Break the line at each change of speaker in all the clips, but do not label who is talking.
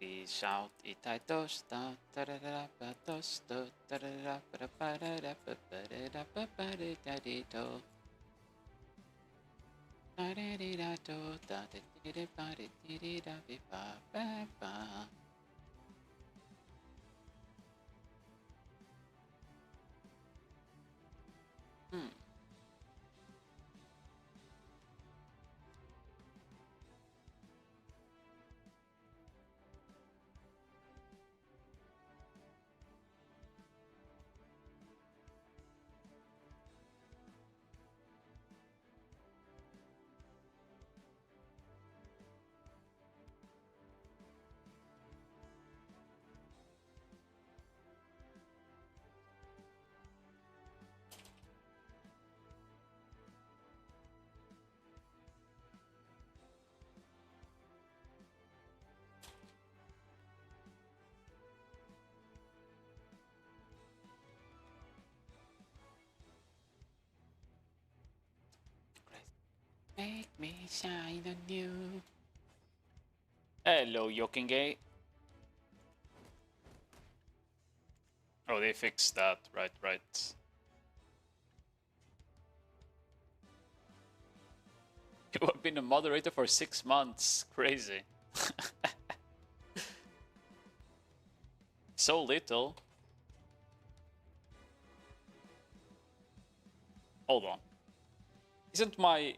We shout itaitos da da da da ba dos do da da da ba da ba da da ba ba da da ba ba da da dee do da da dee da do da da dee da ba da dee dee da be ba ba ba. Hmm. Make me shine on you. Hello, Yokingay. Oh, they fixed that. Right, right. You have been a moderator for 6 months. Crazy. So little. Hold on. Isn't my...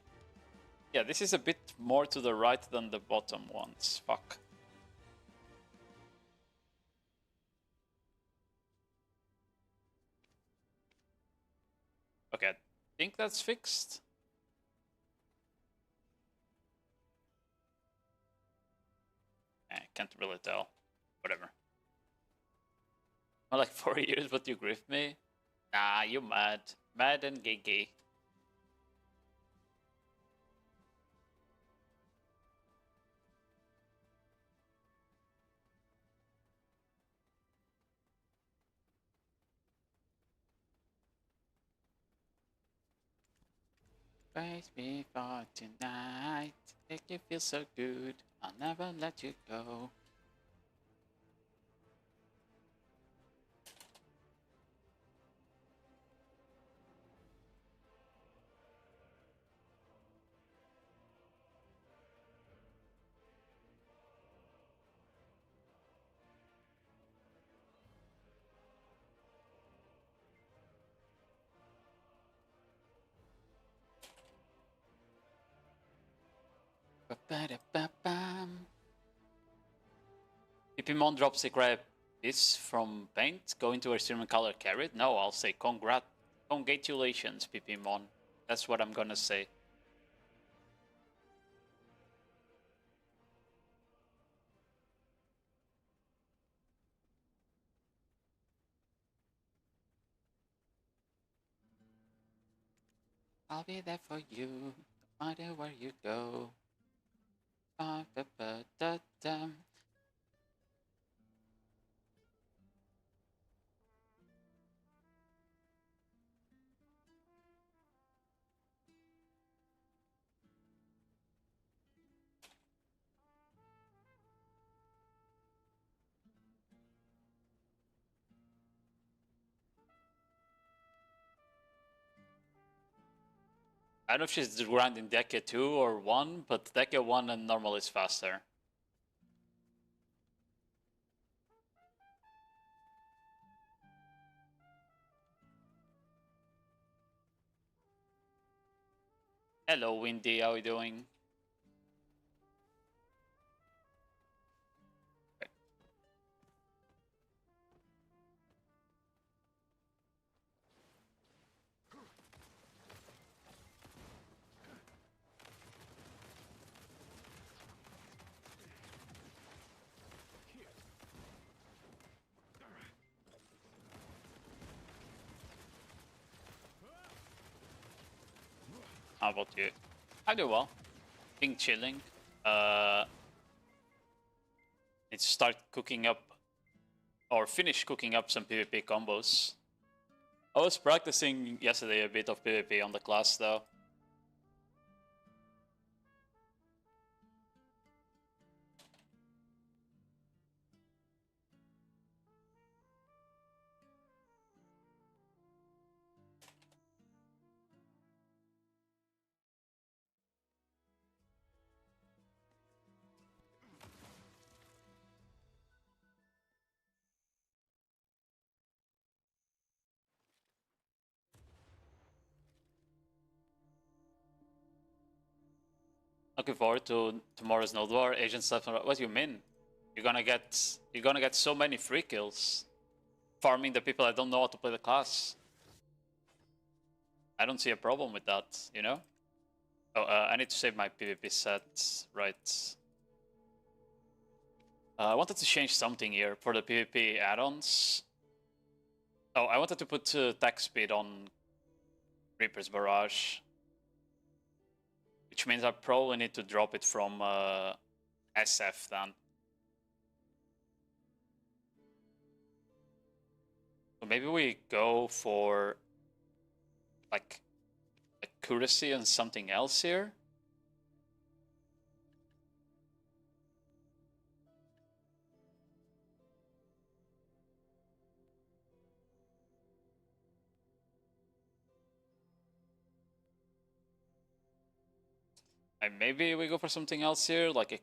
Yeah, this is a bit more to the right than the bottom ones. Fuck. Okay, I think that's fixed. Can't really tell. Whatever. I'm like 4 years, but you grift me? Nah, you mad. Mad and gay. Praise me for tonight. Make you feel so good. I'll never let you go. Ba-ba-da-ba-bam. Pipimon drops a grab is from paint going to extreme color carried. No, I'll say congratulations, Pipimon. That's what I'm gonna say. I'll be there for you, no matter where you go. Ba-ba-ba-da-dum. I don't know if she's grinding Decade 2 or 1, but Decade 1 and normal is faster. Hello, Windy, how are you doing? How about you? I do well. Being chilling. Need to start cooking up or finish cooking up some PvP combos. I was practicing yesterday a bit of PvP on the class though. Looking forward to tomorrow's nodewar. Agent stuff. What do you mean? You're gonna get so many free kills, farming the people that don't know how to play the class. I don't see a problem with that, you know? Oh, I need to save my PvP set, right. I wanted to change something here for the PvP add-ons. Oh, I wanted to put attack speed on Reaper's Barrage. Which means I probably need to drop it from SF then. So maybe we go for like accuracy and something else here. And maybe we go for something else here, like a,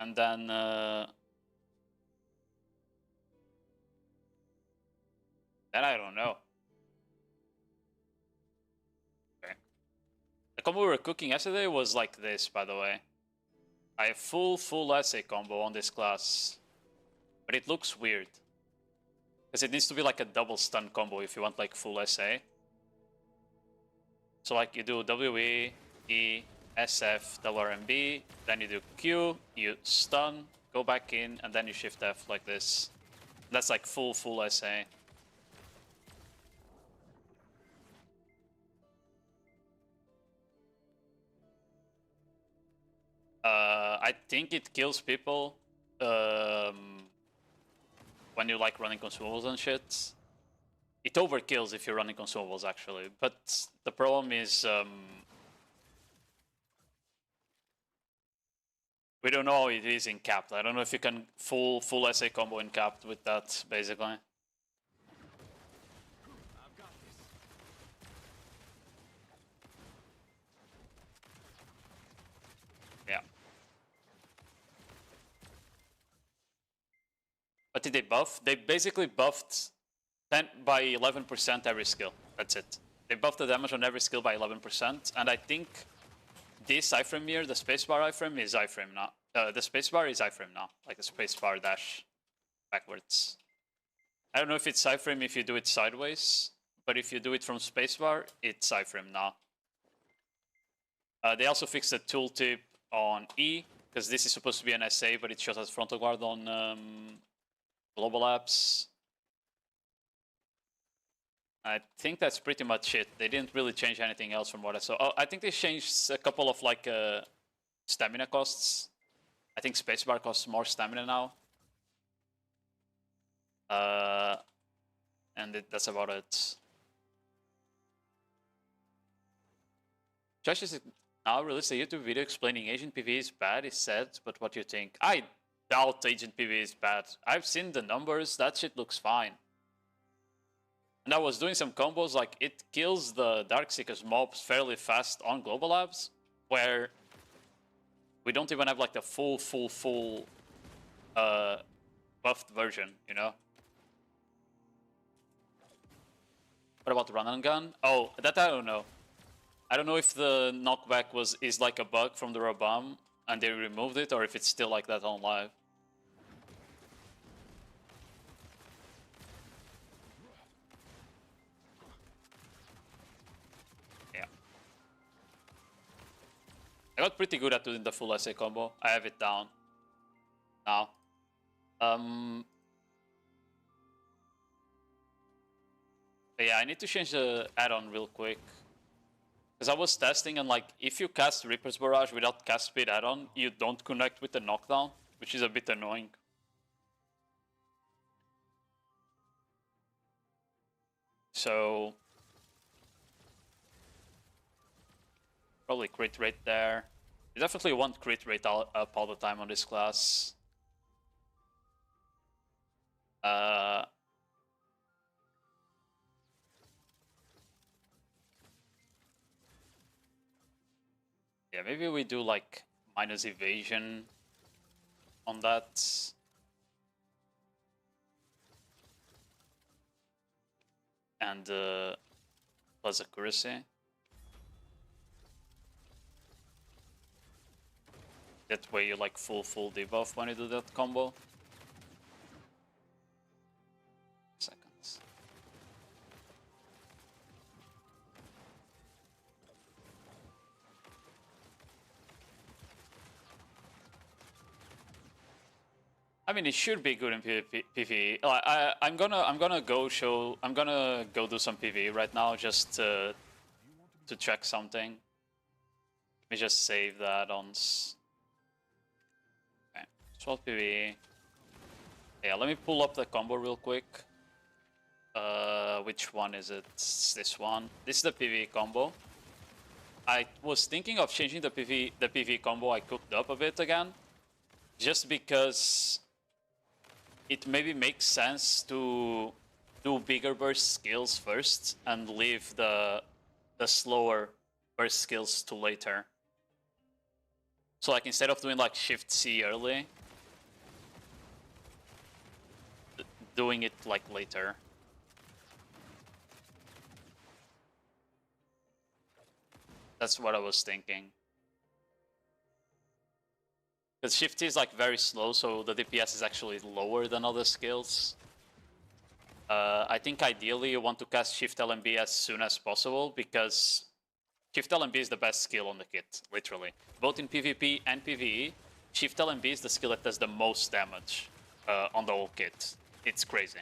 and then I don't know. Okay. The combo we were cooking yesterday was like this, by the way. I have full essay combo on this class, but it looks weird because it needs to be like a double stun combo if you want like full essay. So like you do WE, E, SF, WRMB, then you do Q, you stun, go back in, and then you shift F like this. That's like full SA. I think it kills people when you like running consumables and shit. It overkills if you're running consumables actually, but the problem is we don't know how it is in capped. I don't know if you can full SA combo in capped with that, basically. Yeah. What did they buff? They basically buffed 10 by 11% every skill. That's it. They buffed the damage on every skill by 11%, and I think this iframe here, the spacebar iframe, is iframe now. The spacebar is iframe now, like the spacebar dash backwards. I don't know if it's iframe if you do it sideways, but if you do it from spacebar, it's iframe now. They also fixed the tooltip on E, because this is supposed to be an SA, but it shows as frontal guard on global apps. I think that's pretty much it. They didn't really change anything else from what I saw. Oh, I think they changed a couple of like stamina costs. I think spacebar costs more stamina now. And that's about it. Josh is now released a YouTube video explaining Agent PV is bad, is said, but what do you think? I doubt Agent PV is bad. I've seen the numbers, that shit looks fine. And I was doing some combos, like it kills the Darkseeker's mobs fairly fast on Global Labs, where we don't even have like the full buffed version, you know? What about run and gun? Oh, that I don't know. I don't know if the knockback is like a bug from the Rabam and they removed it, or if it's still like that on live. I got pretty good at doing the full SA combo. I have it down now. But yeah, I need to change the add-on real quick. Because I was testing and like, if you cast Reaper's Barrage without cast speed add-on, you don't connect with the knockdown, which is a bit annoying. So probably crit rate there. You definitely want crit rate up all the time on this class. Yeah, maybe we do like minus evasion on that. And plus accuracy. That way you like full debuff when you do that combo. Seconds. I mean, it should be good in PvE. I'm gonna go do some PvE right now just to check something. Let me just save that on. Okay, 12 PvE. Yeah, let me pull up the combo real quick. Which one is it? It's this one. This is the PvE combo. I was thinking of changing the PvE combo I cooked up a bit again, just because it maybe makes sense to do bigger burst skills first and leave the slower burst skills to later. So like instead of doing like Shift C early, doing it like later. That's what I was thinking. Because Shift is like very slow, so the DPS is actually lower than other skills. I think ideally you want to cast Shift LMB as soon as possible, because Shift LMB is the best skill on the kit, literally. Both in PvP and PvE, Shift LMB is the skill that does the most damage on the whole kit. It's crazy.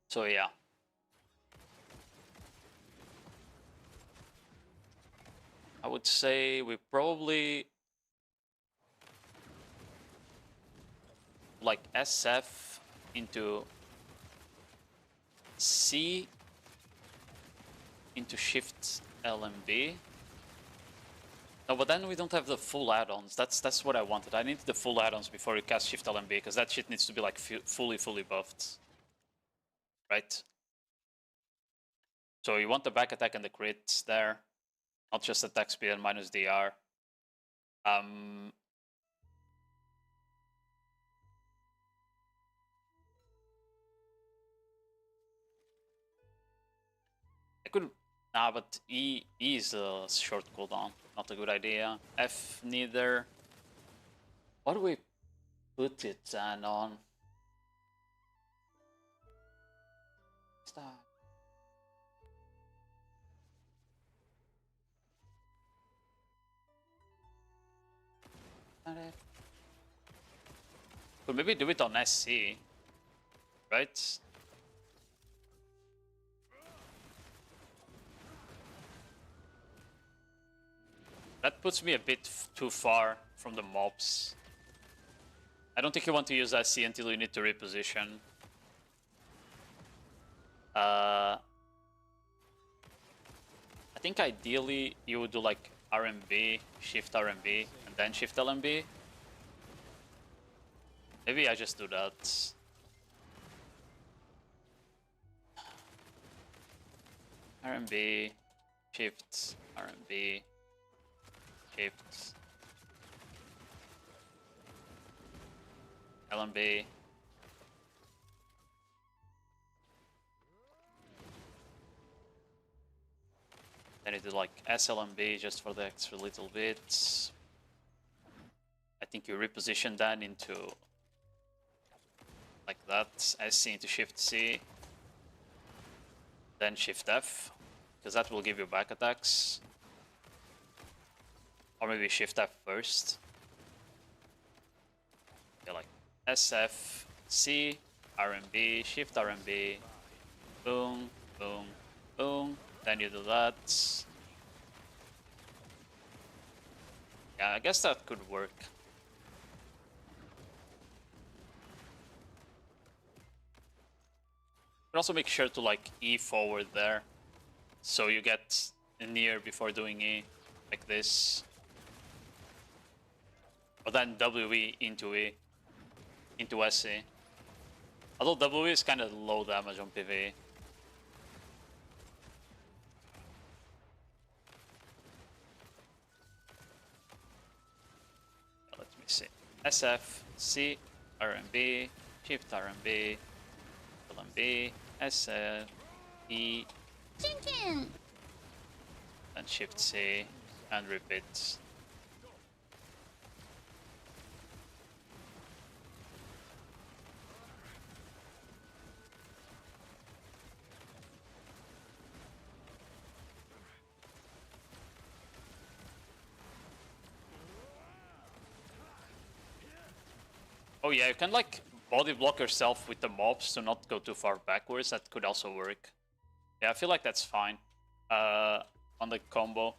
So yeah. I would say we probably like SF into C into Shift LMB. No, but then we don't have the full add-ons. That's what I wanted. I need the full add-ons before you cast Shift LMB, because that shit needs to be like fully buffed. Right? So you want the back attack and the crits there. Not just attack speed and minus DR. I could... Nah, but E is a short cooldown. Not a good idea. F neither. What do we put it then on? Stop. Could maybe do it on SC, right? That puts me a bit too far from the mobs. I don't think you want to use SC until you need to reposition. I think ideally you would do like RMB, Shift RMB, and then Shift LMB. Maybe I just do that. RMB, Shift, RMB, Shift, LMB. Then you do like SLMB just for the extra little bit. I think you reposition that into like that, SC into Shift C. Then Shift F, because that will give you back attacks. Or maybe Shift F first. Okay, like SF, C, RMB, Shift RMB, boom, boom, boom. Then you do that. Yeah, I guess that could work. But also make sure to like E forward there, so you get near before doing E, like this. But then WE into E, into SC. Although WE is kind of low damage on PvE. Let me see. SF, C, RMB, Shift RMB, LMB, SF, E,
Chin Chin.
and Shift C. and repeat. Oh yeah, you can like body block yourself with the mobs to not go too far backwards. That could also work. Yeah, I feel like that's fine on the combo.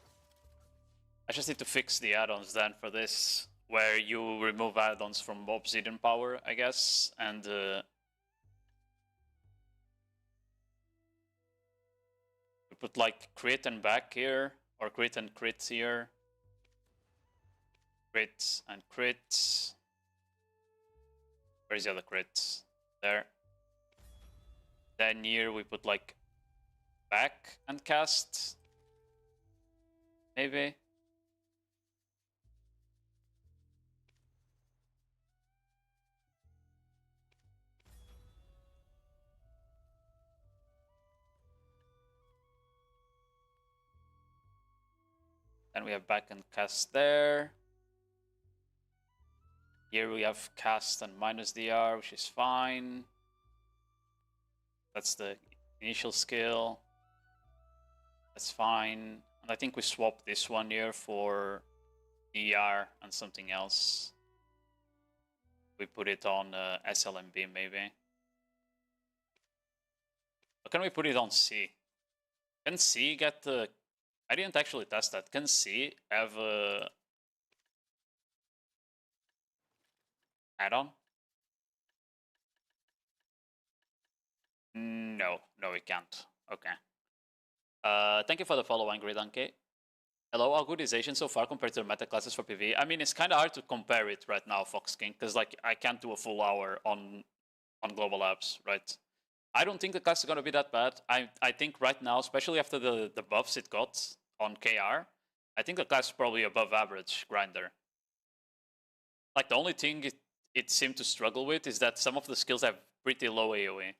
I just need to fix the add-ons then for this, where you remove add-ons from obsidian power, I guess, and you put like crit and back here, or crit and crit here. Crit and crit. Where's the other crit? There. Then here we put like back and cast. Maybe. Then we have back and cast there. Here we have cast and minus DR, which is fine. That's the initial skill. That's fine. And I think we swap this one here for DR and something else. We put it on SLMB maybe. Or can we put it on C? Can C get the... I didn't actually test that. Can C have a... add-on? No, we can't. Okay. Thank you for the follow, Angry Donkey. Hello, how good is Asian so far compared to the meta classes for PvE? I mean, it's kind of hard to compare it right now, Fox King, because like I can't do a full hour on Global Labs, right? I don't think the class is gonna be that bad. I think right now, especially after the buffs it got on KR, I think the class is probably above average grinder. Like the only thing it seemed to struggle with is that some of the skills have pretty low AoE.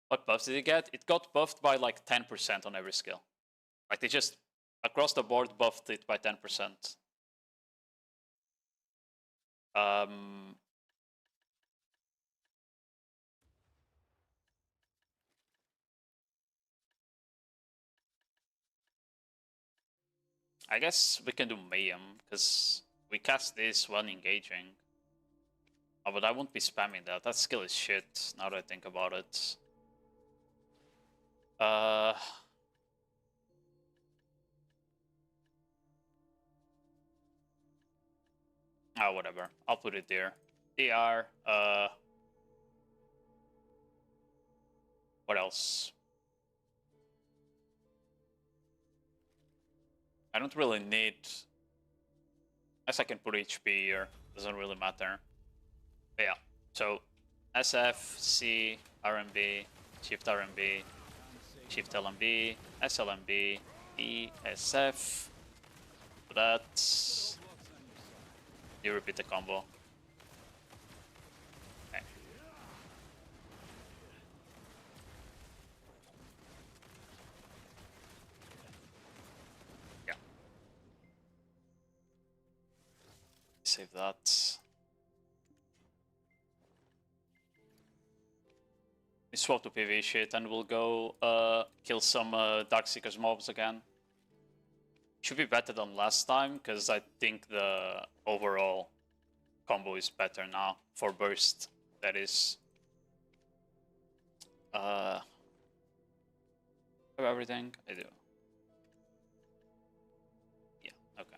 What buffs did it get? It got buffed by like 10% on every skill. Like they just across the board buffed it by 10%. I guess we can do Mayhem, because we cast this when engaging. Oh, but I won't be spamming that. That skill is shit, now that I think about it. Oh, whatever. I'll put it there. DR, what else? I don't really need... As I can put HP here, doesn't really matter. But yeah, so SF, C, RMB, Shift RMB, Shift LMB, SLMB, E, SF. So that you repeat the combo. Okay. Yeah. Save that. We swap to PvE shit and we'll go kill some Darkseekers mobs again. Should be better than last time, because I think the overall combo is better now for burst. That is. Have everything? I do. Yeah, okay.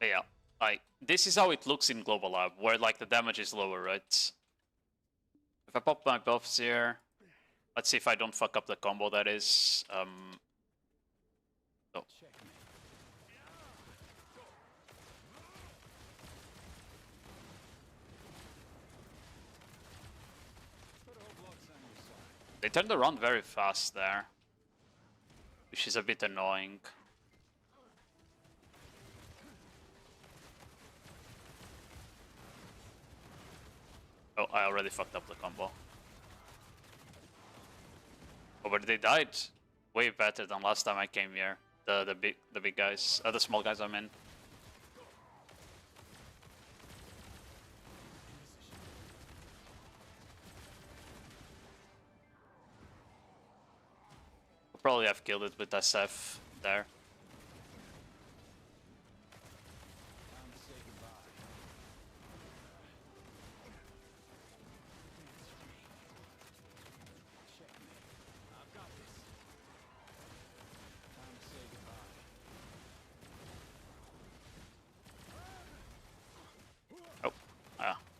Yeah, like this is how it looks in Global Lab, where like the damage is lower, right? If I pop my buffs here, let's see if I don't fuck up the combo. That is, So. They turned around very fast there, which is a bit annoying. Oh, I already fucked up the combo. Oh, but they died way better than last time I came here. The big guys, the small guys I mean. I'll probably have killed it with SF there.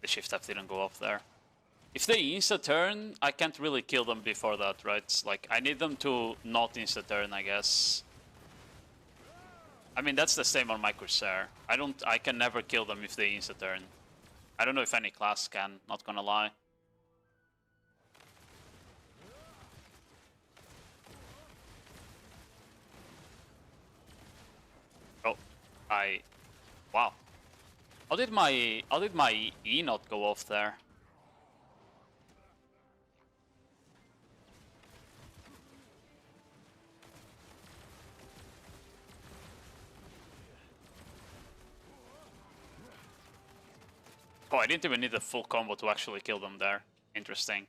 The shift up didn't go off there. If they insta-turn, I can't really kill them before that, right? Like, I need them to not insta-turn, I guess. I mean, that's the same on my Corsair. I can never kill them if they insta-turn. I don't know if any class can, not gonna lie. Oh, wow. How did my E not go off there? Oh, I didn't even need the full combo to actually kill them there. Interesting.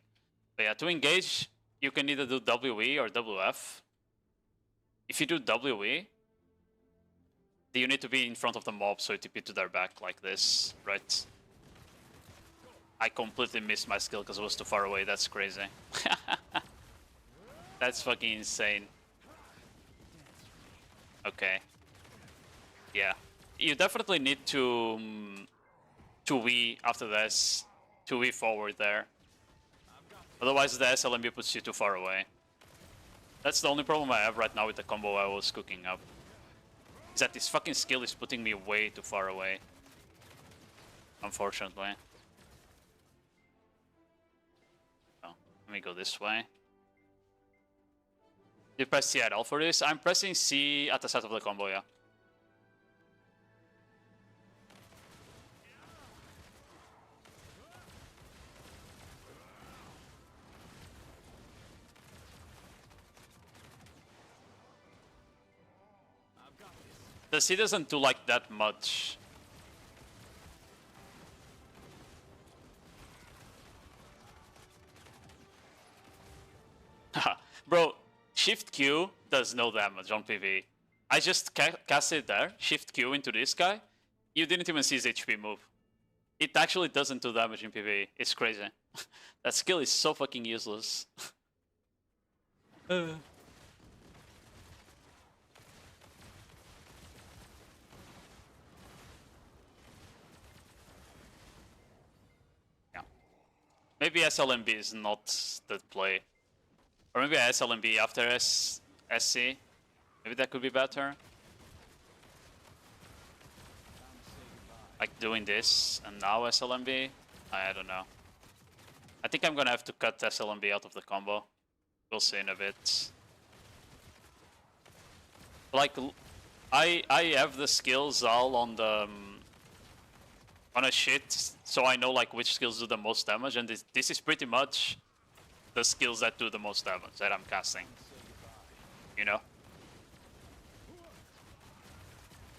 But yeah, to engage, you can either do WE or WF. If you do WE, you need to be in front of the mob, so you TP to their back like this, right? I completely missed my skill because it was too far away. That's crazy. That's fucking insane. Okay. Yeah. You definitely need to 2V after this. 2V forward there. Otherwise the SLMB puts you too far away. That's the only problem I have right now with the combo I was cooking up. Is that this fucking skill is putting me way too far away. Unfortunately. Oh, let me go this way. You press C at all for this? I'm pressing C at the start of the combo, yeah. The C doesn't do like that much. Bro, Shift Q does no damage on PvE. I just cast it there, Shift Q into this guy. You didn't even see his HP move. It actually doesn't do damage in PvE. It's crazy. That skill is so fucking useless. Maybe SLMB is not the play. Or maybe SLMB after SC. Maybe that could be better. Like doing this and now SLMB? I don't know. I think I'm gonna have to cut SLMB out of the combo. We'll see in a bit. Like, I have the skills all on the... on a shit, so I know like which skills do the most damage, and this is pretty much the skills that do the most damage that I'm casting. You know?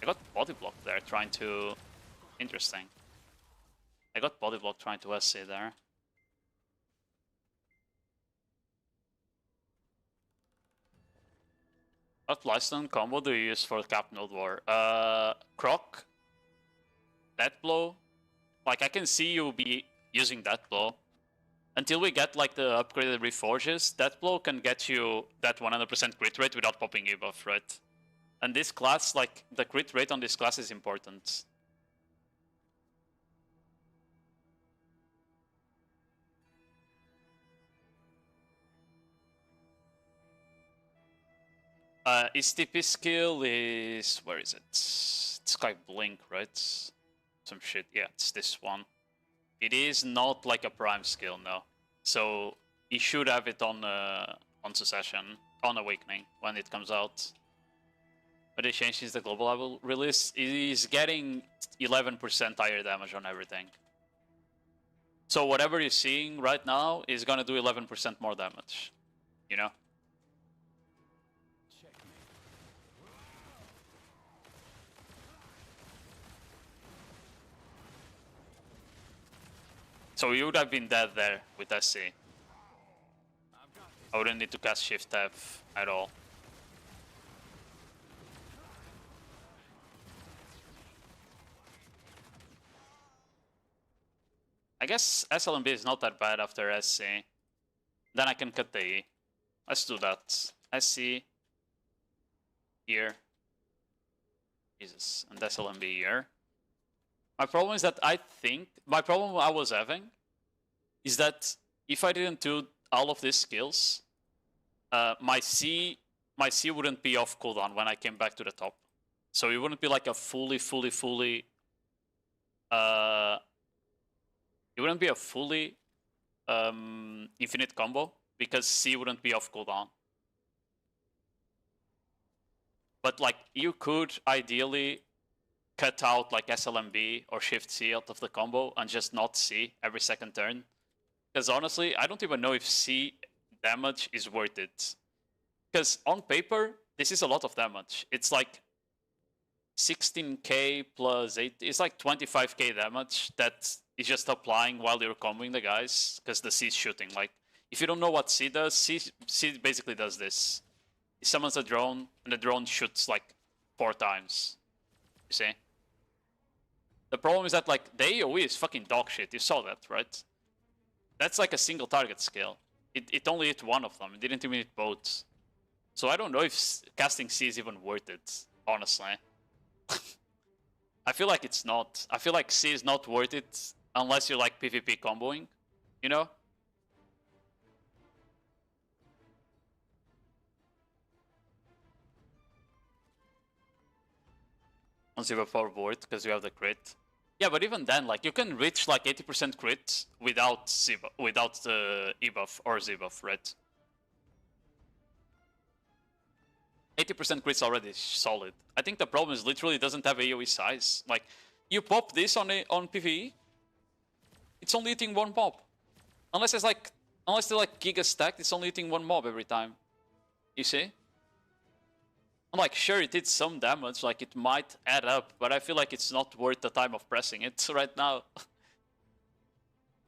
I got body block there trying to... Interesting. I got body block trying to SC there. What lifestone combo do you use for Cap Nodewar? Croc? Death Blow? Like, I can see you be using Death Blow. Until we get, like, the upgraded Reforges, Death Blow can get you that 100% crit rate without popping E buff, right? And this class, like, the crit rate on this class is important. His TP skill is... where is it? It's like Blink, right? Some shit. Yeah, it's this one. It is not like a prime skill, no. So he should have it on Succession, on Awakening, when it comes out. But it changed since the global level release. He's getting 11% higher damage on everything. So whatever you're seeing right now is gonna do 11% more damage. You know? So you would have been dead there with SC. I wouldn't need to cast Shift F at all. I guess SLMB is not that bad after SC. Then I can cut the E. Let's do that. SC here. Jesus, and SLMB here. My problem is that my problem I was having is that if I didn't do all of these skills, my C wouldn't be off cooldown when I came back to the top. So it wouldn't be like a it wouldn't be a fully infinite combo because C wouldn't be off cooldown. But like you could ideally cut out like SLMB or Shift C out of the combo and just not C every second turn. Because honestly, I don't even know if C damage is worth it. Because on paper, this is a lot of damage. It's like 16k plus 8, it's like 25k damage that is just applying while you're comboing the guys, because the C is shooting. Like, if you don't know what C does, C basically does this. He summons a drone, and the drone shoots like 4 times. You see? The problem is that like the AoE is fucking dog shit. You saw that, right? That's like a single target skill. It only hit one of them. It didn't even hit both. So I don't know if casting C is even worth it, honestly. I feel like it's not. I feel like C is not worth it unless you're like PvP comboing, you know? On 0-4 board because you have the crit. Yeah, but even then, like you can reach like 80% crit without the E-buff or Z-buff, right? 80% crit's already solid. I think the problem is literally it doesn't have AoE size. Like, you pop this on PvE, it's only hitting one mob. Unless they're like giga stacked, it's only hitting one mob every time. You see? I'm like, sure, it did some damage, like it might add up, but I feel like it's not worth the time of pressing it right now.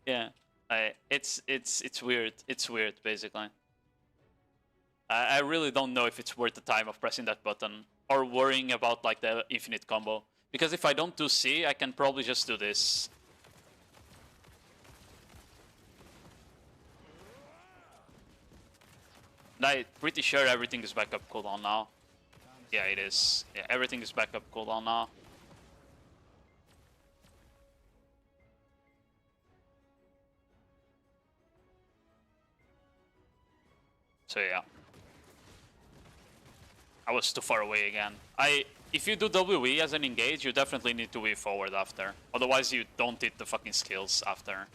Yeah, it's weird. It's weird, basically. I really don't know if it's worth the time of pressing that button or worrying about like the infinite combo. Because if I don't do C, I can probably just do this. And I'm pretty sure everything is back up cooldown now. Yeah, it is. Yeah, everything is back up cooldown now. So yeah. I was too far away again. If you do WE as an engage, you definitely need to weave forward after. Otherwise, you don't hit the fucking skills after.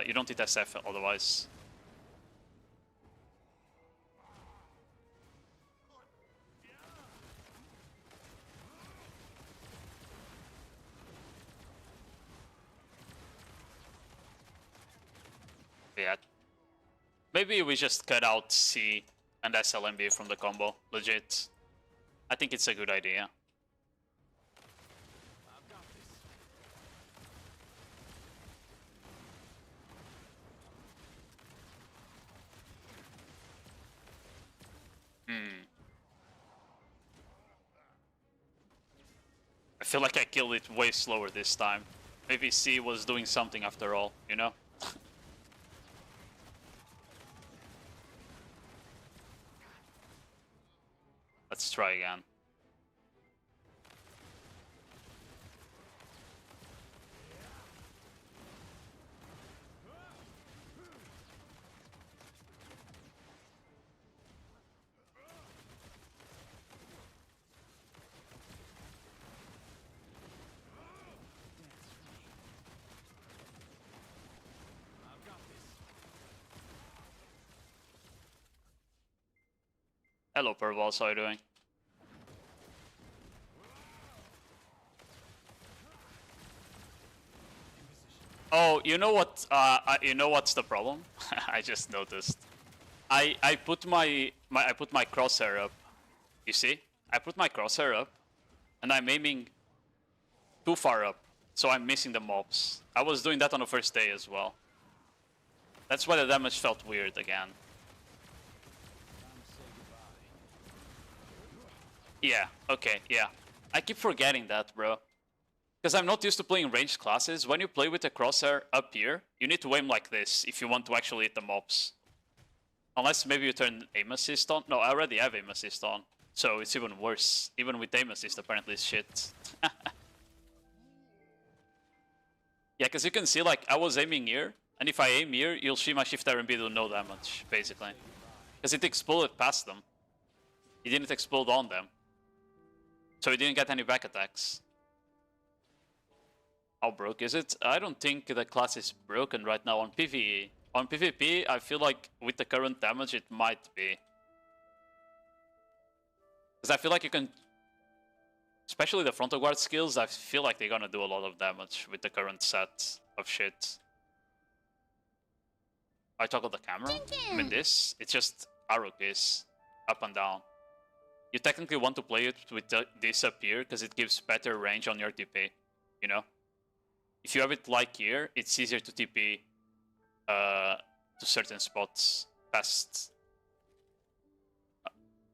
You don't hit SF otherwise. Yeah. Maybe we just cut out C and SLMB from the combo. Legit. I think it's a good idea. I feel like I killed it way slower this time. Maybe C was doing something after all, you know? Let's try again. Hello, Purballs, how are you doing? Oh, you know what? You know what's the problem? I just noticed. I put my crosshair up. You see? I put my crosshair up, and I'm aiming too far up, so I'm missing the mobs. I was doing that on the first day as well. That's why the damage felt weird again. Yeah, okay, yeah. I keep forgetting that, bro. Because I'm not used to playing ranged classes. When you play with a crosshair up here, you need to aim like this if you want to actually hit the mobs. Unless maybe you turn aim assist on. No, I already have aim assist on. So it's even worse. Even with aim assist, apparently it's shit. Yeah, because you can see, like, I was aiming here, and if I aim here, you'll see my shift RMB do no damage, basically. Because it exploded past them. It didn't explode on them. So it didn't get any back attacks. How broke is it? I don't think the class is broken right now on PvE. On PvP, I feel like with the current damage, it might be. Because I feel like you can... Especially the frontal guard skills, I feel like they're gonna do a lot of damage with the current set of shit. I toggle the camera. I mean this, it's just arrow keys, up and down. You technically want to play it with this up here, because it gives better range on your TP, you know? If you have it like here, it's easier to TP to certain spots past.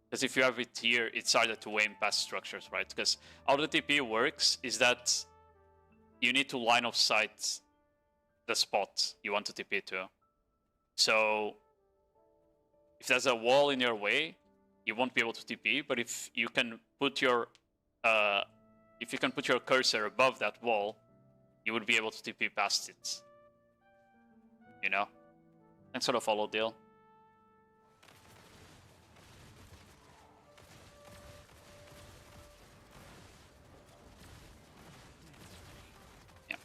Because if you have it here, it's harder to aim past structures, right? Because how the TP works is that you need to line of sight the spot you want to TP to. So if there's a wall in your way, you won't be able to TP. But if you can put your cursor above that wall, you would be able to TP past it. You know? And sort of follow deal. Yeah.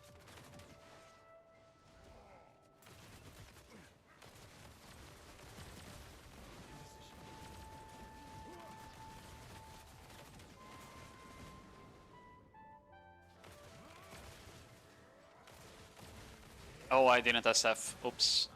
Oh, I didn't SF. Oops.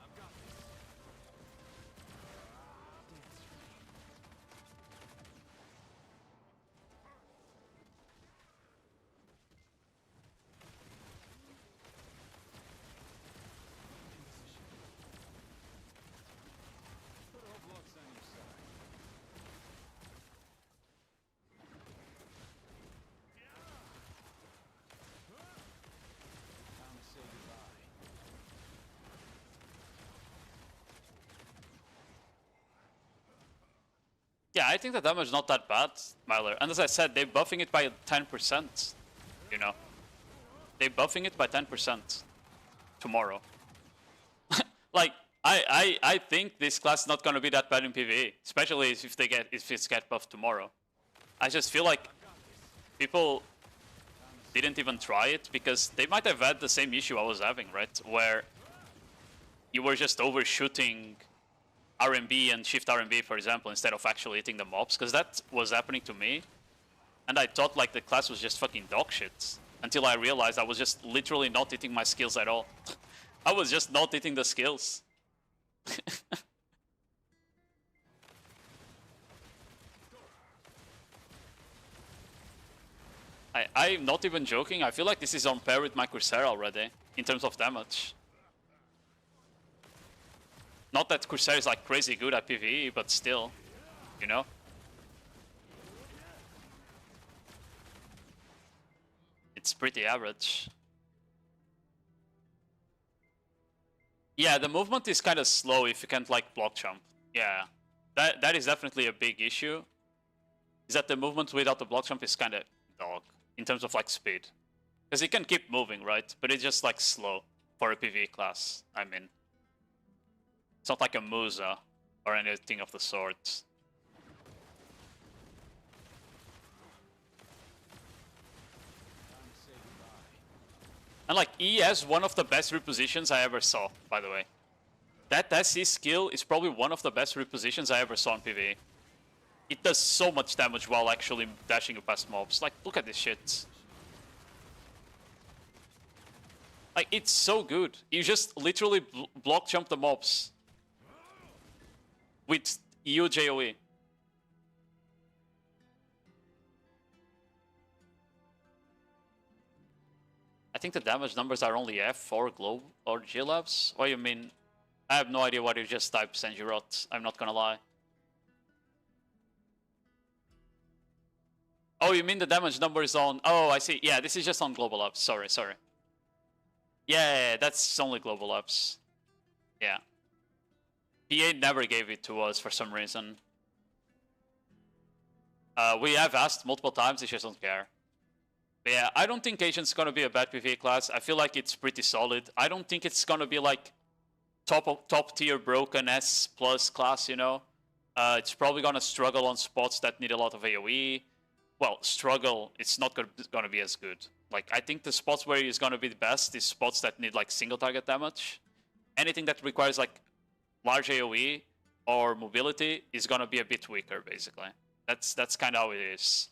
Yeah, I think the damage is not that bad, Myler. And as I said, they're buffing it by 10%, you know. They're buffing it by 10% tomorrow. Like, I think this class is not gonna be that bad in PvE, especially if it's get buffed tomorrow. I just feel like people didn't even try it because they might have had the same issue I was having, right? Where you were just overshooting RMB and shift RMB, for example, instead of actually hitting the mobs, because that was happening to me. And I thought like the class was just fucking dog shit. Until I realized I was just literally not hitting my skills at all. I was just not hitting the skills. I'm not even joking, I feel like this is on par with my Corsair already, in terms of damage. Not that Corsair is like crazy good at PvE, but still, you know? It's pretty average. Yeah, the movement is kind of slow if you can't like block jump. Yeah, that is definitely a big issue. Is that the movement without the block jump is kind of dog in terms of like speed. Because it can keep moving, right? But it's just like slow for a PvE class, I mean. It's not like a Musa or anything of the sort. And like E has one of the best repositions I ever saw, by the way. That SC skill is probably one of the best repositions I ever saw in PvE. it does so much damage while actually dashing past mobs. Like, look at this shit. Like, it's so good. You just literally block jump the mobs with EUJOE. I think the damage numbers are only F or Globe or glabs. What do you mean? I have no idea what you just typed, Senjirot. I'm not gonna lie. Oh, you mean the damage numbers on... Oh, I see. Yeah, this is just on global ups. Sorry. Yeah, that's only global ups. Yeah. PA never gave it to us for some reason. We have asked multiple times, they just don't care. But yeah, I don't think Agent's gonna be a bad PvE class. I feel like it's pretty solid. I don't think it's gonna be like top tier broken S plus class, you know? It's probably gonna struggle on spots that need a lot of AoE. Well, struggle, it's not gonna be as good. Like, I think the spots where he's gonna be the best is spots that need like single target damage. Anything that requires like large AoE or mobility is gonna be a bit weaker, basically. That's kind of how it is.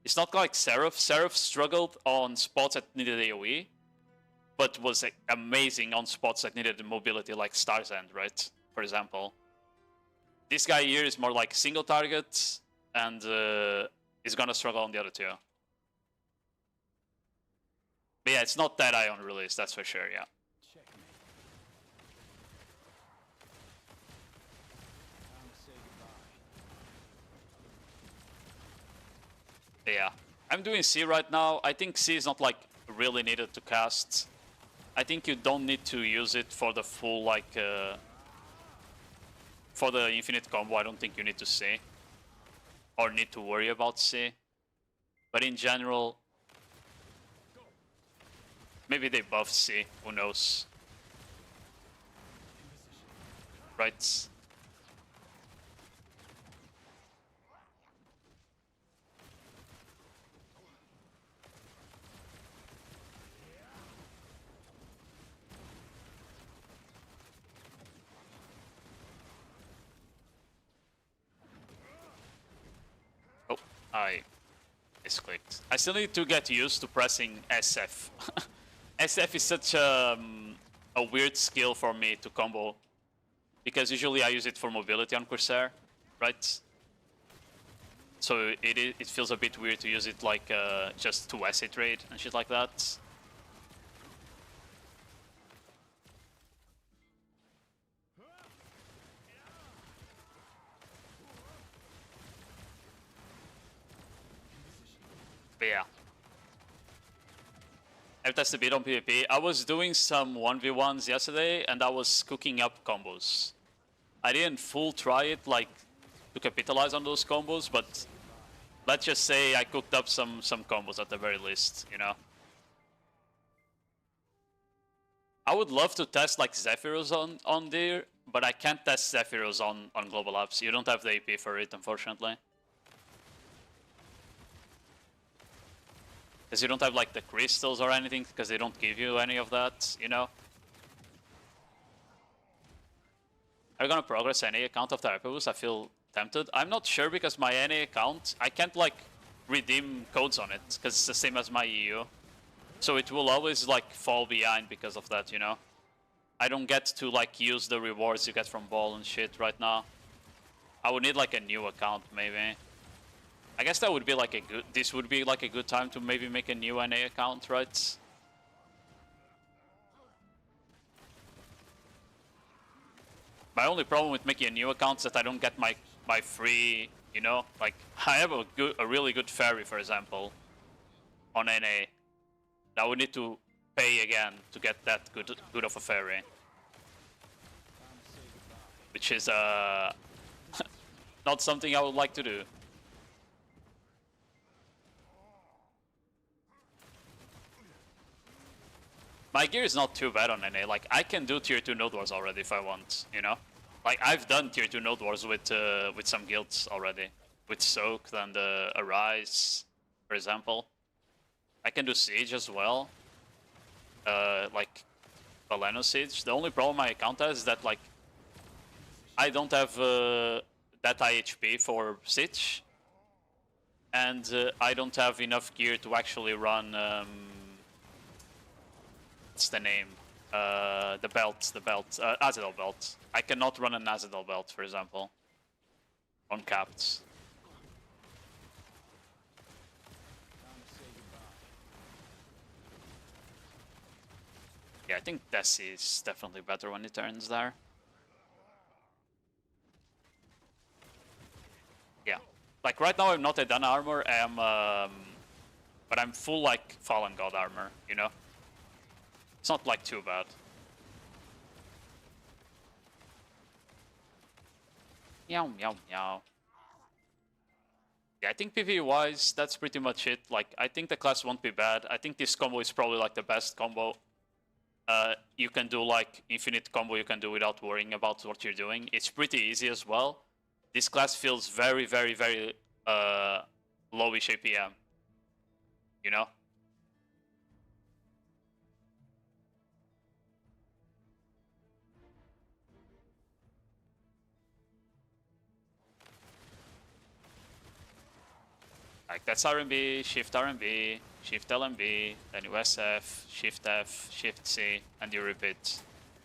It's not like Seraph. Seraph struggled on spots that needed AoE, but was amazing on spots that needed mobility, like Star's End, right? For example. This guy here is more like single target, and is gonna struggle on the other two. But yeah, it's not that high on release, that's for sure, yeah. Yeah, I'm doing C right now. I think C is not like really needed to cast. I think you don't need to use it for the full like for the infinite combo. I don't think you need to C or need to worry about C. But in general, maybe they buff C. Who knows? Right. I misclicked. I still need to get used to pressing SF. SF is such a weird skill for me to combo, because usually I use it for mobility on Corsair, right? So it feels a bit weird to use it like just to essay trade and shit like that. But yeah. I've tested a bit on PvP. I was doing some 1v1s yesterday and I was cooking up combos. I didn't full try it like to capitalize on those combos, but let's just say I cooked up some combos at the very least, you know. I would love to test like Zephyros on there, but I can't test Zephyros on global apps. You don't have the AP for it, unfortunately. Because you don't have like the crystals or anything, because they don't give you any of that, you know? Are you gonna progress any account after Hyperboost? I feel tempted. I'm not sure because my NA account, I can't like redeem codes on it, because it's the same as my EU. So it will always like fall behind because of that, you know? I don't get to like use the rewards you get from Ball and shit right now. I would need like a new account maybe. I guess that would be like this would be like a good time to maybe make a new NA account, right? My only problem with making a new account is that I don't get my free, you know? Like, I have a really good ferry, for example, on NA. I would need to pay again to get that good of a ferry. Which is not something I would like to do. My gear is not too bad on NA. Like, I can do tier 2 node wars already if I want, you know? Like, I've done tier 2 node wars with some guilds already. With Soaked and Arise, for example. I can do Siege as well. Like, Valeno Siege. The only problem my account has is that, like, I don't have that high HP for Siege. And I don't have enough gear to actually run... what's the name? The belt, Azadel belt. I cannot run an Azadel belt, for example. Uncapped. Yeah, I think Desi is definitely better when he turns there. Yeah. Like right now I'm not a Dun armor, I am but I'm full like Fallen God armor, you know? It's not like too bad. Meow meow meow. Yeah, I think PvE wise, that's pretty much it. Like, I think the class won't be bad. I think this combo is probably like the best combo. You can do like infinite combo you can do without worrying about what you're doing. It's pretty easy as well. This class feels very, very, very lowish APM. You know? Like that's RMB, shift RMB, shift LMB, then USF, shift F, shift C, and you repeat.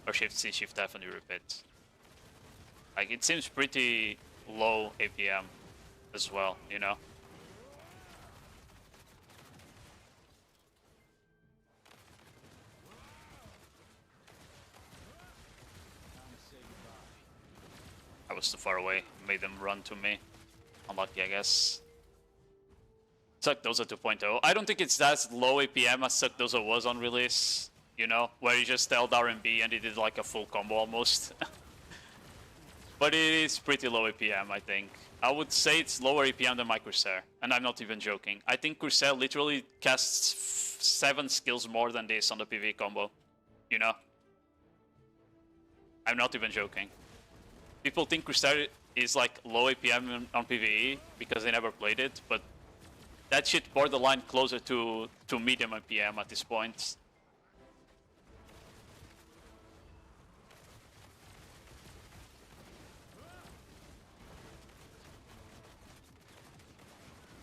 Or shift C, shift F, and you repeat. Like it seems pretty low APM as well, you know? I was too far away, made them run to me. Unlucky, I guess. Suckdoza 2.0. I don't think it's that low APM as Suckdoza was on release, you know, where he just held RMB and he did like a full combo almost. But it is pretty low APM, I think. I would say it's lower APM than my Corsair, and I'm not even joking. I think Corsair literally casts 7 skills more than this on the PvE combo, you know? I'm not even joking. People think Corsair is like low APM on PvE because they never played it, but that shit borderline closer to medium APM at this point.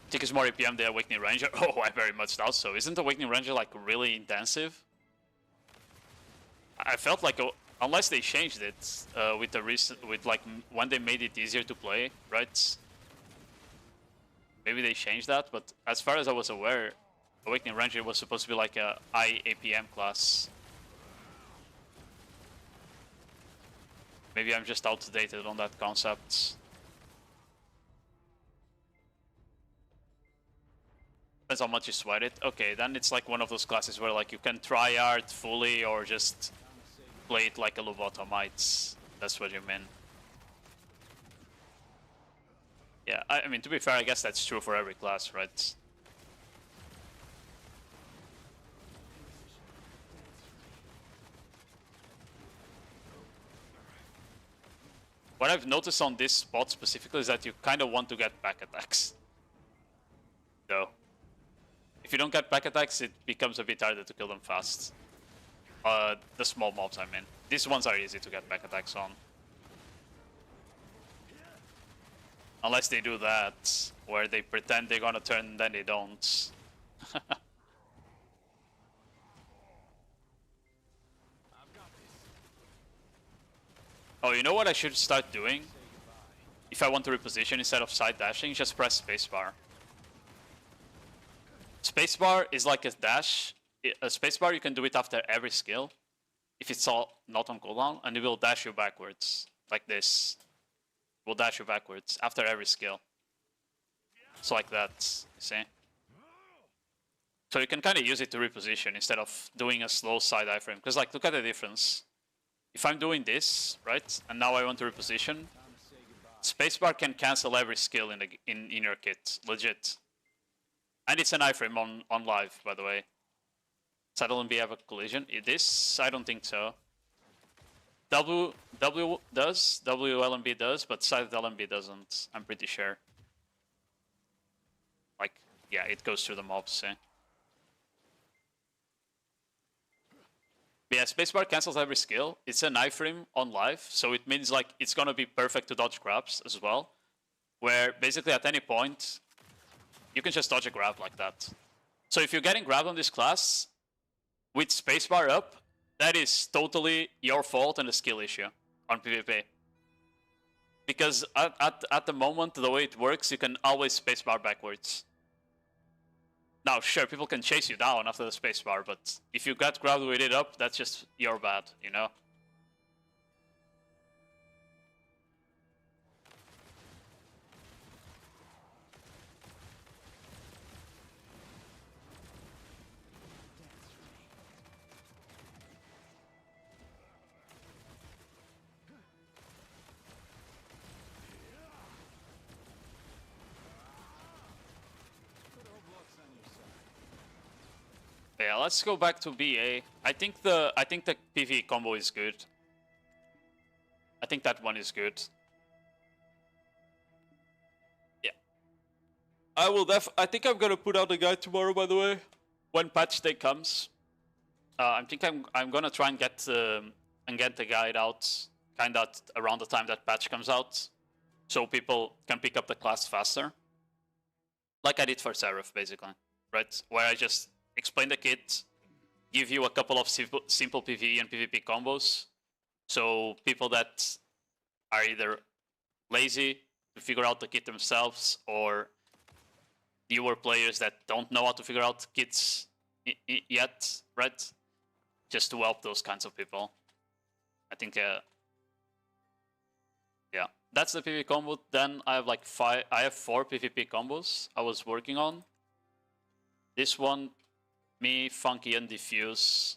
I think it's more APM than Awakening Ranger. Oh, I very much doubt so. Isn't Awakening Ranger like really intensive? I felt like unless they changed it with the recent, with like when they made it easier to play, right? Maybe they changed that, but as far as I was aware, Awakening Ranger was supposed to be like a high APM class. Maybe I'm just outdated on that concept. Depends how much you sweat it. Okay, then it's like one of those classes where like you can try hard fully or just play it like a lobotomite. That's what you mean. Yeah, I mean, to be fair, I guess that's true for every class, right? What I've noticed on this spot specifically is that you kind of want to get back attacks. Though. If you don't get back attacks, it becomes a bit harder to kill them fast. The small mobs, I mean. These ones are easy to get back attacks on. Unless they do that, where they pretend they're gonna turn and then they don't. Oh, you know what I should start doing? If I want to reposition instead of side dashing, just press spacebar. Spacebar is like a dash. A spacebar, you can do it after every skill. If it's all not on cooldown, and it will dash you backwards. Like this. Will dash you backwards after every skill. So like that, you see? So you can kind of use it to reposition instead of doing a slow side iframe. Because like, look at the difference. If I'm doing this, right, and now I want to reposition, spacebar can cancel every skill in your kit, legit. And it's an iframe on live, by the way. Side LMB have a collision? This, I don't think so. W does, WLMB does, but side LMB doesn't, I'm pretty sure. Like, yeah, it goes through the mobs, see? But yeah, spacebar cancels every skill. It's an iframe on live, so it means like it's gonna be perfect to dodge grabs as well. where basically at any point, you can just dodge a grab like that. So if you're getting grabbed on this class, with spacebar up, that is totally your fault and a skill issue on PvP. Because at the moment, the way it works, you can always spacebar backwards. Now, sure, people can chase you down after the spacebar, but if you got grabbed with it up, that's just your bad, you know? Yeah, let's go back to BA. I think the PvE combo is good. I think that one is good. Yeah. I think I'm gonna put out a guide tomorrow, by the way, when patch day comes. I think I'm gonna try and get the guide out kinda around the time that patch comes out, so people can pick up the class faster. Like I did for Seraph, basically, right? Where I just explain the kit, give you a couple of simple PvE and PvP combos, so people that are either lazy to figure out the kit themselves or newer players that don't know how to figure out kits yet, right? Just to help those kinds of people. I think, yeah, that's the PvP combo. Then I have like 4 PvP combos I was working on. This one, me, Funky, and Diffuse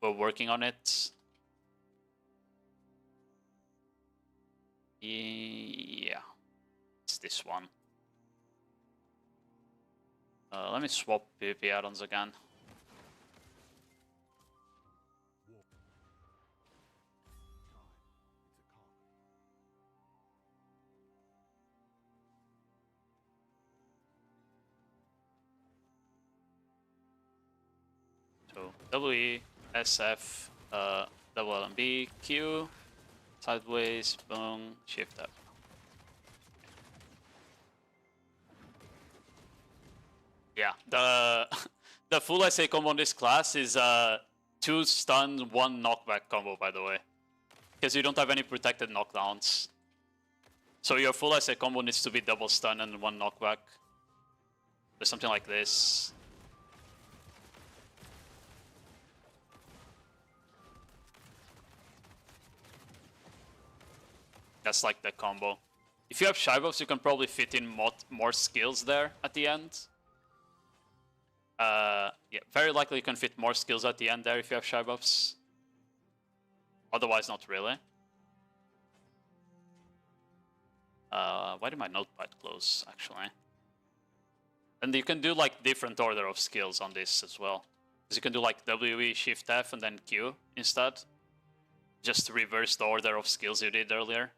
were working on it. Yeah, it's this one. Let me swap PvP add-ons again. So WE, SF, double LMB, Q, sideways, boom, shift up. Yeah, the full SA combo on this class is 2 stun, 1 knockback combo, by the way. Because you don't have any protected knockdowns. So your full SA combo needs to be double stun and 1 knockback. There's something like this. That's like the combo. If you have shy buffs, you can probably fit in more skills there at the end. Yeah, very likely you can fit more skills at the end there if you have shy buffs. Otherwise, not really. Why did my notepad close, actually? And you can do like different order of skills on this as well. Because you can do like WE, Shift F, and then Q instead. Just to reverse the order of skills you did earlier.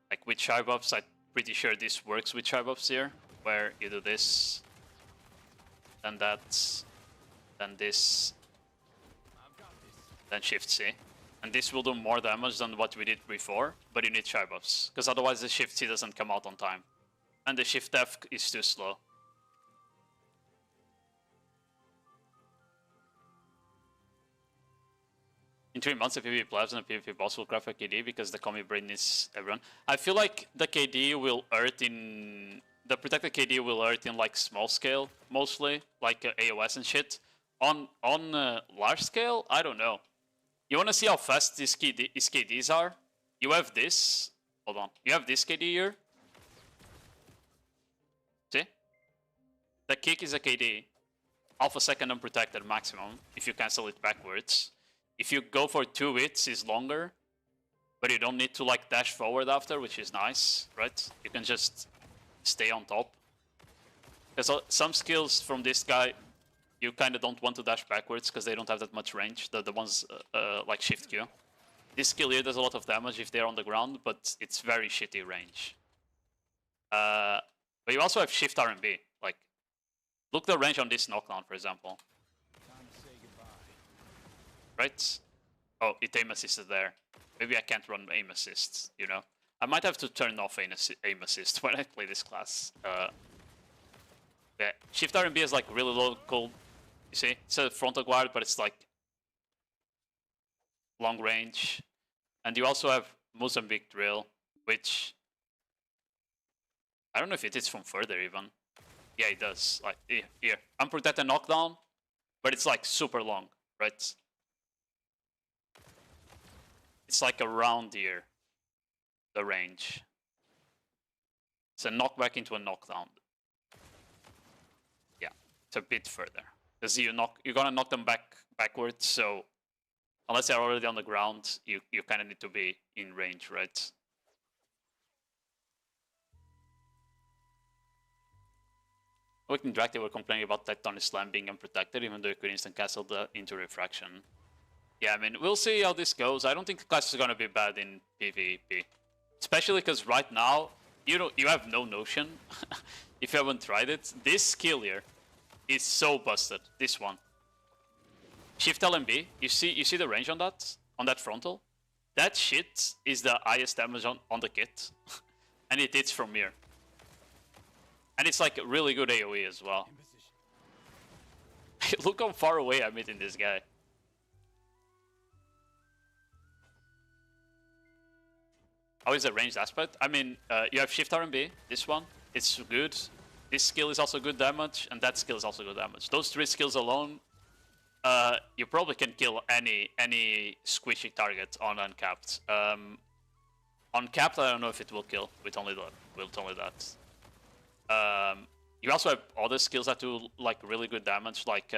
Like with shy buffs, I'm pretty sure this works with shy buffs here. Where you do this, then that, then this, then Shift C. And this will do more damage than what we did before, but you need shy buffs. Because otherwise the Shift C doesn't come out on time. And the Shift F is too slow. In 3 months, the PvP plebs and the PvP boss will craft a KD because the commie brain needs everyone. I feel like the KD will hurt in... The protected KD will hurt in like small scale, mostly, like AOS and shit. On large scale, I don't know. You wanna see how fast his KDs are? You have this. Hold on. You have this KD here. See? The kick is a KD. Half a second unprotected maximum, if you cancel it backwards. If you go for 2 hits, it's longer. But you don't need to like dash forward after, which is nice, right? You can just stay on top. Because some skills from this guy, you kind of don't want to dash backwards because they don't have that much range. The ones like Shift Q. This skill here does a lot of damage if they're on the ground, but it's very shitty range. But you also have Shift RMB. Like, look the range on this knockdown, for example. Right? Oh, it aim assisted there. Maybe I can't run aim assist, you know? I might have to turn off aim assist when I play this class. Yeah, Shift R&B is like really local. You see, it's a frontal guard, but it's like long range. And you also have Mozambique Drill, which I don't know if it hits from further even. Yeah, it does. Like here, unprotected knockdown, but it's like super long, right? It's like around here, the range. It's a knockback into a knockdown. Yeah, it's a bit further because you're gonna knock them backwards. So unless they're already on the ground, you kind of need to be in range, right? With Drag, they were complaining about Tectonic Slam being unprotected, even though you could instant castle into Refraction. Yeah, I mean, we'll see how this goes. I don't think the class is gonna be bad in PvP, especially because right now you have no notion if you haven't tried it. This skill here is so busted. This one, Shift LMB. You see the range on that frontal. That shit is the highest damage on the kit, and it hits from here. And it's like a really good AoE as well. Look how far away I'm hitting this guy. How is the ranged aspect? I mean, you have Shift R&B, this one, it's good. This skill is also good damage, and that skill is also good damage. Those three skills alone, you probably can kill any squishy target on uncapped. On capped, I don't know if it will kill with only that. You also have other skills that do like really good damage, like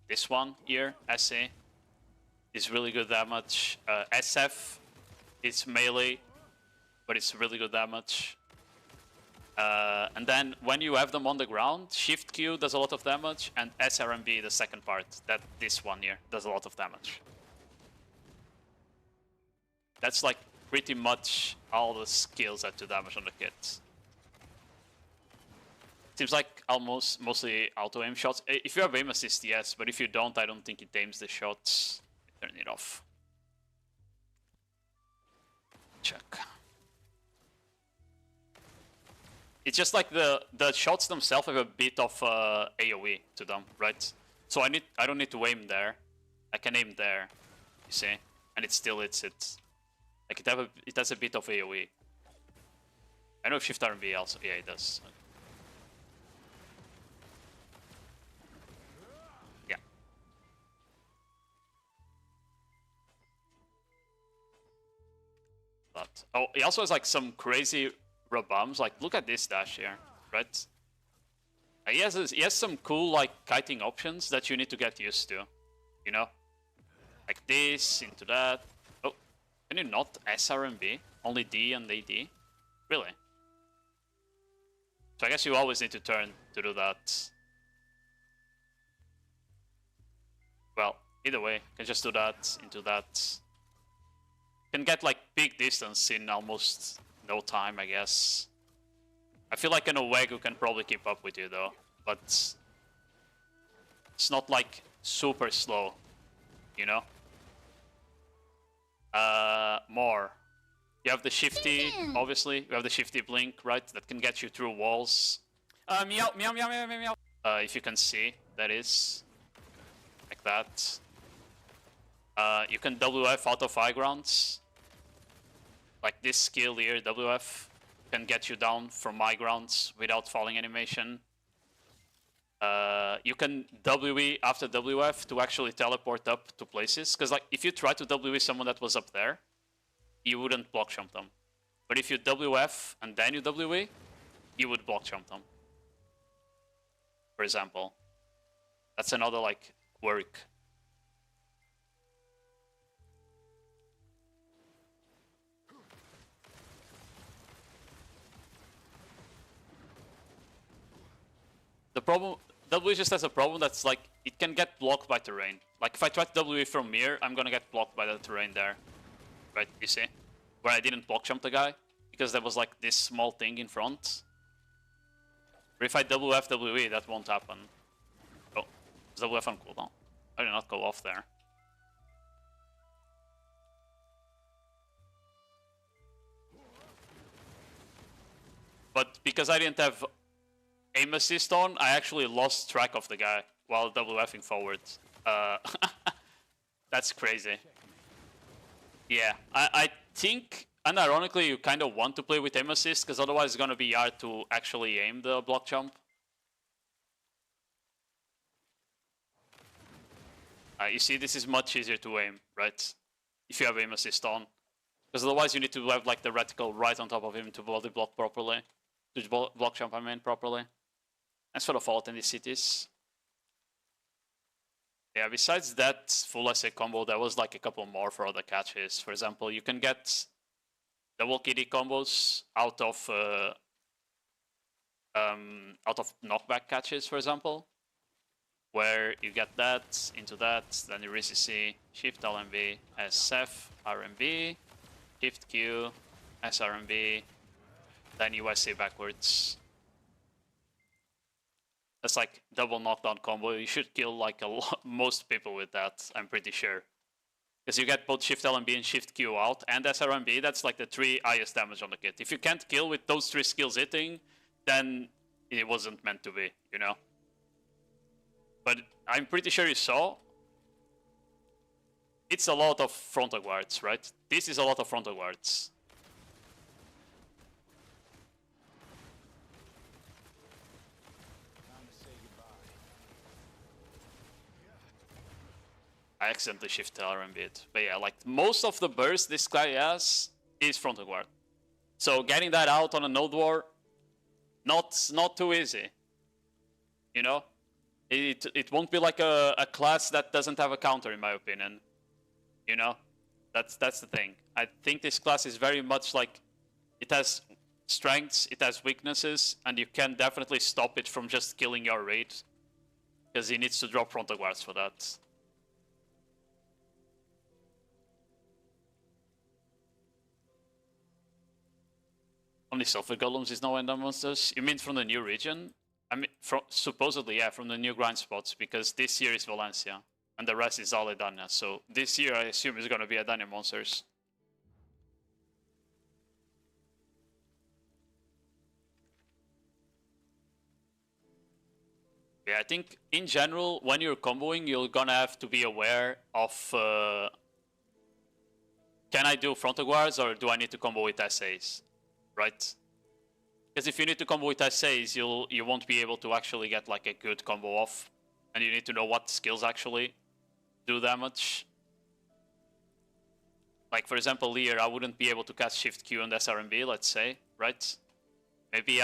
this one here, SA, is really good damage. SF, it's melee, but it's really good damage. And then when you have them on the ground, Shift Q does a lot of damage, and SRMB, the second part, this one here, does a lot of damage. That's like pretty much all the skills that do damage on the kit. Seems like mostly auto aim shots. If you have aim assist, yes, but if you don't, I don't think it aims the shots. Turn it off. Check. It's just like the shots themselves have a bit of AoE to them, right? So I don't need to aim there. I can aim there, you see, and it still hits it. Like it has a bit of AoE. I know if Shift R&B also, yeah, it does. Yeah. But oh, he also has like some crazy bums. Like, look at this dash here, right? He has some cool like kiting options that you need to get used to, you know, like this into that. Oh, can you not SRMB? Only D and AD? Really? So I guess you always need to turn to do that. Well, either way, you can just do that into that. You can get like big distance in almost no time, I guess. I feel like an Owegu can probably keep up with you though, but it's not like super slow, you know? More. You have the shifty, obviously. You have the shifty blink, right? That can get you through walls. Meow, meow, meow, meow, meow, meow. If you can see, that is. Like that. You can WF out of high grounds. Like this skill here, WF, can get you down from high grounds without falling animation. You can WE after WF to actually teleport up to places. Because like if you try to WE someone that was up there, you wouldn't block jump them. But if you WF and then you WE, you would block jump them. For example. That's another like quirk. The problem, W just has a problem that's like, it can get blocked by terrain. Like if I try to W from here, I'm gonna get blocked by the terrain there. Right, you see? Where I didn't block jump the guy, because there was like this small thing in front. But if I WF WE, that won't happen. Oh, is WF on cooldown? I did not go off there. But because I didn't have aim assist on, I actually lost track of the guy while WFing forward. That's crazy. Yeah, I think, unironically, you kind of want to play with aim assist, because otherwise it's going to be hard to actually aim the block jump. You see, this is much easier to aim, right? If you have aim assist on. Because otherwise you need to have like the reticle right on top of him to body block properly. To block jump, I mean, properly. That's for the fault in these cities. Yeah, besides that full SA combo, there was like a couple more for other catches. For example, you can get double KD combos out of knockback catches, for example, where you get that into that, then you RCC, shift LMB, SF, RMB, shift Q, SRMB, then USA backwards. That's like double knockdown combo. You should kill like most people with that, I'm pretty sure. Because you get both shift LMB and shift Q out, and SRMB, that's like the 3 highest damage on the kit. If you can't kill with those 3 skills hitting, then it wasn't meant to be, you know? But I'm pretty sure you saw, it's a lot of frontal guards, right? This is a lot of frontal guards. I accidentally shifted RMB it. But yeah, like most of the burst this guy has is frontal guard. So getting that out on a nodewar, not too easy. You know? It won't be like a class that doesn't have a counter, in my opinion. You know? That's the thing. I think this class is very much like, it has strengths, it has weaknesses, and you can definitely stop it from just killing your raid. Because he needs to drop frontal guards for that. Only Sulfur Golems is no Ender Monsters? You mean from the new region? I mean, supposedly, yeah, from the new grind spots, because this year is Valencia, and the rest is Aledania, so this year I assume is gonna be Adania Monsters. Yeah, I think, in general, when you're comboing, you're gonna have to be aware of... can I do frontal guards, or do I need to combo with SAs? Right? Because if you need to combo with SAs, you won't be able to actually get like a good combo off, and you need to know what skills actually do damage. Like for example, here I wouldn't be able to cast Shift Q on SRMB, let's say, right? Maybe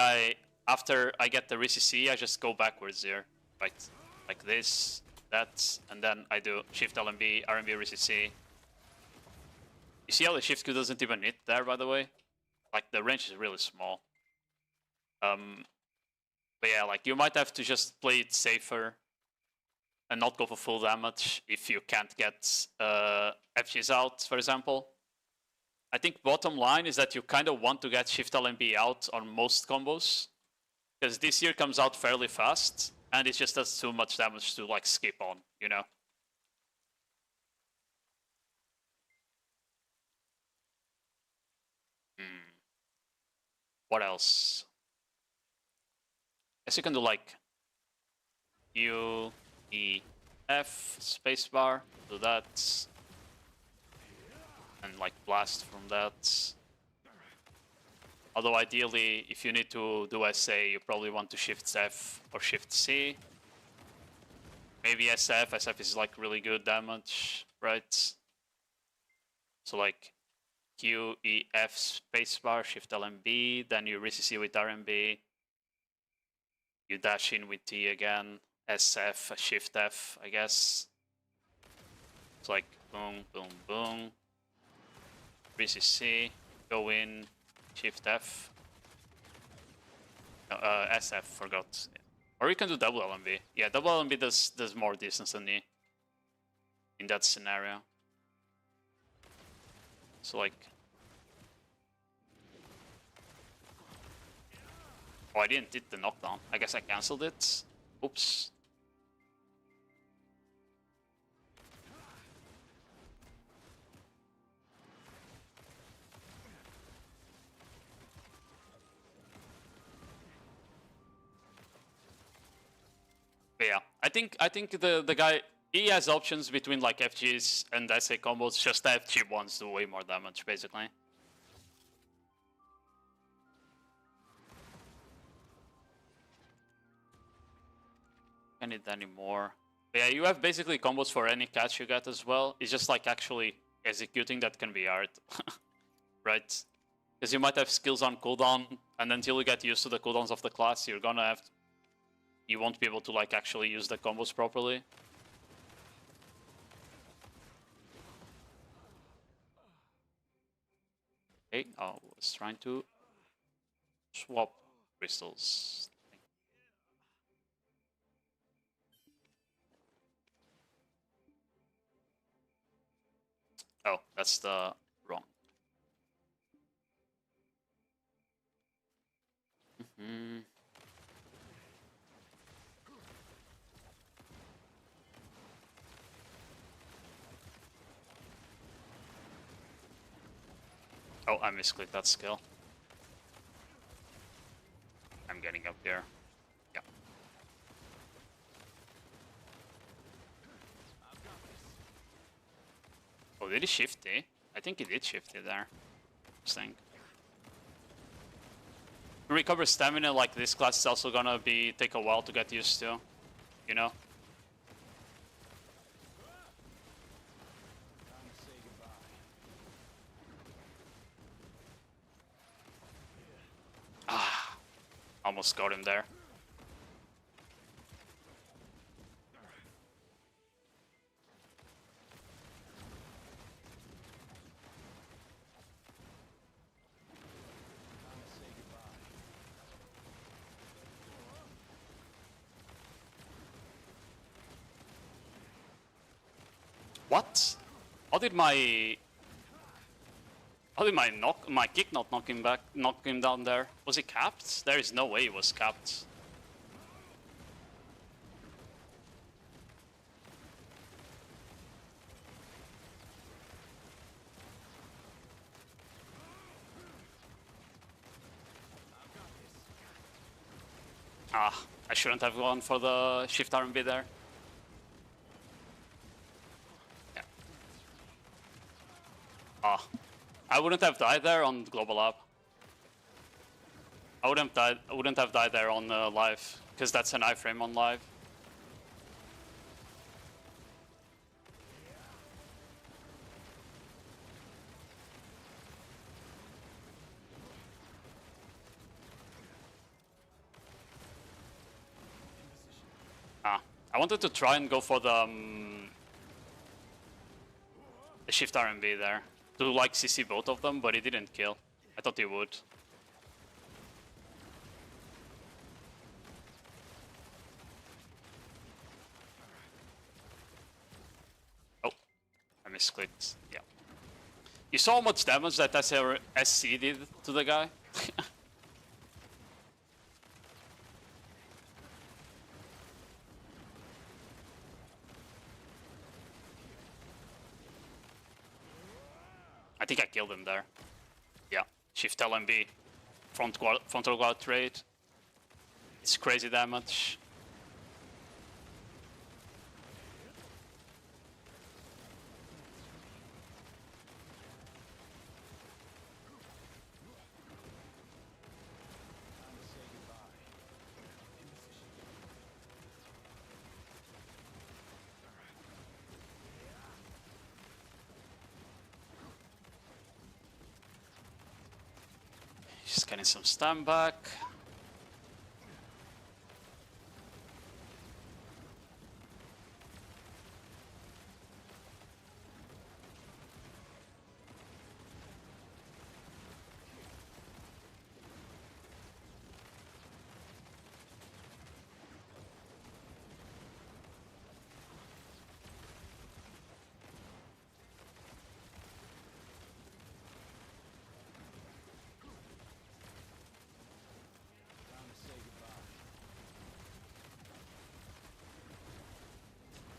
after I get the RCC, I just go backwards here, right? Like this, that, and then I do Shift LMB, RMB, RCC. You see how the Shift Q doesn't even hit there, by the way? Like, the range is really small. But yeah, like, you might have to just play it safer and not go for full damage if you can't get FGs out, for example. I think bottom line is that you kind of want to get Shift LMB out on most combos, because this year comes out fairly fast, and it just does too much damage to, like, skip on, you know? What else? Guess you can do like U, E, F, spacebar, do that. And like blast from that. Although ideally, if you need to do SA, you probably want to shift F or shift C. Maybe SF, SF is like really good damage, right? So like Q, E, F, spacebar, shift LMB, then you RCC with RMB. You dash in with T again, SF, shift F, I guess. It's like boom, boom, boom. RCC, go in, shift F. SF, forgot. Or you can do double LMB. Yeah, double LMB does more distance than E in that scenario. So like... Oh, I didn't hit the knockdown. I guess I cancelled it. Oops. But yeah, I think the guy, he has options between like FGs and SA combos. Just the FG ones do way more damage basically. Can't need any more. But yeah, you have basically combos for any catch you get as well. It's just like actually executing that can be hard, right? Because you might have skills on cooldown, and until you get used to the cooldowns of the class, you're gonna have you won't be able to like actually use the combos properly. Okay, I was trying to swap crystals. Oh, that's the wrong. Oh, I misclicked that skill. I'm getting up here. Yeah. Oh, did he shift D? I think he did shift it there. Interesting. To recover stamina like this class is also gonna take a while to get used to, you know? Ah, almost got him there. What? How did my my kick not knock him down there? Was he capped? There is no way he was capped. Ah, I shouldn't have gone for the shift RMB there. Yeah. Ah, I wouldn't have died there on global up. I wouldn't have died there on live, because that's an iframe on live. Ah, I wanted to try and go for the shift RMB there to like CC both of them, but he didn't kill. I thought he would. Oh, I misclicked. Yeah. You saw how much damage that SC did to the guy? I think I killed him there. Yeah, shift LMB, frontal guard trade. It's crazy damage. Just getting some stun back.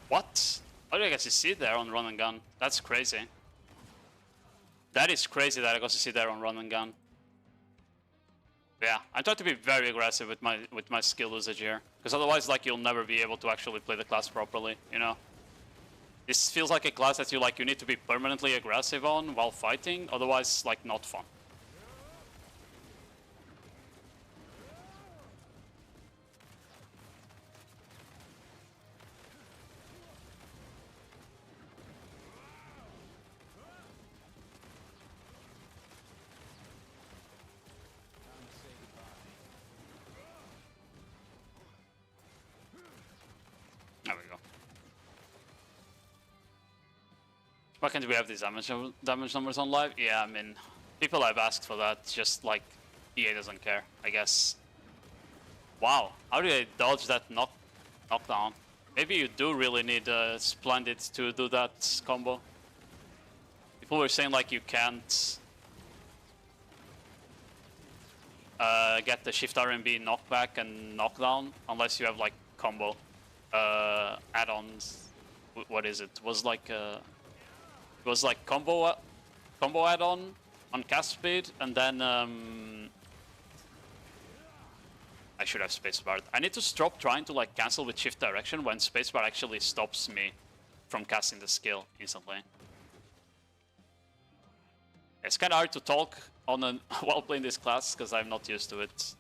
What? How did I get to see there on run and gun? That's crazy. That is crazy that I got to see there on run and gun. Yeah, I try to be very aggressive with my skill usage here, because otherwise, like, you'll never be able to actually play the class properly. You know, this feels like a class that you need to be permanently aggressive on while fighting, otherwise, like, not fun. There we go. Why can't we have these damage numbers on live? Yeah, I mean, people have asked for that, just like EA doesn't care, I guess. Wow, how did I dodge that knockdown? Maybe you do really need Splendid to do that combo. People were saying like you can't get the shift R&B knockback and knockdown unless you have like combo add-ons. What is it? It was like combo add-on on cast speed, and then I should have spacebar. I need to stop trying to like cancel with shift direction when spacebar actually stops me from casting the skill instantly. It's kind of hard to talk on while playing this class because I'm not used to it.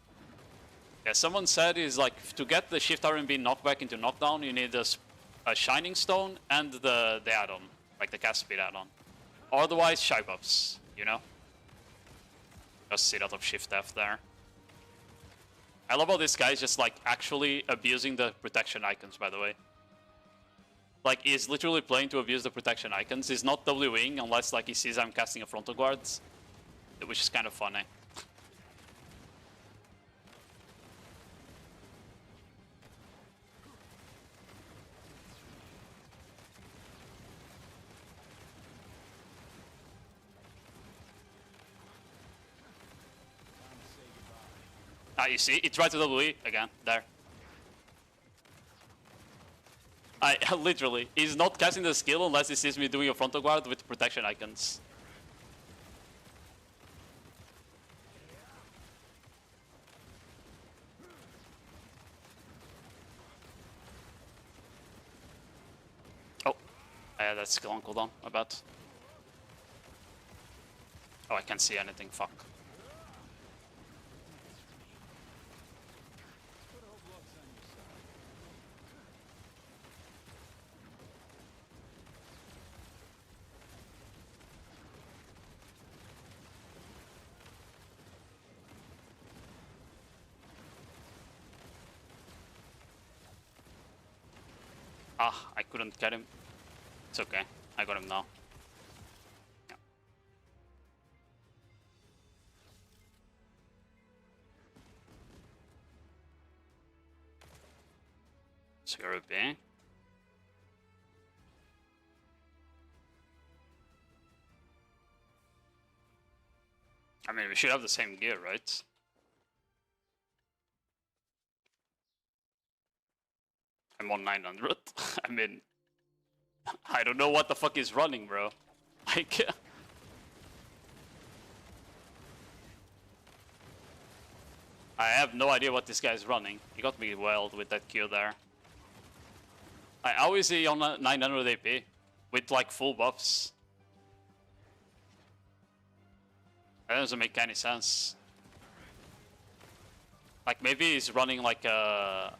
Yeah, someone said is like to get the shift R&B knockback into knockdown, you need a shining stone and the add-on, like the cast speed add-on. Otherwise, shy buffs, you know. Just see that of shift F there. I love how this guy is just like actually abusing the protection icons, by the way. Like, he's literally playing to abuse the protection icons. He's not Wing unless like he sees I'm casting a frontal guard, which is kind of funny. Ah, you see, he tried to WE again, there. Literally, he's not casting the skill unless he sees me doing a frontal guard with protection icons. Oh, I had that skill on cooldown, I bet. Oh, I can't see anything, fuck. Ah, I couldn't get him. It's okay, I got him now. Yeah. So you're a B. I mean, we should have the same gear, right? I'm on 900. I mean, I don't know what the fuck is running, bro. Like, I have no idea what this guy is running. He got me welled with that Q there. How is he on 900 AP with like full buffs? That doesn't make any sense. Like, maybe he's running like a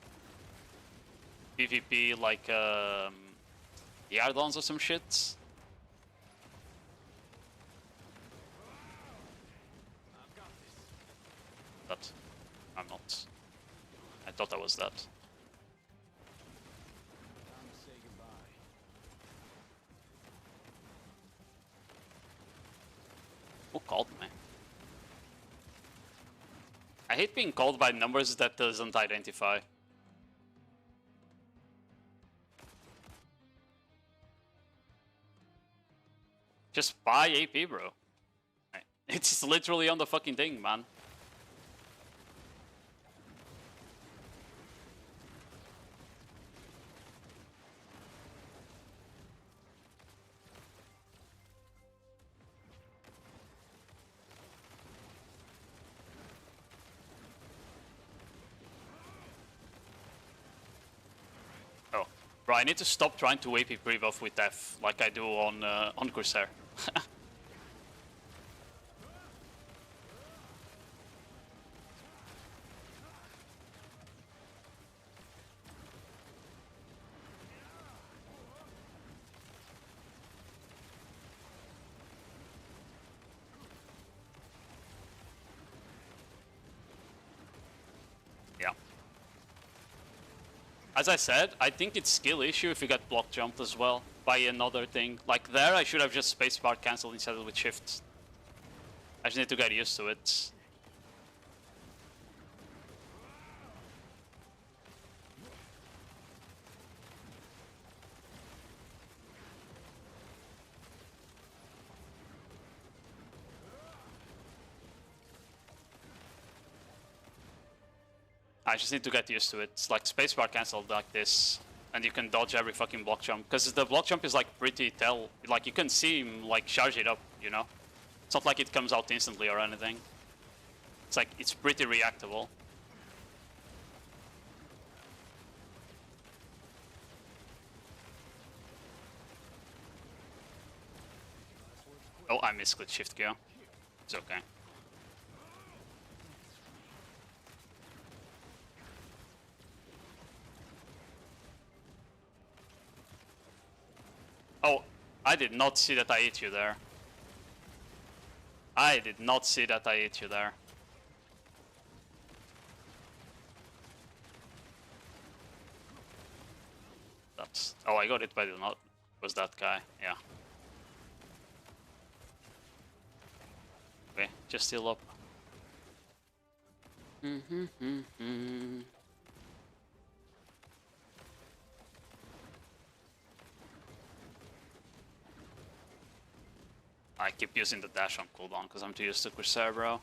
PvP like Yardons or some shit. But I'm not. I thought I was that. Who called me? I hate being called by numbers that doesn't identify. Just buy AP, bro. It's literally on the fucking thing, man. Bro, I need to stop trying to AP pre-buff with F like I do on Corsair. Yeah. As I said, I think it's skill issue if you get block jumped as well by another thing. Like there, I should have just spacebar cancelled instead of with shift. I just need to get used to it. I just need to get used to it. It's like spacebar cancelled like this, and you can dodge every fucking block jump. Because the block jump is like pretty like you can see him like charge it up, you know? It's not like it comes out instantly or anything. It's like, it's pretty reactable. Oh, I misclicked shift gear. It's okay. Oh, I did not see that I hit you there. I did not see that I hit you there. That's... Oh, I got it by the not. Was that guy? Yeah. Okay, just heal up. I keep using the dash on cooldown because I'm too used to Corsair, bro.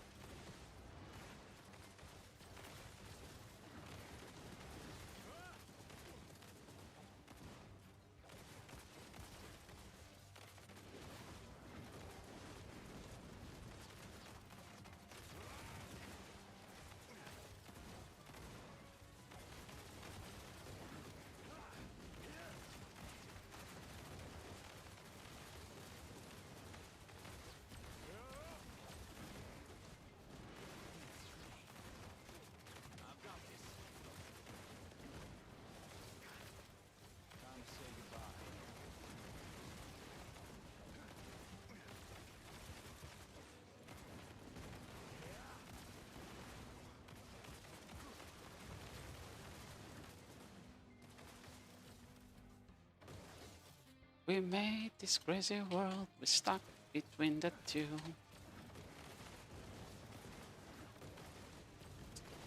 We made this crazy world, we're stuck between the two.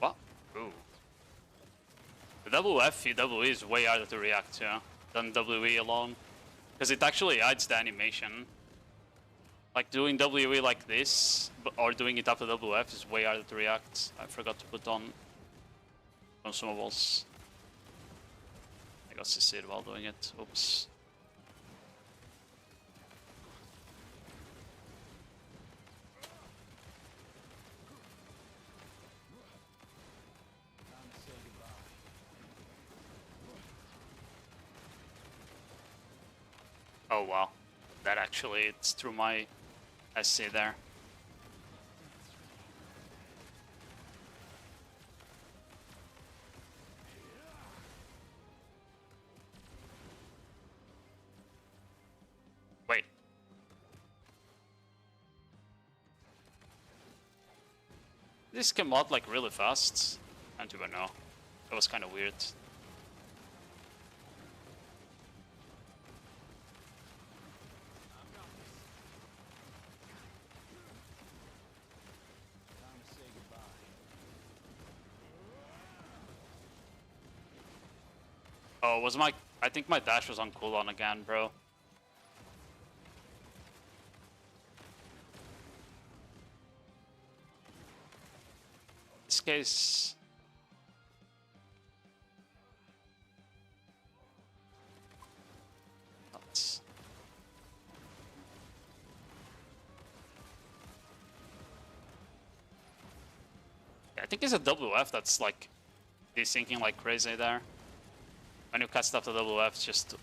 What? Ooh. The WF WE is way harder to react to than WE alone. Because it actually adds the animation. Like doing WE like this, or doing it after WF is way harder to react. I forgot to put on consumables. I got CC'd while doing it, oops. Oh wow, that actually, it's through my SC there. Wait. This came out like really fast. I don't even know. That was kind of weird. Oh, was my... I think my dash was on cooldown again, bro. This case... Nuts. Yeah, I think it's a WF that's like... desyncing like crazy there. When you cast up the WF, it's just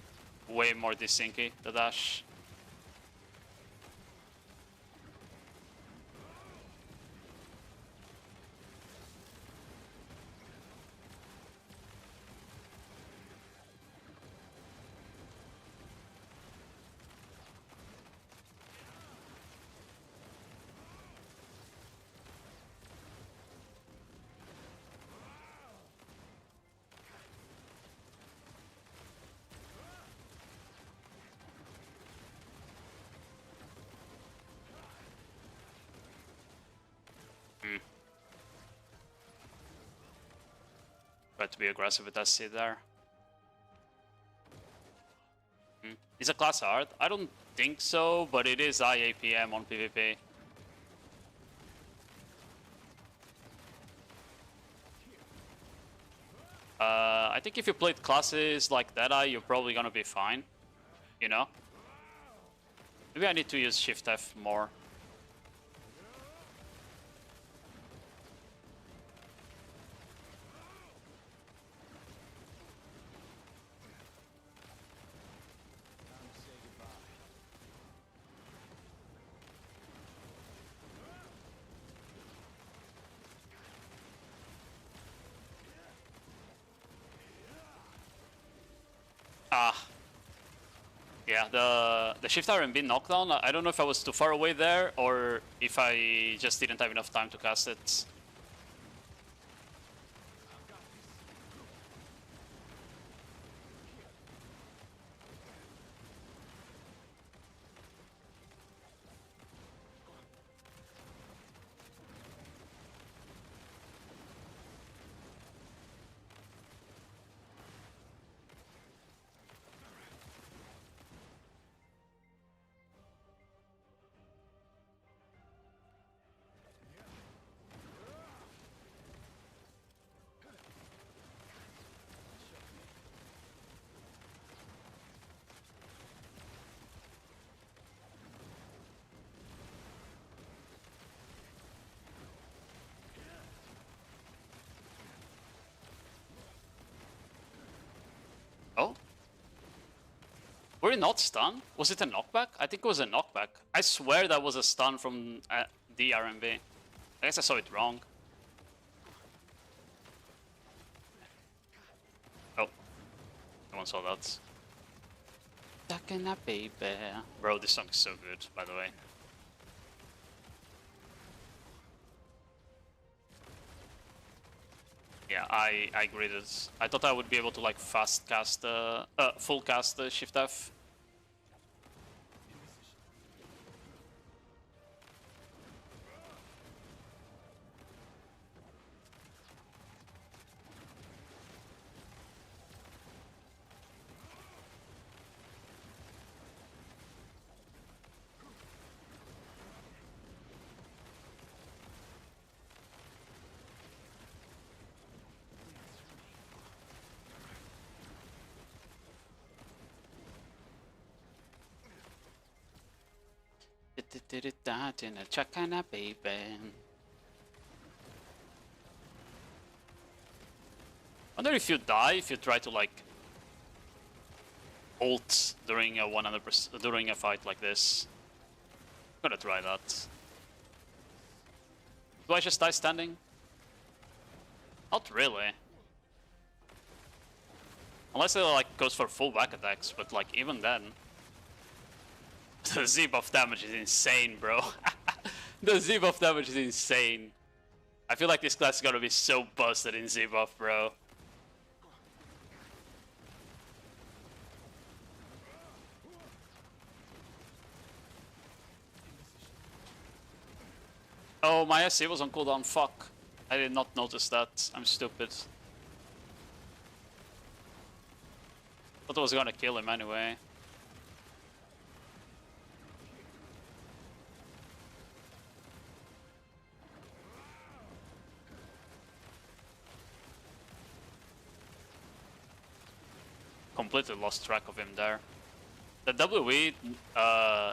way more desyncy, the dash. Try to be aggressive with SC there. Is a class hard? I don't think so, but it is IAPM on PvP. I think if you played classes like Deadeye, you're probably gonna be fine. You know? Maybe I need to use Shift F more. Yeah, the shift RMB knockdown, I don't know if I was too far away there or if I just didn't have enough time to cast it. Oh? Were you not stunned? Was it a knockback? I think it was a knockback. I swear that was a stun from the RMB. I guess I saw it wrong. Oh. No one saw that. Talking up, baby. Bro, this song is so good, by the way. Yeah, I agree. I thought I would be able to like fast cast, full cast Shift F. Chakana, baby. Wonder if you die if you try to like ult during a 100% during a fight like this. I'm gonna try that. Do I just die standing? Not really. Unless it like goes for full back attacks, but like even then. The Z buff damage is insane, bro. The Z buff damage is insane. I feel like this class is gonna be so busted in Z buff, bro. Oh, my SC was on cooldown, fuck. I did not notice that. I'm stupid. Thought I was gonna kill him anyway. Completely lost track of him there. The WE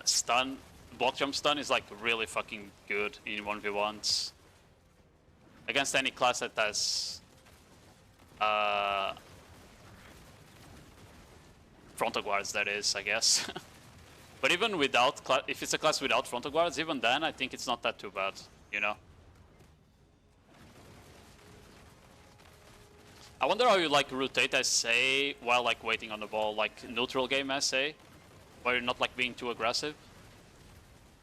stun, block jump stun is like really fucking good in 1v1s. Against any class that has frontal guards, that is, I guess. But even without, if it's a class without frontal guards, even then, I think it's not that too bad, you know? I wonder how you like rotate SA while like waiting on the ball, like neutral game SA, where you're not like being too aggressive,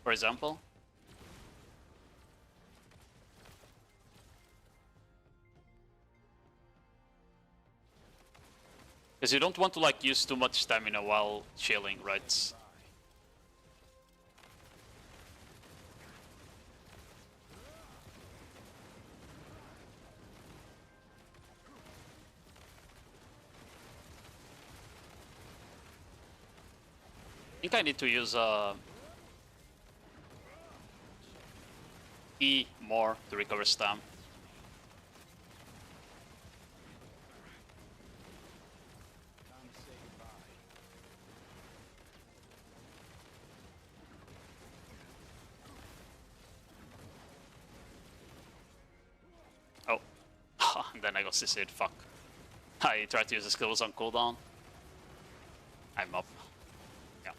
for example. Because you don't want to like use too much stamina while chilling, right? I think I need to use E more to recover stam. Oh, and then I got CC'd, fuck. I tried to use the skills on cooldown. I'm up. Yeah.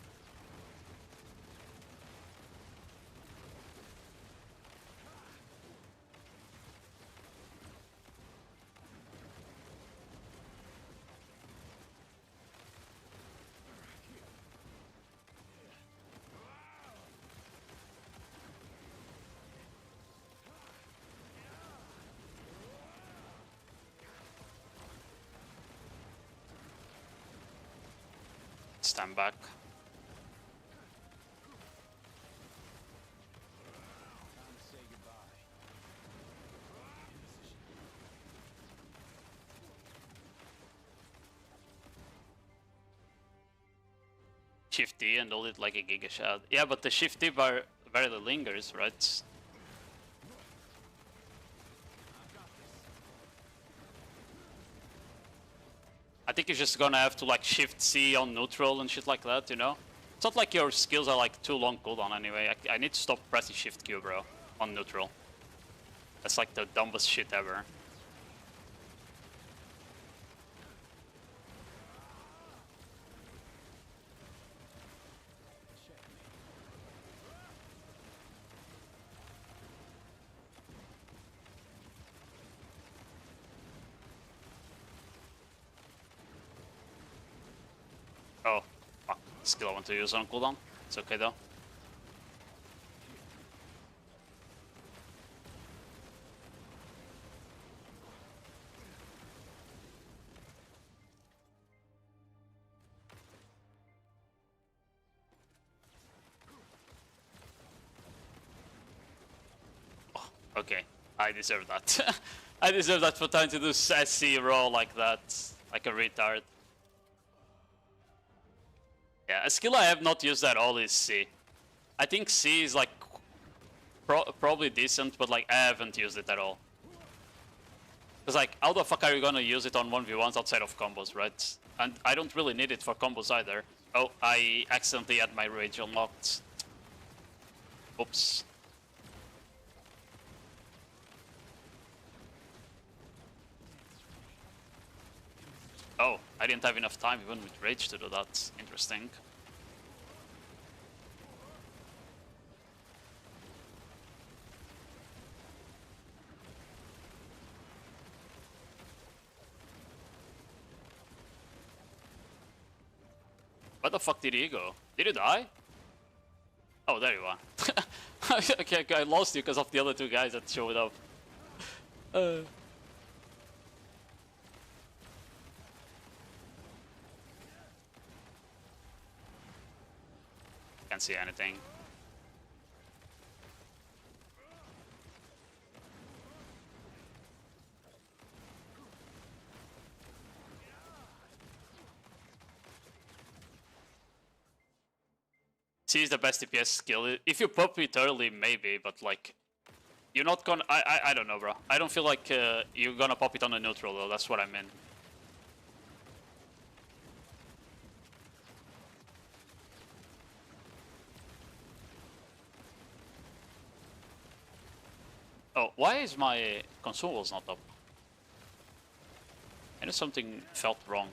Stand back. Shift D and hold it like a Giga Shad. Yeah, but the Shift D barely lingers, right? I think you're just gonna have to like Shift C on neutral and shit like that, you know? It's not like your skills are like too long cooldown anyway. I need to stop pressing Shift Q, bro, on neutral. That's like the dumbest shit ever. Oh, fuck. Skill I want to use on cooldown. It's okay though. Oh, okay, I deserve that. I deserve that for trying to do SC roll like that, like a retard. Yeah, a skill I have not used at all is C. I think C is like probably decent, but like I haven't used it at all. Because like, how the fuck are you gonna use it on 1v1s outside of combos, right? And I don't really need it for combos either. Oh, I accidentally had my rage unlocked. Oops. Oh, I didn't have enough time even with rage to do that. Interesting. Where the fuck did he go? Did he die? Oh, there you are. Okay, I lost you because of the other two guys that showed up. Can't see anything. C is the best DPS skill. If you pop it early, maybe, but like, you're not gonna. I don't know, bro. I don't feel like you're gonna pop it on a neutral though. That's what I mean. Oh, why is my consumables not up? I know something felt wrong.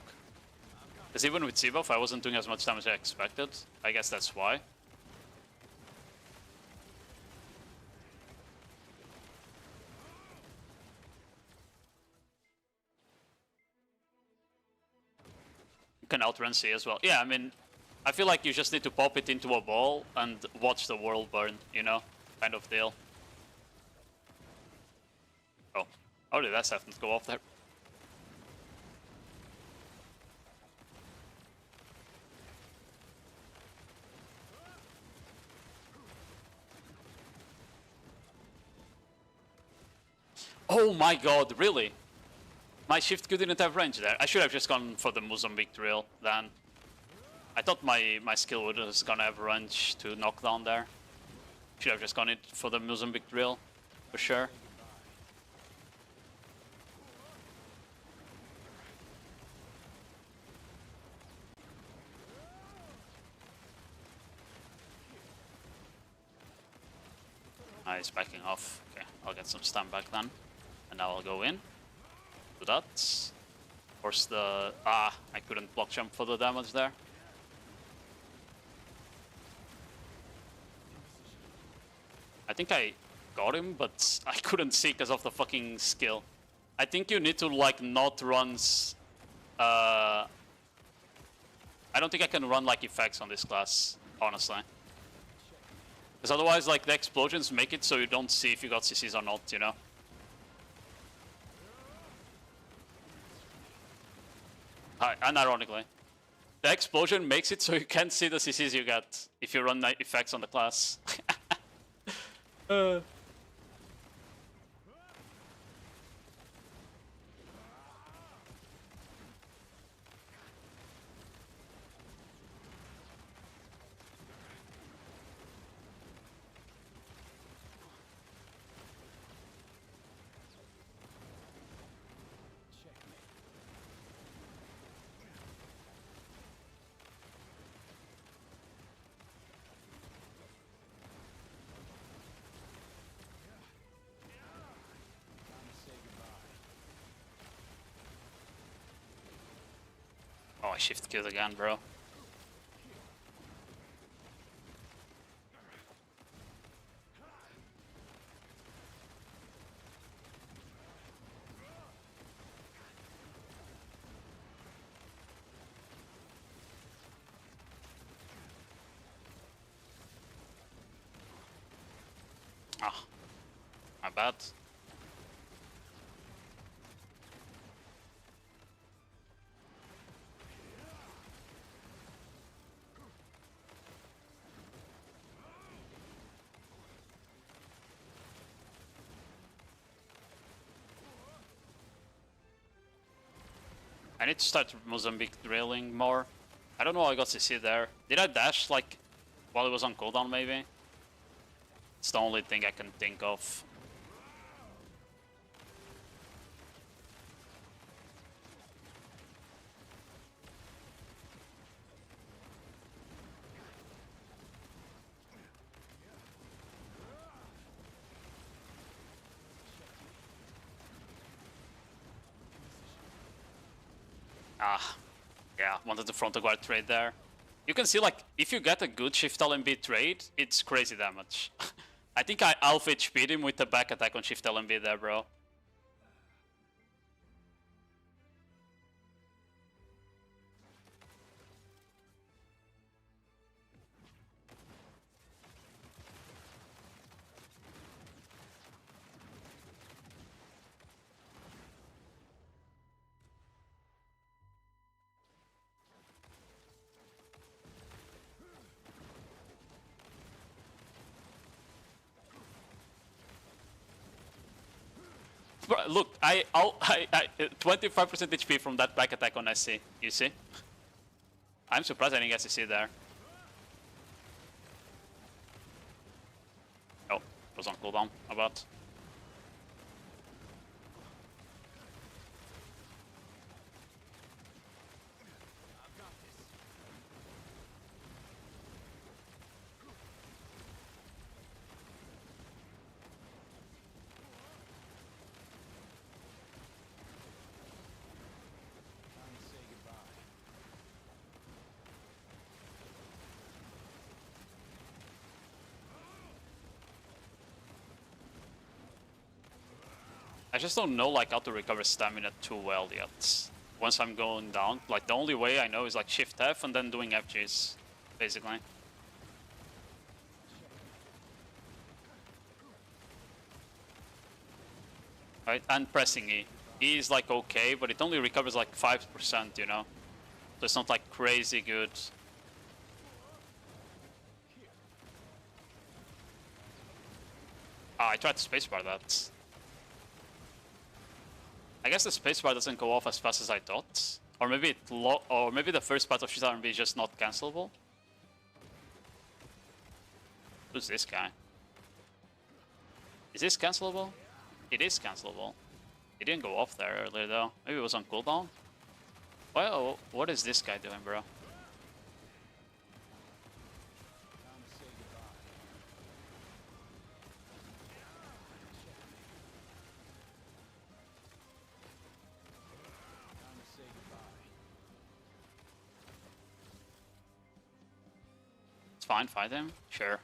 Because even with C-buff, I wasn't doing as much damage as I expected. I guess that's why. You can outrun C as well. Yeah, I mean, I feel like you just need to pop it into a ball and watch the world burn, you know? Kind of deal. Oh. How did that Septon go off there? Oh my god, really? My shift Q didn't have range there. I should have just gone for the Mozambique drill then. I thought my skill would have gonna have range to knock down there. Should have just gone in for the Mozambique drill, for sure. He's backing off. Okay, I'll get some stun back then. And now I'll go in. Do that. Force the... I couldn't block jump for the damage there. I think I got him, but I couldn't see because of the fucking skill. I think you need to like not runs... I don't think I can run like effects on this class, honestly. Because otherwise like the explosions make it so you don't see if you got CCs or not, you know? Unironically. The explosion makes it so you can't see the CCs you get if you run effects on the class. Oh, I shift killed again, bro. Ah, my bad. I need to start Mozambique drilling more. I don't know how I got CC there. Did I dash like while it was on cooldown maybe? It's the only thing I can think of. Yeah, wanted the frontal guard trade there. You can see, like, if you get a good Shift LMB trade, it's crazy damage. I think I alpha HP'd him with the back attack on Shift LMB there, bro. Look, I 25% HP from that back attack on SC, you see? I'm surprised I didn't get CC there. Oh, it was on cooldown, about. I just don't know like how to recover stamina too well yet. Once I'm going down, like the only way I know is like Shift F and then doing FGs, basically. Right, and pressing E. E is like okay, but it only recovers like 5%, you know? So it's not like crazy good. Ah, I tried to spacebar that. I guess the spacebar doesn't go off as fast as I thought. Or maybe maybe the first part of Shit R&B is just not cancelable. Who's this guy? Is this cancelable? It is cancelable. It didn't go off there earlier though. Maybe it was on cooldown? Well, what is this guy doing, bro? It's fine, fight him. Sure.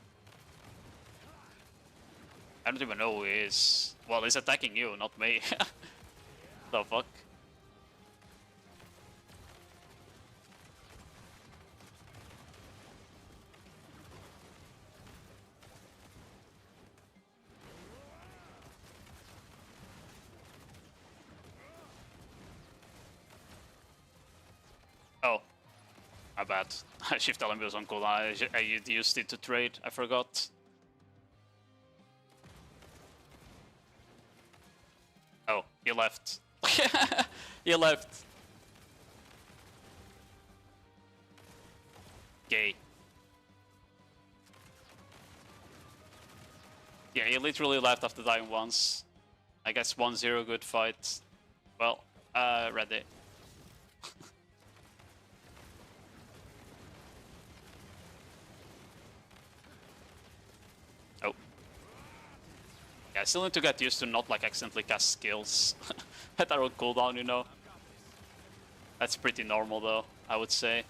I don't even know who he is. Well, he's attacking you, not me. The fuck? Oh. My bad. Shift LMB was on cooldown. I used it to trade. I forgot. Oh, you left. You left. Gay. Yeah, he literally left after dying once. I guess 1-0 good fight. Well, ready. Oh. Yeah, I still need to get used to not like accidentally cast skills that are on cooldown, you know. That's pretty normal though, I would say.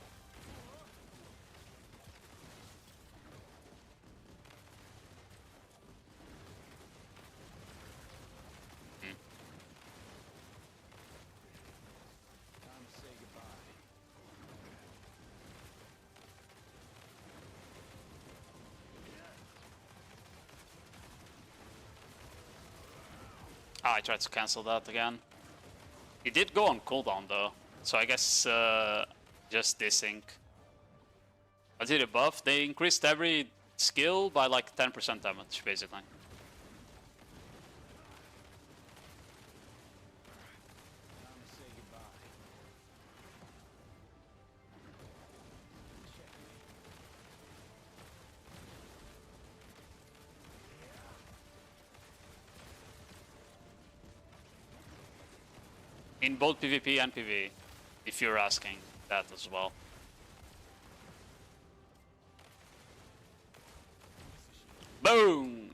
Ah, I tried to cancel that again. It did go on cooldown though, so I guess just desync. I did a buff. They increased every skill by like 10% damage, basically. In both PvP and PvE, if you're asking that as well. Boom!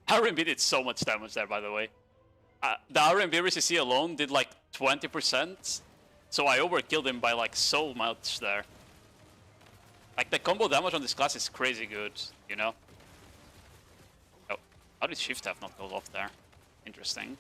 R&B did so much damage there, by the way. The R&B RCC alone did like 20%, so I overkilled him by like so much there. Like the combo damage on this class is crazy good, you know? Oh, how did Shift F not go off there? Interesting.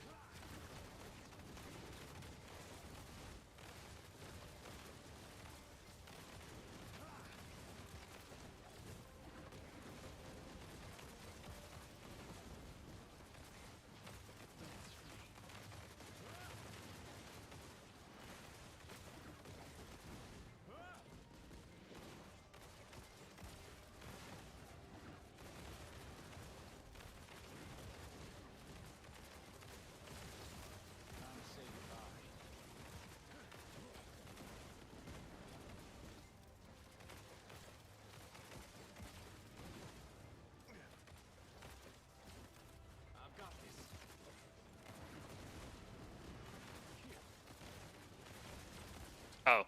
Oh.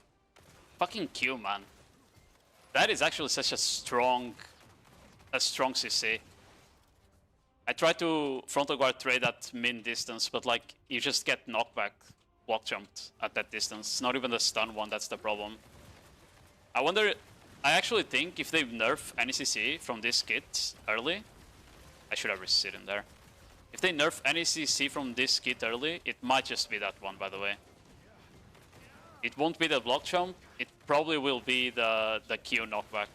Fucking Q, man. That is actually such a strong CC. I tried to frontal guard trade at min distance, but like, you just get knockback walk jumped at that distance. Not even the stun one, that's the problem. I wonder, I actually think if they nerf any CC from this kit early, I should have resisted in there. If they nerf any CC from this kit early, it might just be that one, by the way. It won't be the block jump, it probably will be the Q knockback.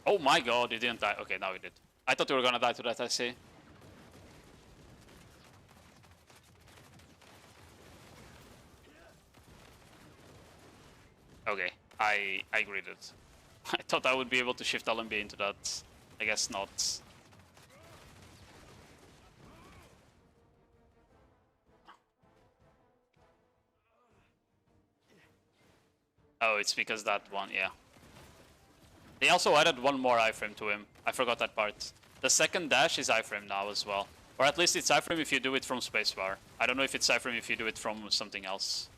Oh my god, he didn't die. Okay, now he did. I thought we were gonna die to that, I see. Okay, I agreed it. I thought I would be able to shift LMB into that. I guess not. Oh, it's because that one, yeah. They also added one more iframe to him. I forgot that part. The second dash is iframe now as well. Or at least it's iframe if you do it from spacebar. I don't know if it's iframe if you do it from something else.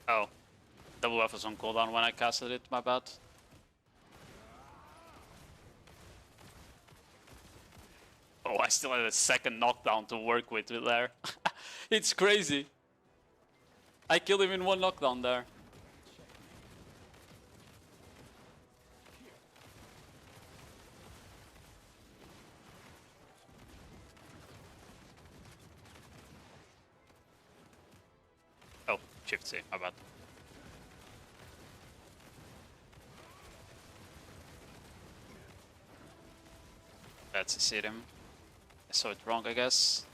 Oh. Double F was on cooldown when I casted it, my bad. Oh, I still had a second knockdown to work with there. It's crazy. I killed him in one knockdown there. Oh, Shift C, my bad. Let's see him. I saw it wrong, I guess.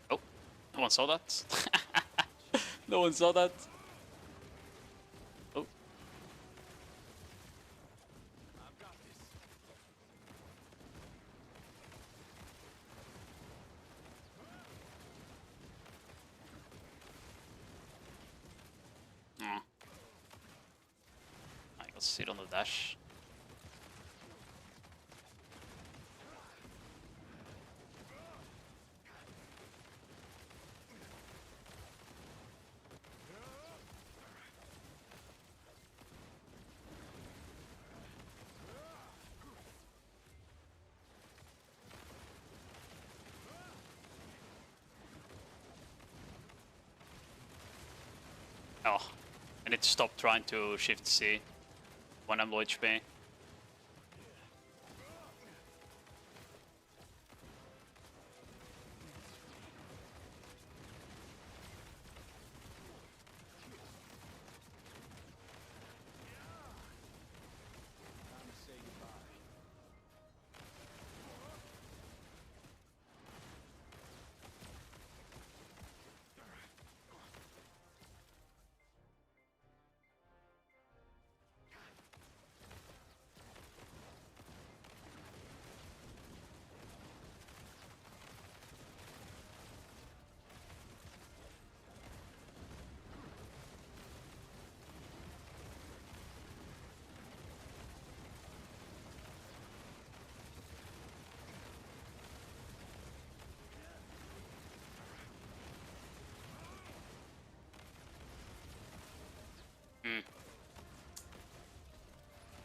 Oh, no one saw that. No one saw that. Oh. I got sit on the dash. Oh, I need to stop trying to shift C when I'm low HP.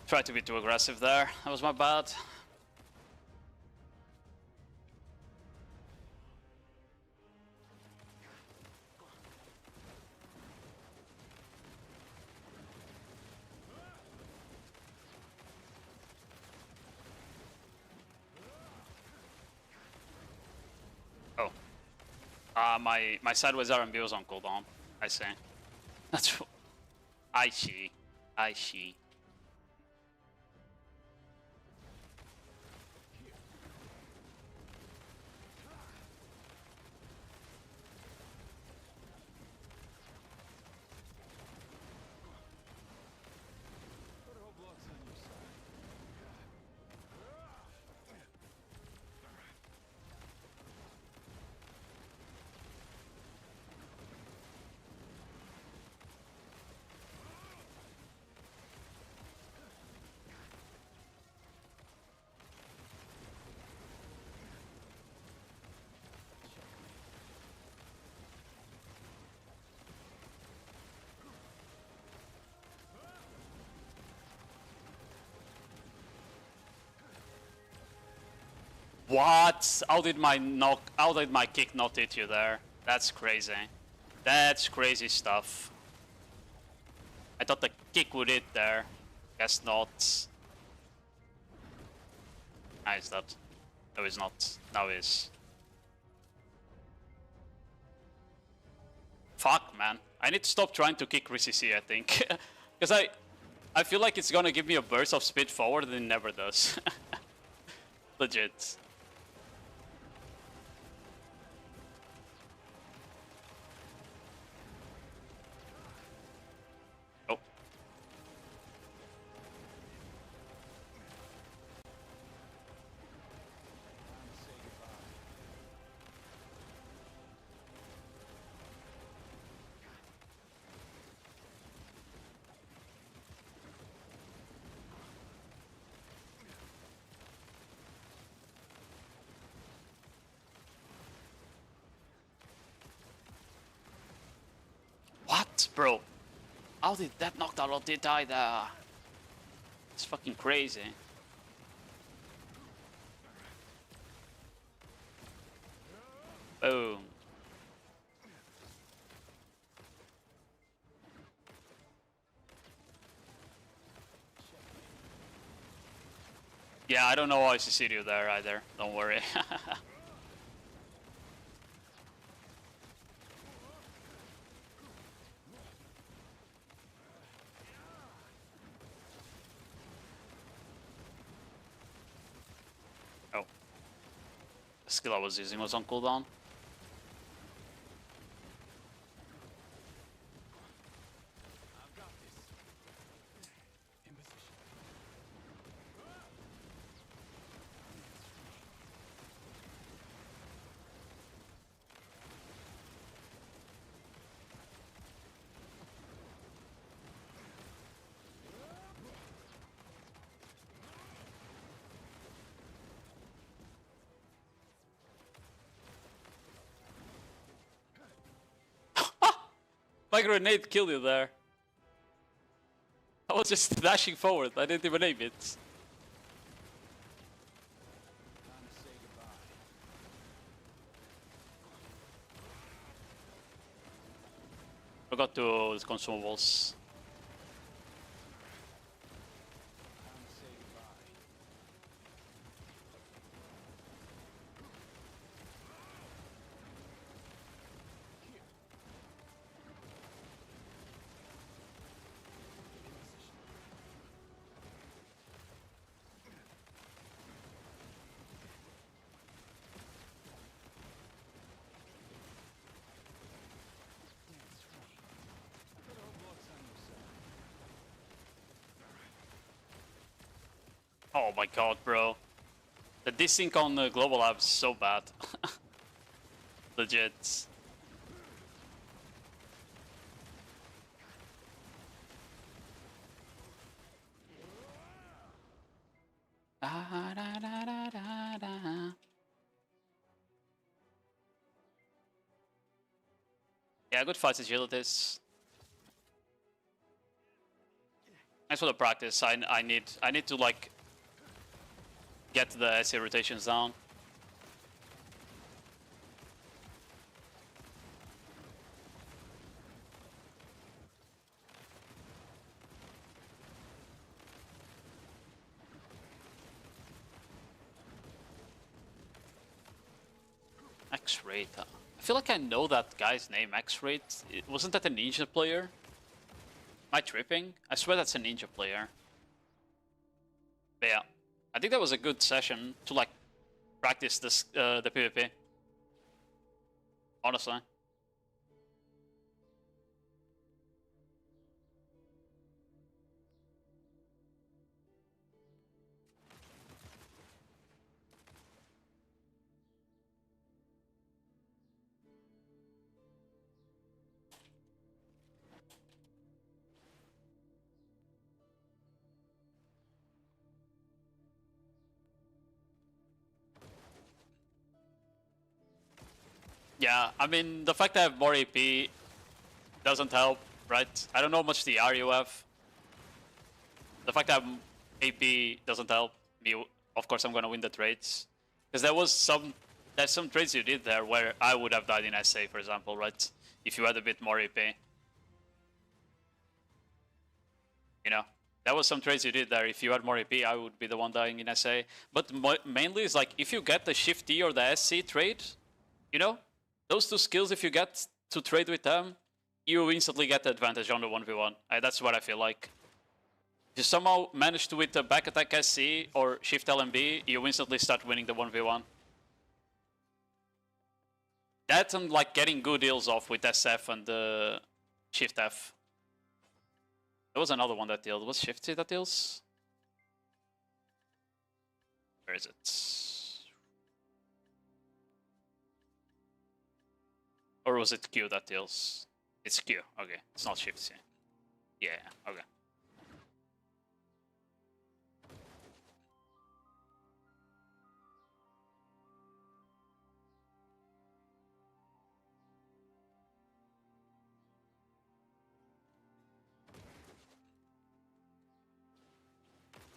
Tried to be too aggressive there. That was my bad. Oh. My sideways RMB was on cooldown. I see. That's I see. I see. What? How did my kick not hit you there? That's crazy. That's crazy stuff. I thought the kick would hit there. Guess not. Nice that. No, it's not. Now it is. Fuck, man. I need to stop trying to kick RCC, I think. Because I feel like it's gonna give me a burst of speed forward and it never does. Legit. Oh. What, bro? How did that knockdown or did die there? It's fucking crazy. Boom. Yeah, I don't know why I see you there either. Don't worry. Oh. The skill I was using was on cooldown. My grenade killed you there. I was just dashing forward, I didn't even aim it. Forgot to consumables. Oh my god, bro. The desync on global labs is so bad. Legit. Yeah, good fight agilities. Thanks for the practice. I need to like get the SC rotations down. X-Rate. I feel like I know that guy's name, X-Rate. Wasn't that a ninja player? Am I tripping? I swear that's a ninja player. But yeah, I think that was a good session to like practice this the PvP. Honestly. Yeah, I mean, the fact that I have more AP doesn't help, right? I don't know how much DR you have. The fact that I have AP doesn't help me. Of course, I'm gonna win the trades. Because there's some trades you did there where I would have died in SA, for example, right? If you had a bit more EP. You know, that was some trades you did there. If you had more EP, I would be the one dying in SA. But mainly it's like, if you get the Shift D or the SC trade, you know, those two skills, if you get to trade with them, you instantly get the advantage on the 1v1. That's what I feel like. If you somehow manage to with the back attack SC or Shift LMB, you instantly start winning the 1v1. That and like getting good deals off with SF and the Shift F. There was another one that dealed. Was Shift C that deals? Where is it? Or was it Q that deals? It's Q. Okay, it's not Shift C. Yeah, okay.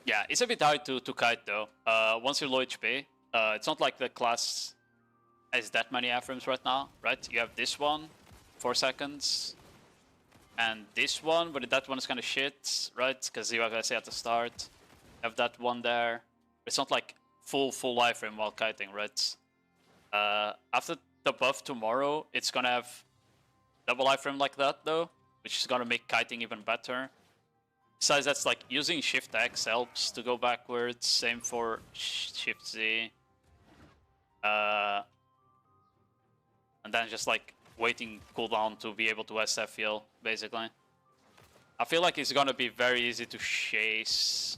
Yeah, it's a bit hard to kite though. Once you're low HP, it's not like the class has that many affirms right now, right? You have this one, 4 seconds, and this one, but that one is kind of shit, right? Because you have SA at the start. You have that one there. It's not like full iframe while kiting, right? After the buff tomorrow, it's gonna have double iframe like that though, which is gonna make kiting even better. Besides, that's like using Shift X helps to go backwards. Same for Shift Z. And then just like waiting cooldown to be able to SF heal, basically. I feel like it's gonna be very easy to chase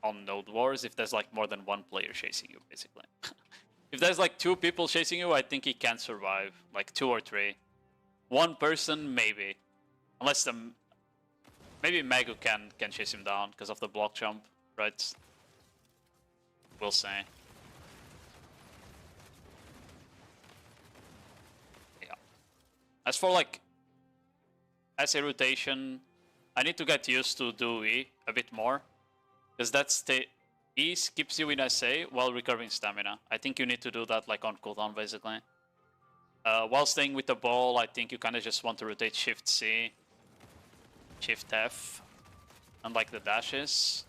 on Node Wars if there's like more than one player chasing you, basically. If there's like 2 people chasing you, I think he can survive. Like 2 or 3. 1 person, maybe. Unless the... Maybe Magu can chase him down because of the block jump, right? We'll see. Yeah. As for like SA rotation, I need to get used to do E a bit more. Because that's the E skips you in SA while recovering stamina. I think you need to do that like on cooldown basically. While staying with the ball, I think you kind of just want to rotate Shift C. Shift F, and like the dashes,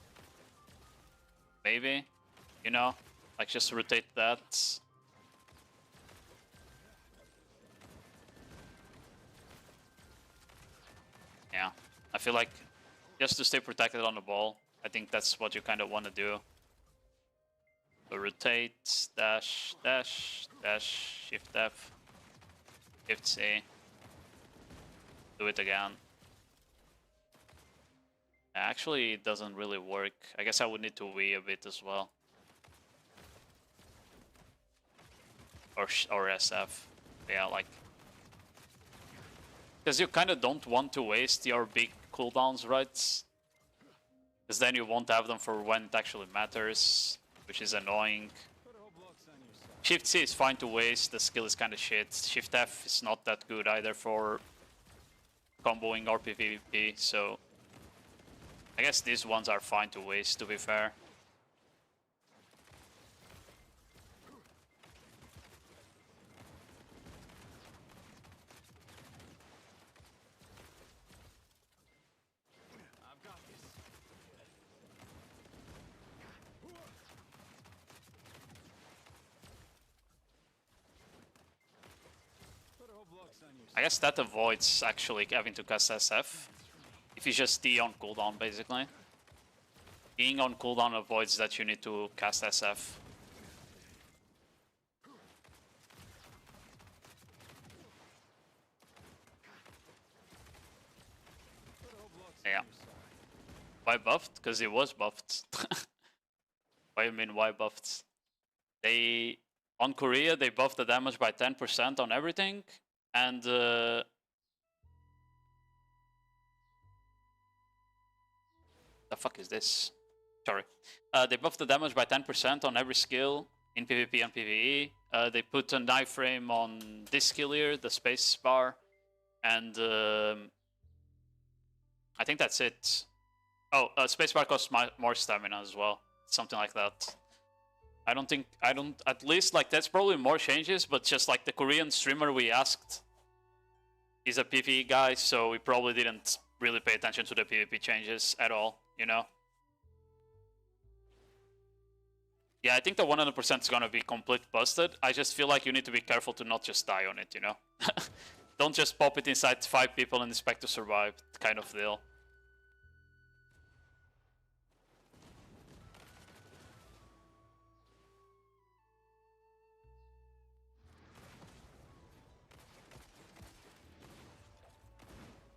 maybe, you know, like just rotate that. Yeah, I feel like just to stay protected on the ball, I think that's what you kind of want to do. So rotate, dash, dash, dash, Shift F, Shift C, do it again. Actually, it doesn't really work. I guess I would need to Wii a bit as well. Or SF. Yeah, like... Because you kind of don't want to waste your big cooldowns, right? Because then you won't have them for when it actually matters, which is annoying. Shift C is fine to waste, the skill is kind of shit. Shift F is not that good either for comboing or PvP, so... I guess these ones are fine to waste, to be fair.
I've got this.
I guess that avoids actually having to cast SF. If you just D on cooldown, basically. Being on cooldown avoids that you need to cast SF. Yeah. Why buffed? Because he was buffed. What do you mean, why buffed? They... On Korea, they buffed the damage by 10% on everything. And... the fuck is this? Sorry. They buffed the damage by 10% on every skill in PvP and PvE. They put a knife frame on this skill here, the space bar. And... I think that's it. Oh, spacebar costs more stamina as well. Something like that. at least like that's probably more changes, but just like the Korean streamer we asked is a PvE guy, so we probably didn't really pay attention to the PvP changes at all, you know? Yeah, I think the 100% is gonna be complete busted. I just feel like you need to be careful to not just die on it, you know? Don't just pop it inside 5 people and expect to survive, kind of deal.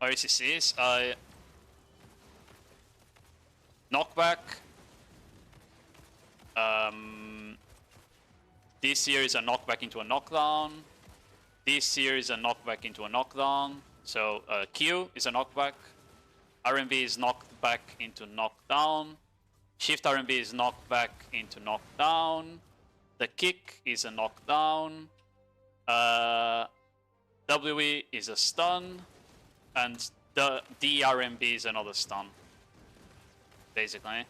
RCCs, knockback. This here is a knockback into a knockdown. This here is a knockback into a knockdown. So Q is a knockback. RMB is knocked back into knockdown. Shift RMB is knocked back into knockdown. The kick is a knockdown. WE is a stun. And the DRMB is another stun. Basically.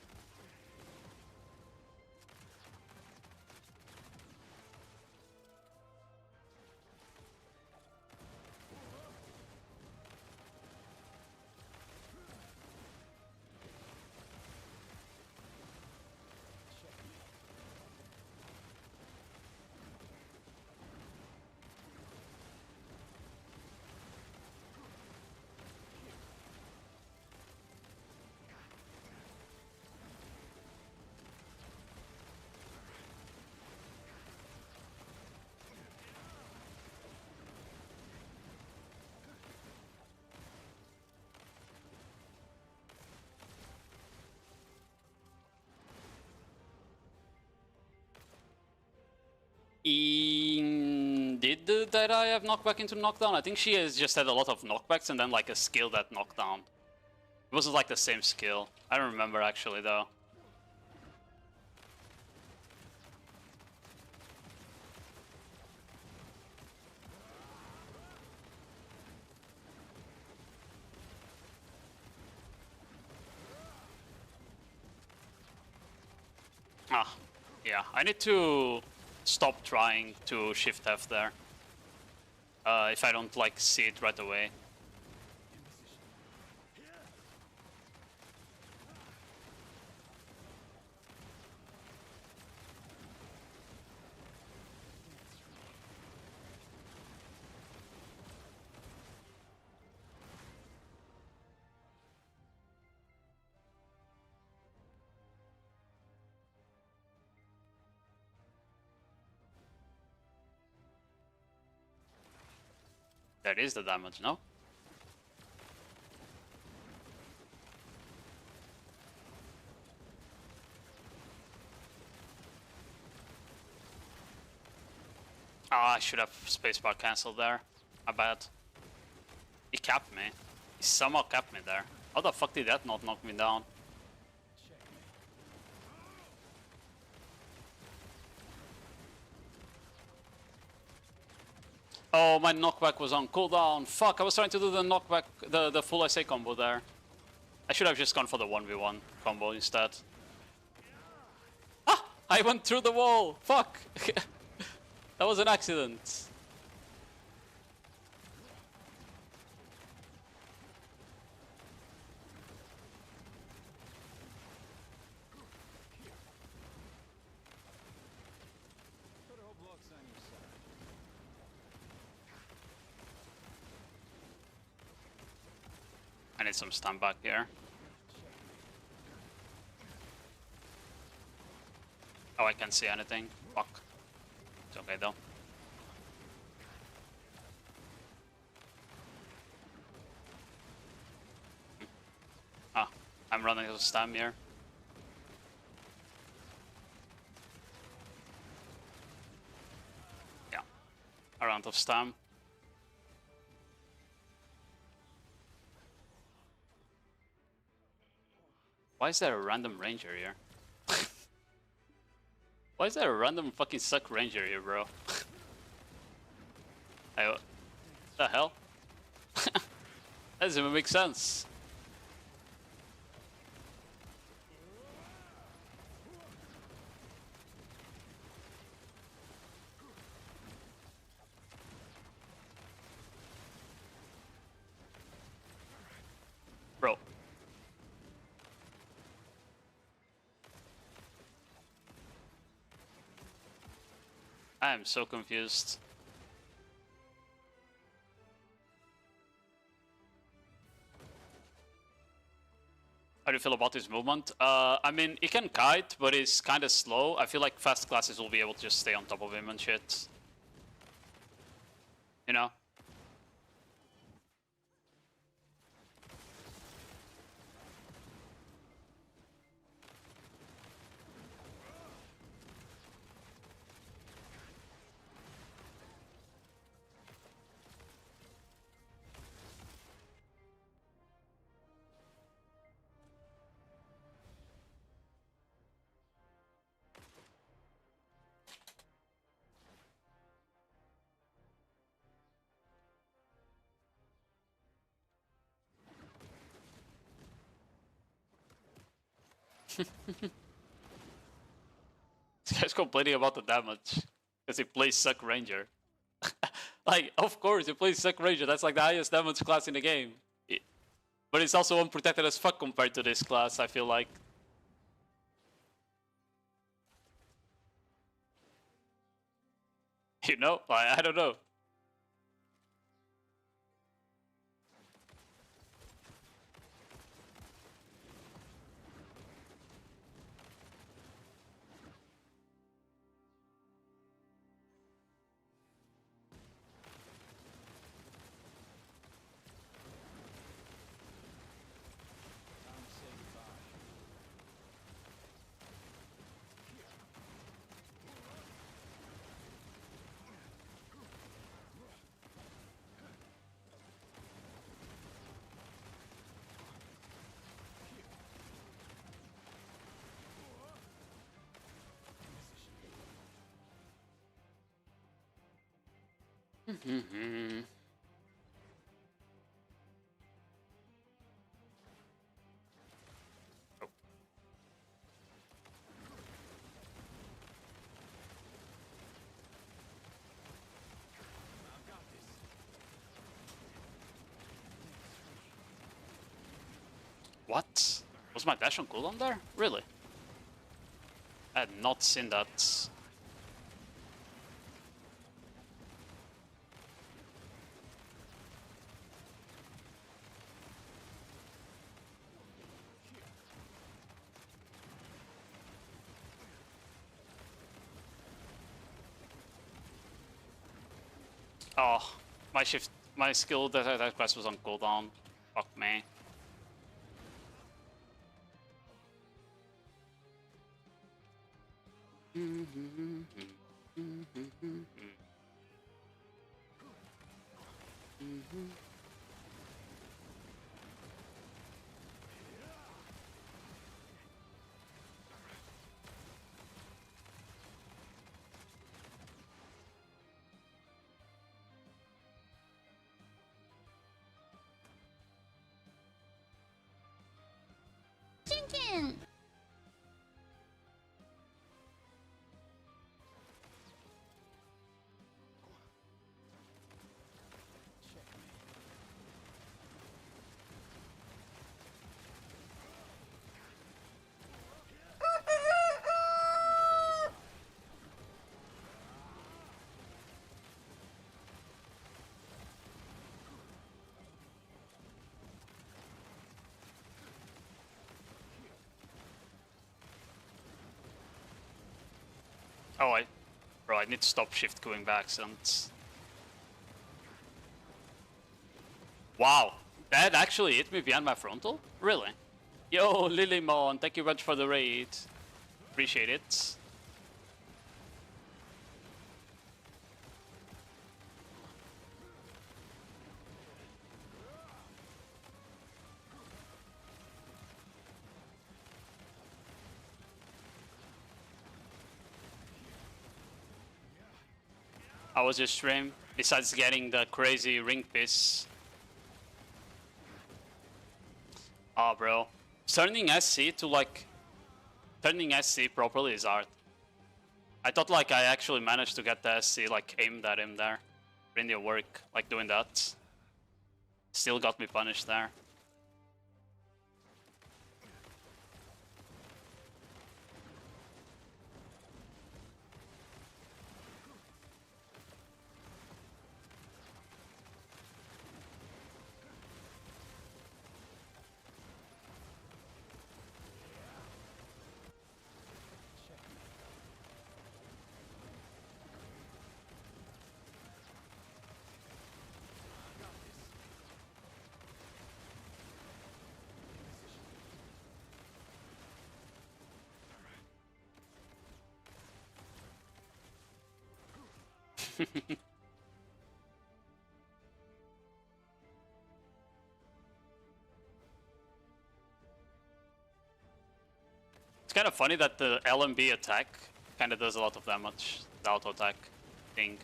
Did the Dairai have knockback into knockdown? I think she has just had a lot of knockbacks and then like a skill that knocked down. It wasn't like the same skill. I don't remember actually though. Ah, yeah. I need to stop trying to shift F there. If I don't like see it right away. That is the damage, no? Ah, I should have spacebar cancelled there. My bad. He capped me. He somehow capped me there. How the fuck did that not knock me down? Oh, my knockback was on cooldown. Fuck, I was trying to do the knockback, the full SA combo there. I should have just gone for the 1v1 combo instead. Ah! I went through the wall! Fuck! That was an accident. I need some stun back here. Oh, I can't see anything. Fuck. It's okay though. Ah, I'm running out of stam here. Yeah, a round of stam. Why is there a random ranger here? Why is there a random fucking suck ranger here, bro? Hey, what the hell? That doesn't even make sense. I am so confused. How do you feel about his movement? I mean, he can kite, but he's kind of slow. I feel like fast classes will be able to just stay on top of him and shit. You know? This guy's complaining about the damage because he plays Suck Ranger. Like, of course, he plays Suck Ranger. That's like the highest damage class in the game. But it's also unprotected as fuck compared to this class, I feel like. You know? I don't know. What? Was my dash on cooldown there? Really? I had not seen that. Oh, my skill that quest was on cooldown. Fuck me.
Chicken!
Oh, bro, I need to stop shift going back and... Wow, that actually hit me behind my frontal? Really? Yo, Lilymon, thank you much for the raid. Appreciate it. How was your stream? Besides getting the crazy ring piece. Ah, bro. Turning SC to like... Turning SC properly is hard. I thought like I actually managed to get the SC like aimed at him there. Really work, like doing that. Still got me punished there. It's kind of funny that the LMB attack kind of does a lot of damage. The auto attack thing.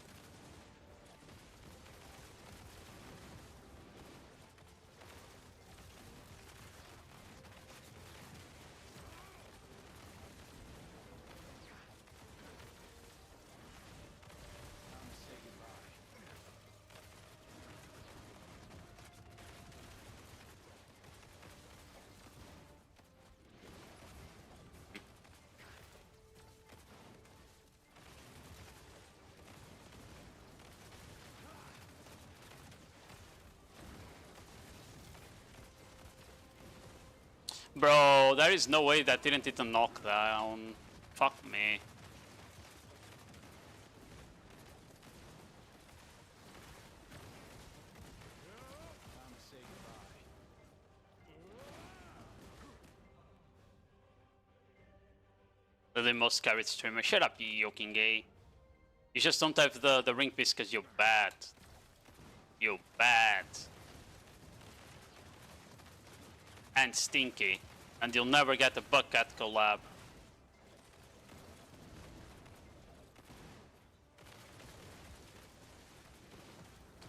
Bro, there is no way that didn't hit a knockdown. Fuck me. The most carried streamer. Shut up, you yoking gay. You just don't have the ring piece because you're bad. You're bad. And stinky. And you'll never get a Buckcat collab.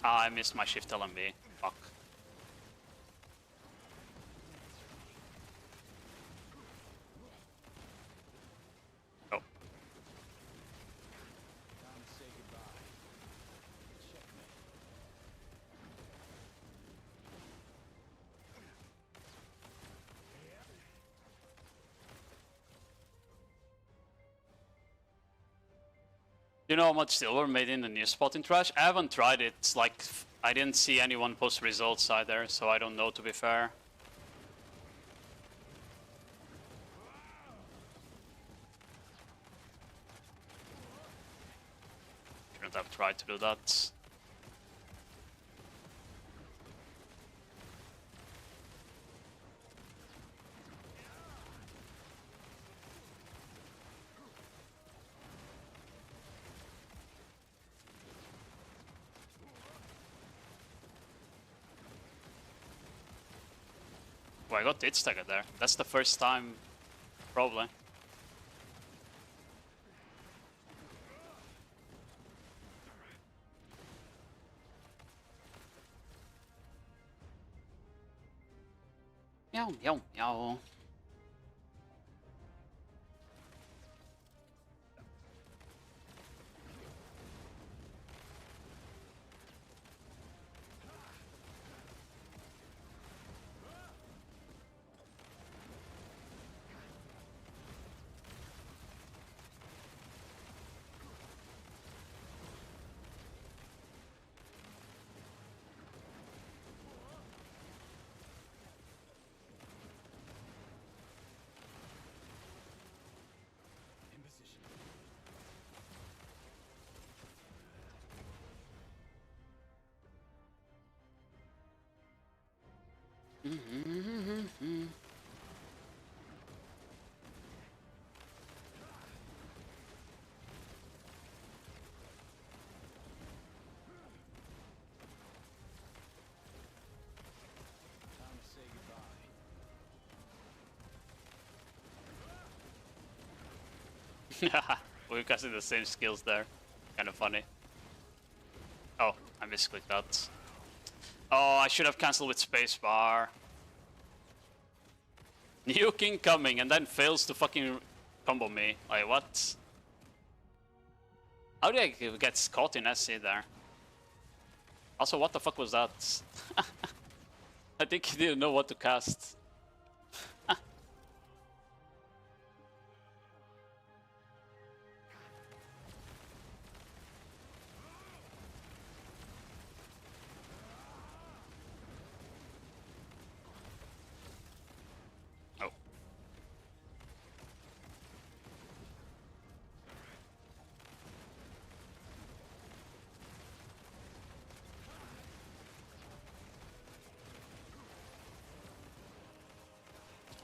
Ah, I missed my shift LMB. Fuck. Oh. You know how much silver made in the new spot in Trash? I haven't tried it. It's like, I didn't see anyone post results either, so I don't know, to be fair. Shouldn't have tried to do that. Oh, I got it staggered there. That's the first time, probably. Meow, meow, meow. We're casting the same skills there. Kind of funny. Oh, I misclicked that. Oh, I should have cancelled with spacebar. New king coming and then fails to fucking combo me. Like, what? How did I get caught in SC there? Also, what the fuck was that? I think he didn't know what to cast.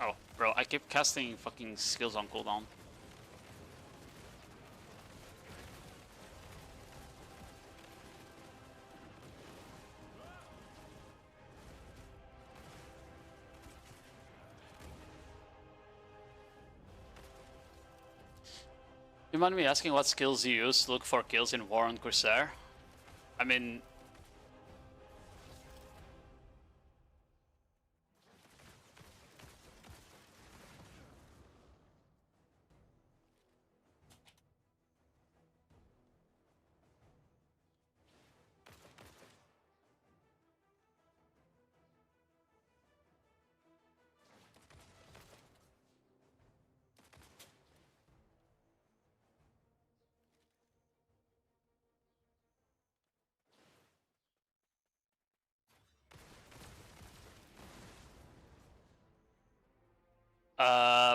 Oh, bro, I keep casting fucking skills on cooldown. You mind me asking what skills you use to look for kills in War on Corsair? I mean...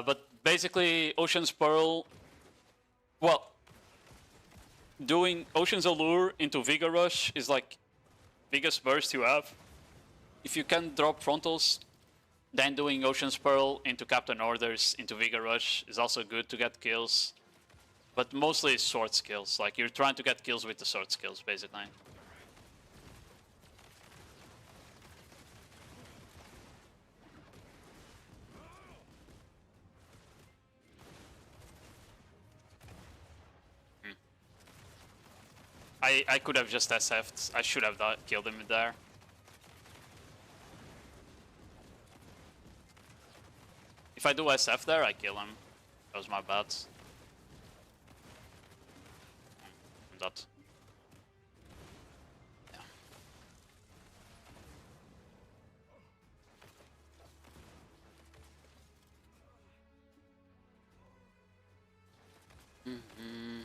but basically, Ocean's Pearl... Well, doing Ocean's Allure into Vigor Rush is like biggest burst you have. If you can drop frontals, then doing Ocean's Pearl into Captain Orders into Vigor Rush is also good to get kills. But mostly it's sword skills, like you're trying to get kills with the sword skills, basically. I could have just SF'd. I should have killed him there. If I do SF there, I kill him. That was my bad. That. Yeah. Mm-hmm.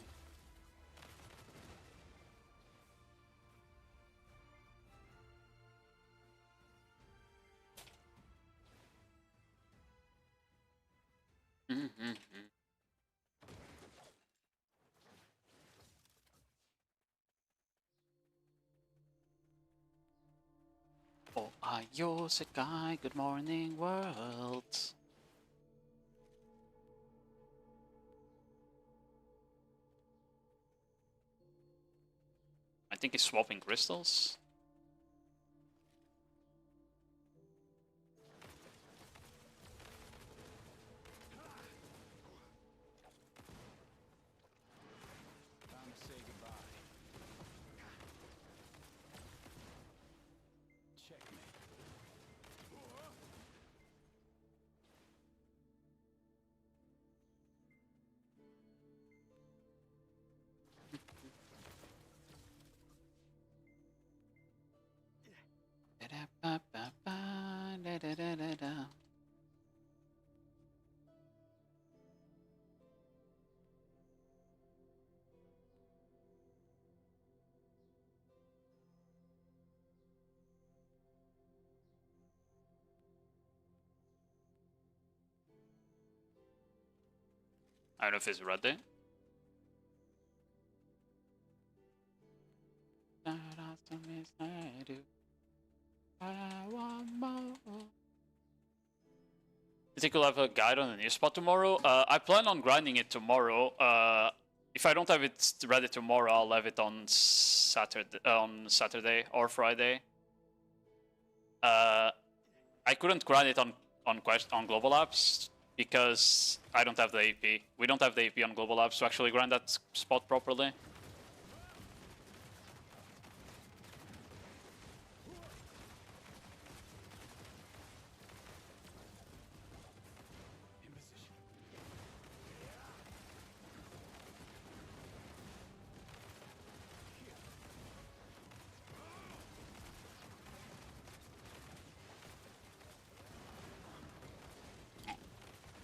Mm-hmm. Oh, ayo sekai, good morning world. I think he's swapping crystals. I don't know if he's ready. You think we'll have a guide on the new spot tomorrow? I plan on grinding it tomorrow. If I don't have it ready tomorrow, I'll have it on Saturday or Friday. I couldn't grind it on Global Apps because I don't have the AP. We don't have the AP on Global Apps to actually grind that spot properly.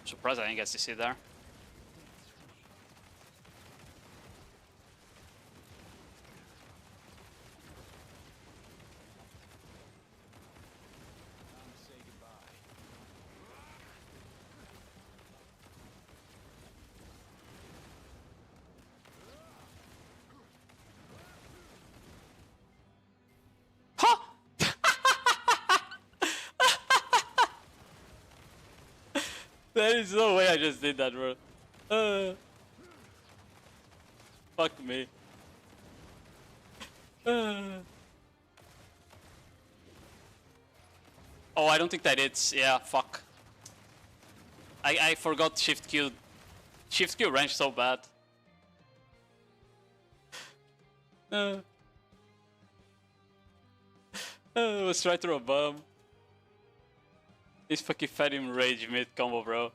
Surprised I didn't get to see there. There is no way I just did that, bro. Fuck me. Oh, I don't think that it's... Yeah, fuck. I forgot Shift Q. Shift Q range so bad. Uh, let's try to throw a bomb. He's fucking fed him rage mid combo, bro.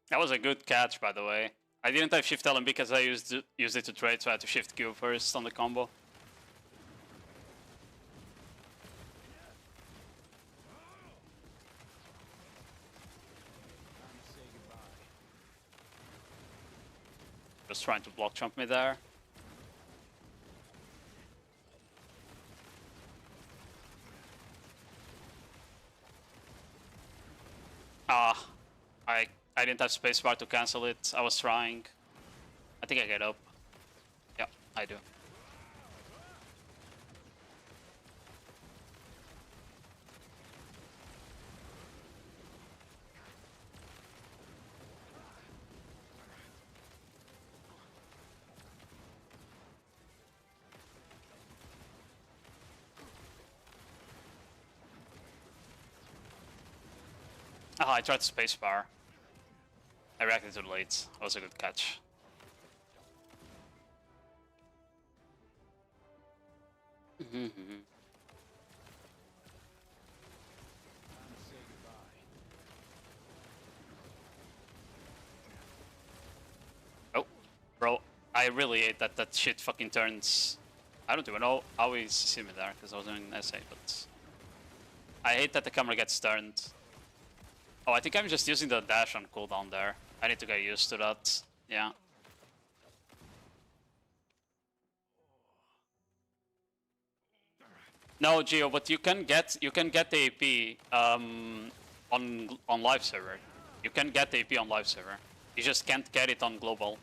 That was a good catch, by the way. I didn't have shift LMB because I used it to trade, so I had to shift Q first on the combo. Just trying to block jump me there. I didn't have spacebar to cancel it. I was trying. I think I get up. Yeah, I do. Oh, I tried spacebar. I reacted too late. That was a good catch. Oh, bro, I really hate that shit fucking turns. I don't even know how he see me there because I was doing an essay, but I hate that the camera gets turned. Oh, I think I'm just using the dash on cooldown there. I need to get used to that. Yeah. No, Geo, but you can get the AP on live server. You can get the AP on live server. You just can't get it on global.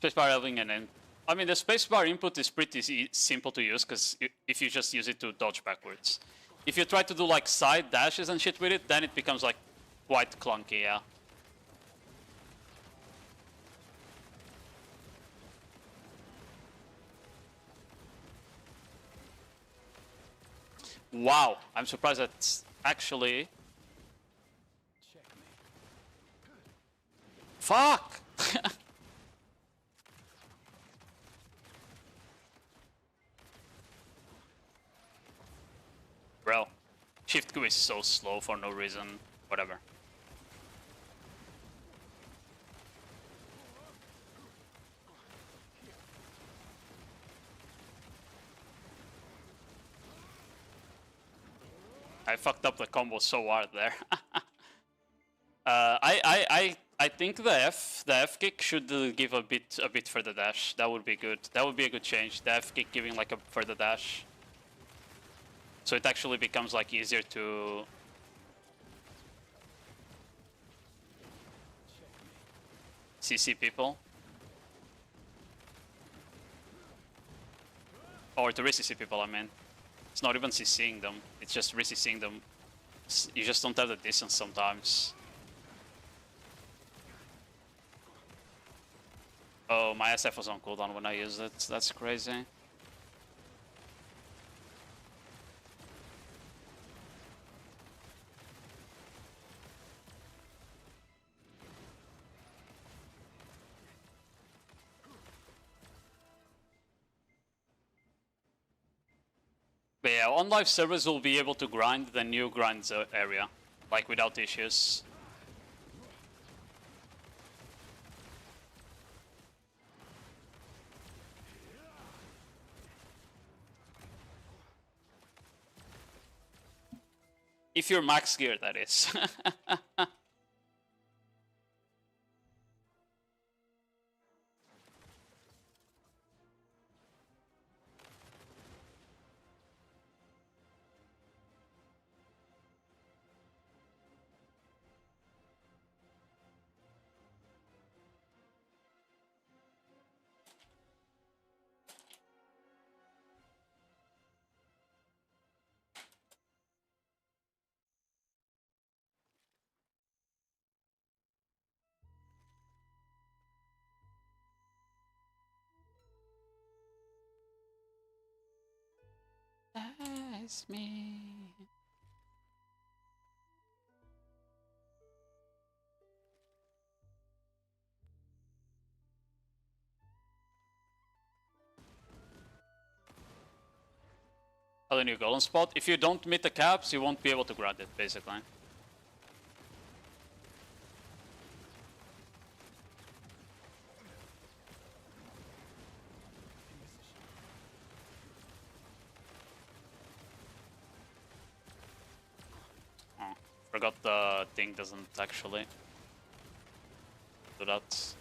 Spacebar helping and in. I mean, the spacebar input is pretty simple to use because if you just use it to dodge backwards. If you try to do like side dashes and shit with it, then it becomes like quite clunky, yeah. Wow, I'm surprised that's actually... Fuck! Bro, shift Q is so slow for no reason. Whatever. I fucked up the combo so hard there. I think the F kick should give a bit further dash. That would be good. That would be a good change. The F kick giving like a further dash. So it actually becomes like easier to CC people. Or to re-CC people, I mean. It's not even CCing them, it's just re-CCing them. You just don't have the distance sometimes. Oh, my SF was on cooldown when I used it. That's crazy. But yeah, on live servers we'll be able to grind the new grind area, like without issues. If you're max gear, that is. That's me. Oh, the new golden spot. If you don't meet the caps, you won't be able to grab it, basically. Oh, forgot the thing doesn't actually do that.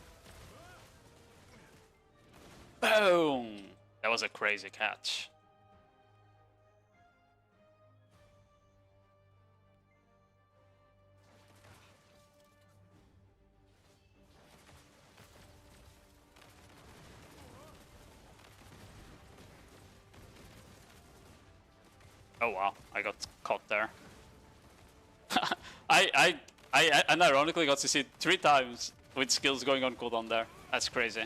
Boom! That was a crazy catch. Oh wow, I got caught there. I unironically got to see it 3 times with skills going on cooldown there. That's crazy.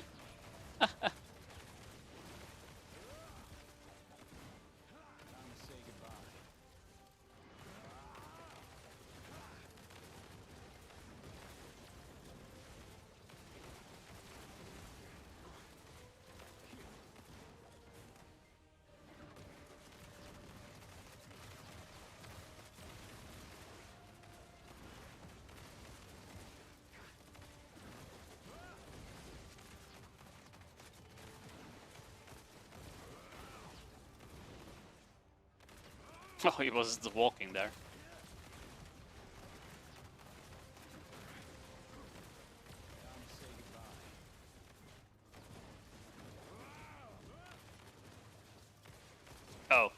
Oh, he was walking there. Oh.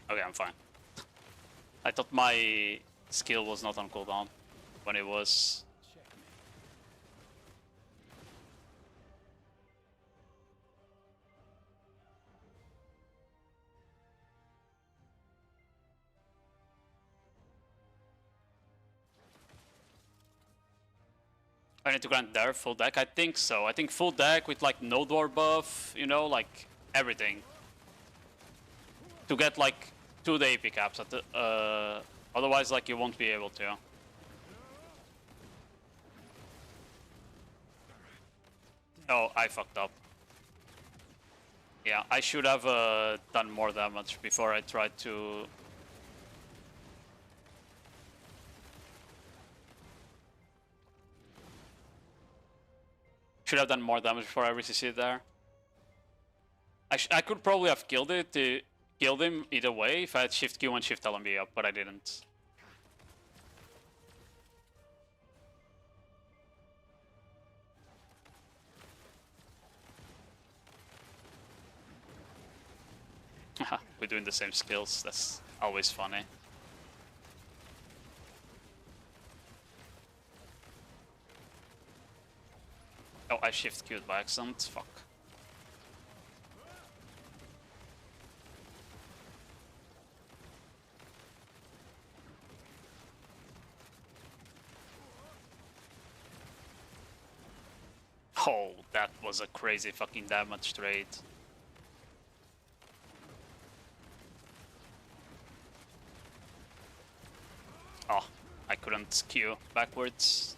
Okay, I'm fine. I thought my skill was not on cooldown when it was. I need to grant there full deck. I think so. I think full deck with like nodewar buff, you know, like everything. To get like 2 the AP caps at the, otherwise like you won't be able to. Oh, I fucked up. Yeah, I should have done more damage before I tried to. Should have done more damage before I RCC there. I could probably have killed him either way if I had shift Q and shift LMB up, but I didn't. We're doing the same skills, that's always funny. Oh, I shift Q'd by accident, fuck. Oh, that was a crazy fucking damage trade. Oh, I couldn't Q backwards.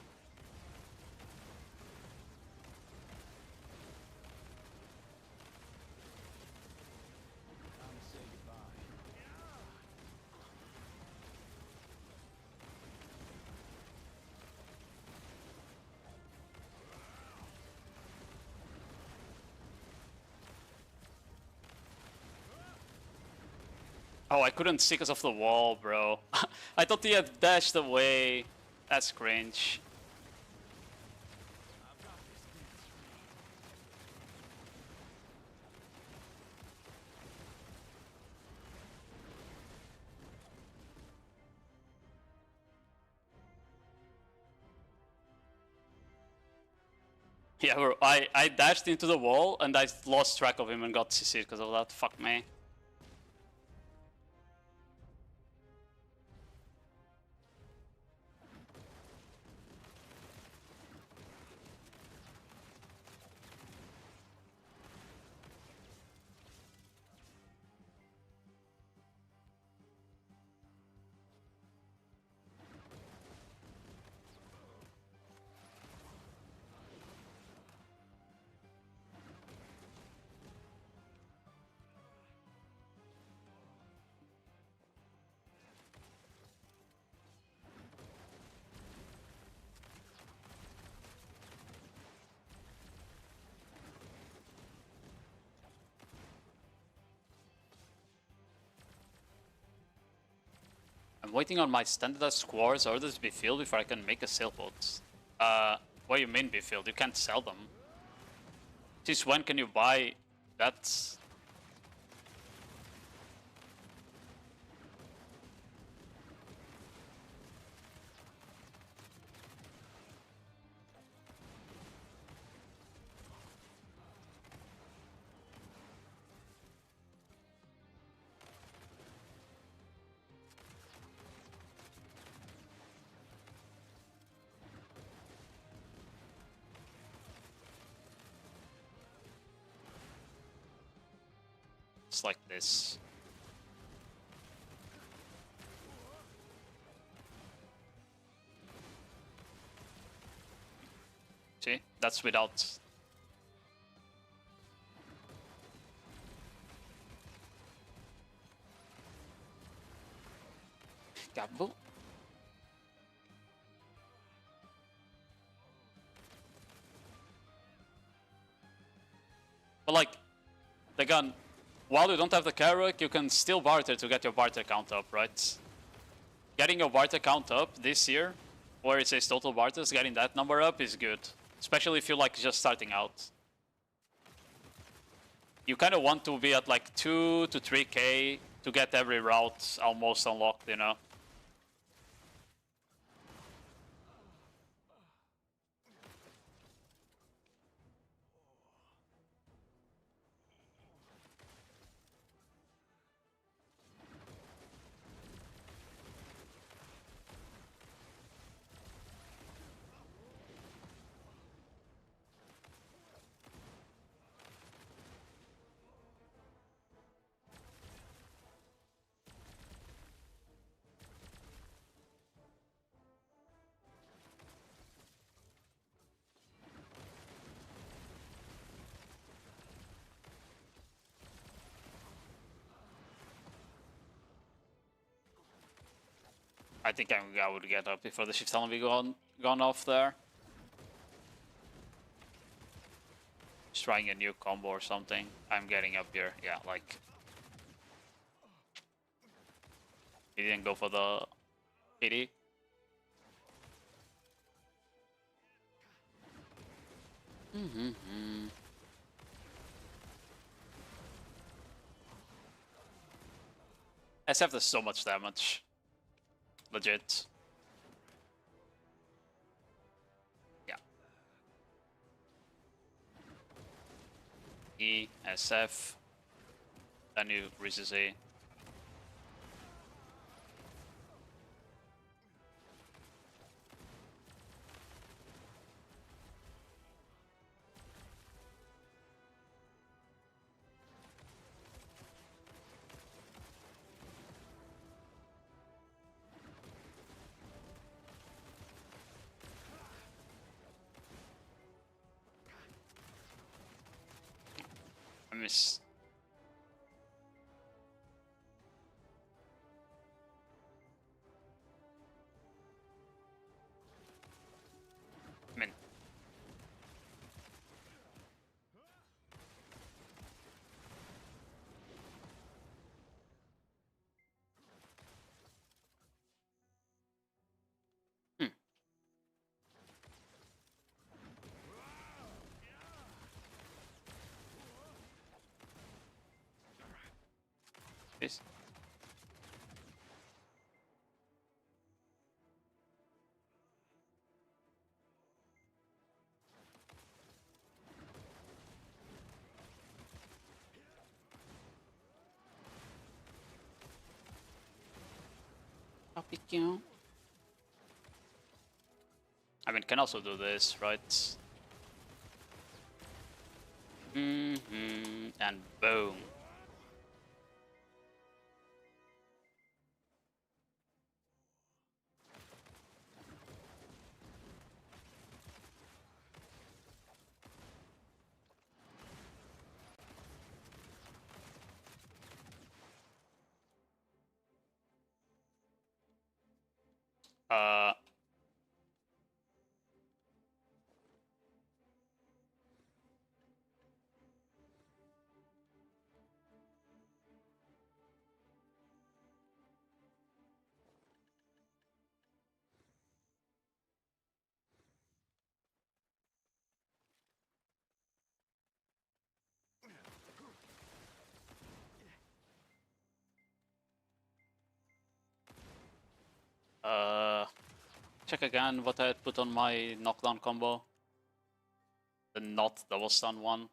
Oh, I couldn't see because of the wall, bro. I thought he had dashed away. That's cringe. Yeah, bro, I dashed into the wall and I lost track of him and got CC'd because of that. Fuck me. I'm waiting on my standardized squares orders to be filled before I can make a sailboat. What do you mean be filled? You can't sell them. Since when can you buy that? It's like this. See? That's without... Gabbo? But like, again, while you don't have the Carrack, you can still barter to get your barter count up, right? Getting your barter count up this year, where it says total barters, getting that number up is good. Especially if you're like just starting out. You kind of want to be at like 2 to 3k to get every route almost unlocked, you know? I think I would get up before the shift element be gone off there. Just trying a new combo or something. I'm getting up here. Yeah, like... He didn't go for the PD. SF does so much damage. Legit. Yeah. E, SF. Then you resist A. I miss. Min. Peace. I mean, can also do this, right? And boom. Uh, check again what I had put on my knockdown combo. The not double stun one.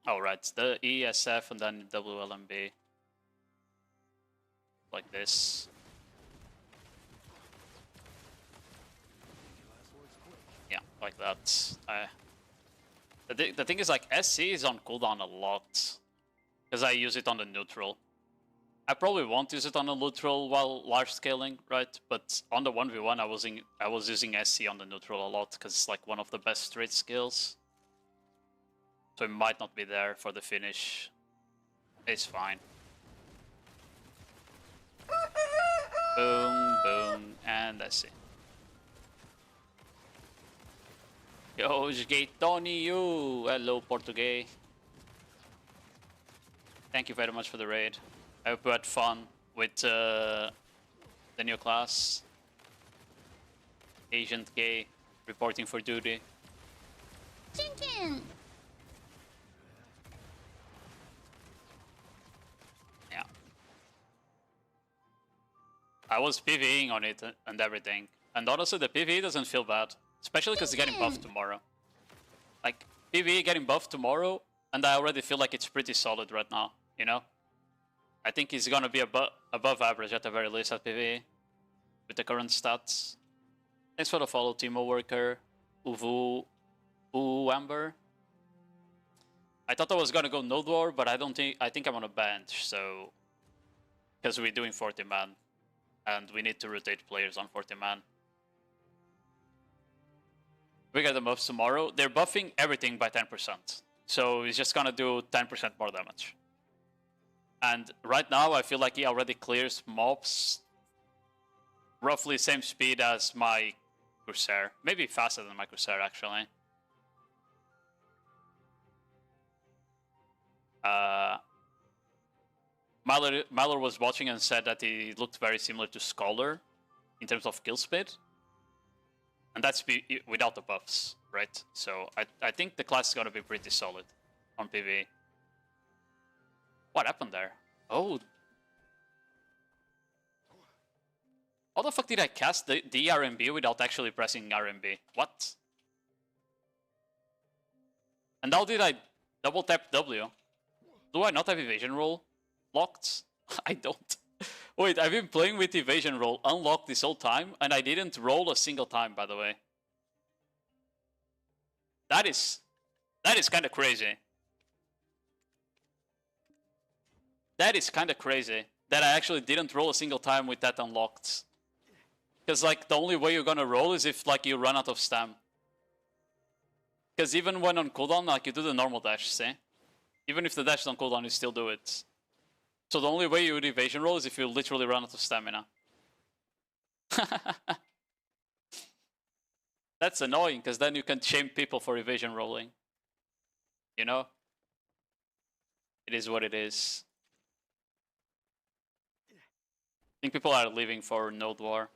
Oh, right. The ESF and then WLMB. Like this. Yeah, like that. The thing is, like, SC is on cooldown a lot. Because I use it on the neutral. I probably won't use it on the neutral while large scaling, right? But on the 1v1, I was using SC on the neutral a lot because it's like one of the best straight skills. So it might not be there for the finish. It's fine. Boom, boom, and SC. Yo, joguei Tony, you! Hello, Portuguese. Thank you very much for the raid. I hope you had fun with the new class. Agent Gay reporting for duty.
Chicken.
Yeah. I was PvEing on it and everything. And honestly, the PvE doesn't feel bad. Especially because it's getting buffed tomorrow. Like, PvE getting buffed tomorrow, and I already feel like it's pretty solid right now, you know? I think he's gonna be above average at the very least at PvE with the current stats. Thanks for the follow, Timo Worker, Uvu Amber. I thought I was gonna go nodewar, but I think I'm on a bench, so because we're doing 40 man, and we need to rotate players on 40 man. We get the buffs tomorrow. They're buffing everything by 10%, so he's just gonna do 10% more damage. And right now, I feel like he already clears mobs roughly same speed as my Corsair. Maybe faster than my Corsair, actually. Myler was watching and said that he looked very similar to Scholar in terms of kill speed. And that's without the buffs, right? So I think the class is going to be pretty solid on PvE. What happened there? Oh. How the fuck did I cast the RMB without actually pressing RMB? What? And how did I double tap W? Do I not have evasion roll locked? I don't. Wait, I've been playing with evasion roll unlocked this whole time, and I didn't roll a single time, by the way. That is kind of crazy. That is kind of crazy that I actually didn't roll a single time with that unlocked. Because like the only way you're gonna roll is if like you run out of stam. Because even when on cooldown, like you do the normal dash, see? Even if the dash is on cooldown, you still do it. So the only way you would evasion roll is if you literally run out of stamina. That's annoying, because then you can shame people for evasion rolling. You know? It is what it is. I think people are leaving for nodewar.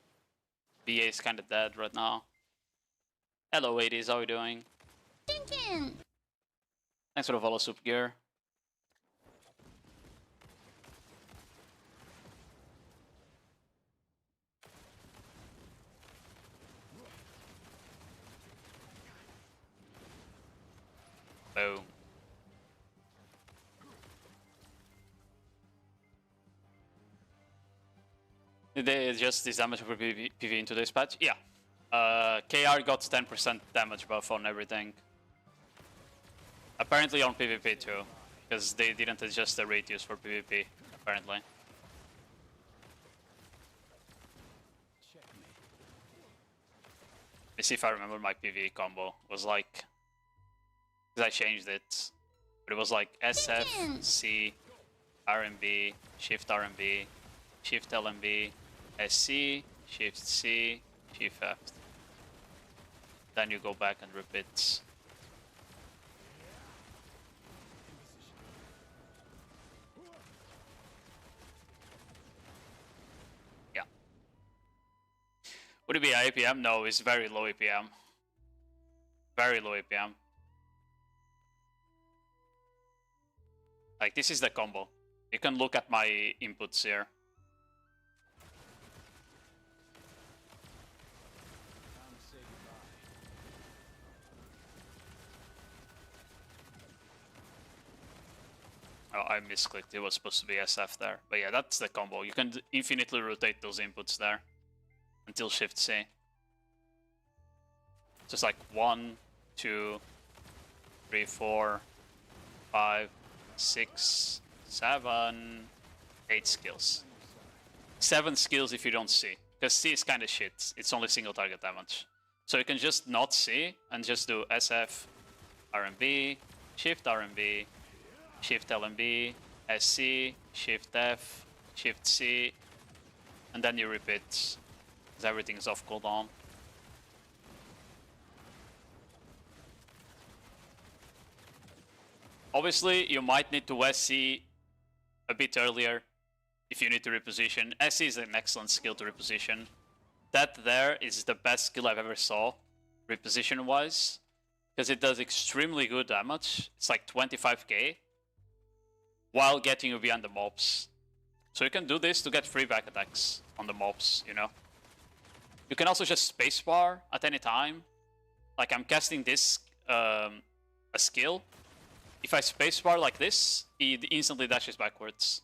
BA is kind of dead right now. Hello, 80s, how are you doing?
Chicken.
Thanks for the follow, Soup Gear. Boom. Did they adjust this damage for PV in today's patch? Yeah. KR got 10% damage buff on everything. Apparently on PvP too, because they didn't adjust the radius for PvP, apparently. Let me see if I remember my PvE combo. It was like... because I changed it. But it was like SF, C, RMB, Shift RMB, Shift LMB, SC, Shift C, Shift F. Then you go back and repeat. Yeah. Would it be APM? No, it's very low APM. Very low APM. Like, this is the combo. You can look at my inputs here. Oh, I misclicked. It was supposed to be SF there. But yeah, that's the combo. You can infinitely rotate those inputs there until Shift C. Just like 1, 2, 3, 4, 5, 6, 7, 8 skills. 7 skills if you don't see. Because C is kind of shit. It's only single target damage. So you can just not see and just do SF, RMB, Shift RMB, Shift LMB, SC, Shift F, Shift C, and then you repeat, because everything is off cooldown. Obviously, you might need to SC a bit earlier if you need to reposition. SC is an excellent skill to reposition. That there is the best skill I've ever saw, reposition-wise, because it does extremely good damage. It's like 25k. While getting you behind the mobs. So you can do this to get free back attacks on the mobs, you know. You can also just spacebar at any time. Like I'm casting this, a skill. If I spacebar like this, it instantly dashes backwards.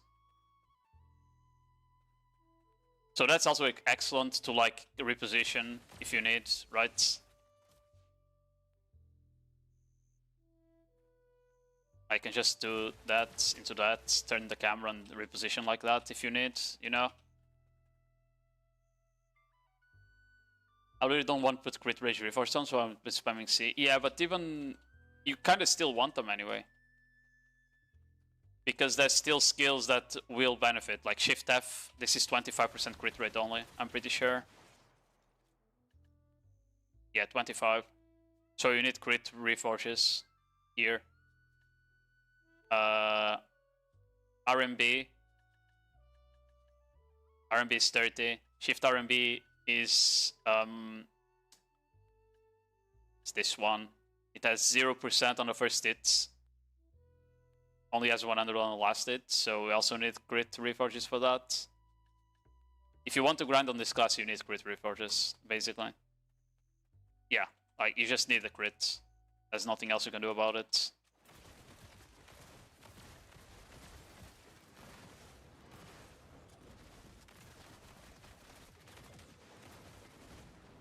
So that's also excellent to like reposition if you need, right? I can just do that into that, turn the camera and reposition like that if you need, you know? I really don't want to put crit rage reforce on, so I'm spamming C. Yeah, but even... you kind of still want them anyway. Because there's still skills that will benefit, like Shift F. This is 25% crit rate only, I'm pretty sure. Yeah, 25. So you need crit reforces here. RMB. RMB is 30. Shift RMB is it's this one. It has 0% on the first hit. Only has 100 on the last hit, so we also need crit reforges for that. If you want to grind on this class, you need crit reforges, basically. Yeah, like you just need the crit. There's nothing else you can do about it.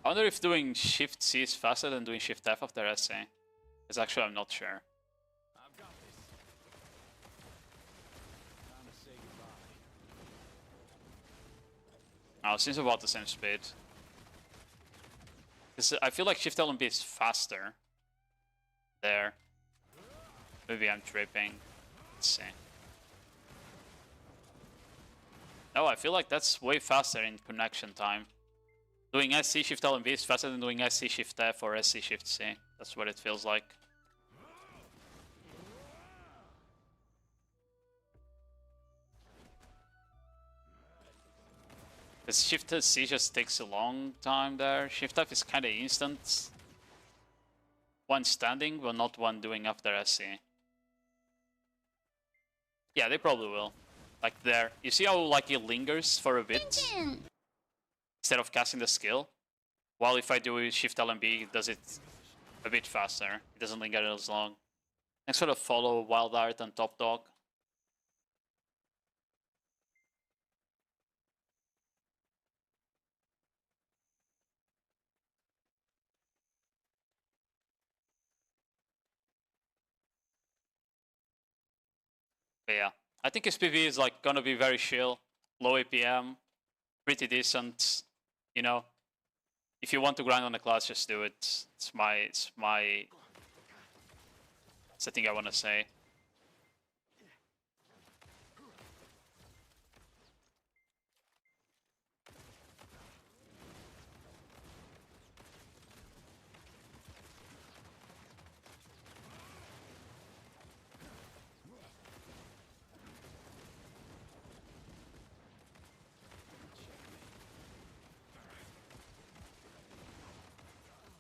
I wonder if doing Shift C is faster than doing Shift F after SA. Because actually I'm not sure. Oh, it seems about the same speed. I feel like Shift LMB is faster. There. Maybe I'm tripping. Let's see. No, I feel like that's way faster in connection time. Doing SC Shift LMB is faster than doing SC Shift F or SC Shift C. That's what it feels like. Because Shift C just takes a long time there. Shift F is kind of instant. One standing, but not one doing after SC. Yeah, they probably will. Like there. You see how like it lingers for a bit? Instead of casting the skill? While if I do Shift LMB, it does it a bit faster. It doesn't linger as long. Thanks for the follow, Wild Art and Top Dog. But yeah, I think his PV is like gonna be very chill, low APM, pretty decent. You know, if you want to grind on the class, just do it. It's the thing I want to say.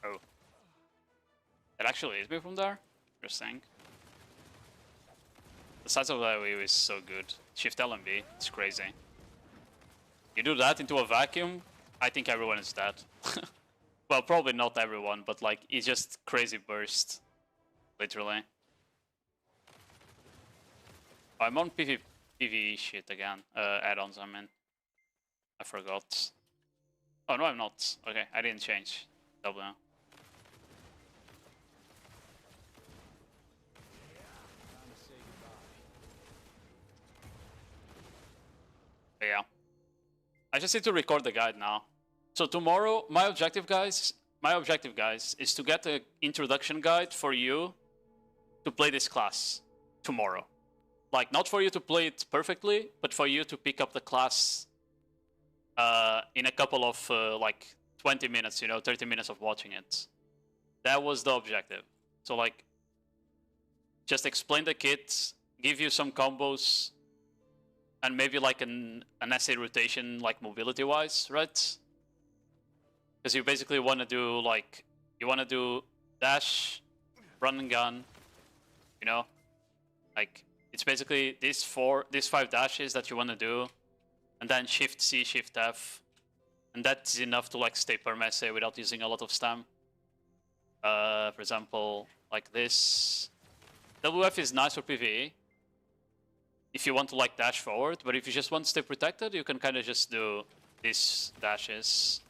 Oh, it actually is me from there. Interesting. The size of that wave is so good. Shift L and B, it's crazy. You do that into a vacuum, I think everyone is dead. Well, probably not everyone, but like, it's just crazy burst. Literally. I'm on PvE shit again. Add-ons, I mean. I forgot. Oh, no, I'm not. Okay, I didn't change. W. But yeah. I just need to record the guide now. So tomorrow, my objective, guys, is to get an introduction guide for you to play this class tomorrow. Like, not for you to play it perfectly, but for you to pick up the class in a couple of, like, 20 minutes, you know, 30 minutes of watching it. That was the objective. So, like, just explain the kit, give you some combos, and maybe, like, an essay rotation, like, mobility-wise, right? Because you basically want to do, like, you want to do dash, run and gun, you know? Like, it's basically these 5 dashes that you want to do, and then Shift C, Shift F, and that's enough to like stay perm essay without using a lot of stam. For example, like this. WF is nice for PvE if you want to like dash forward, but if you just want to stay protected, you can kind of just do these dashes.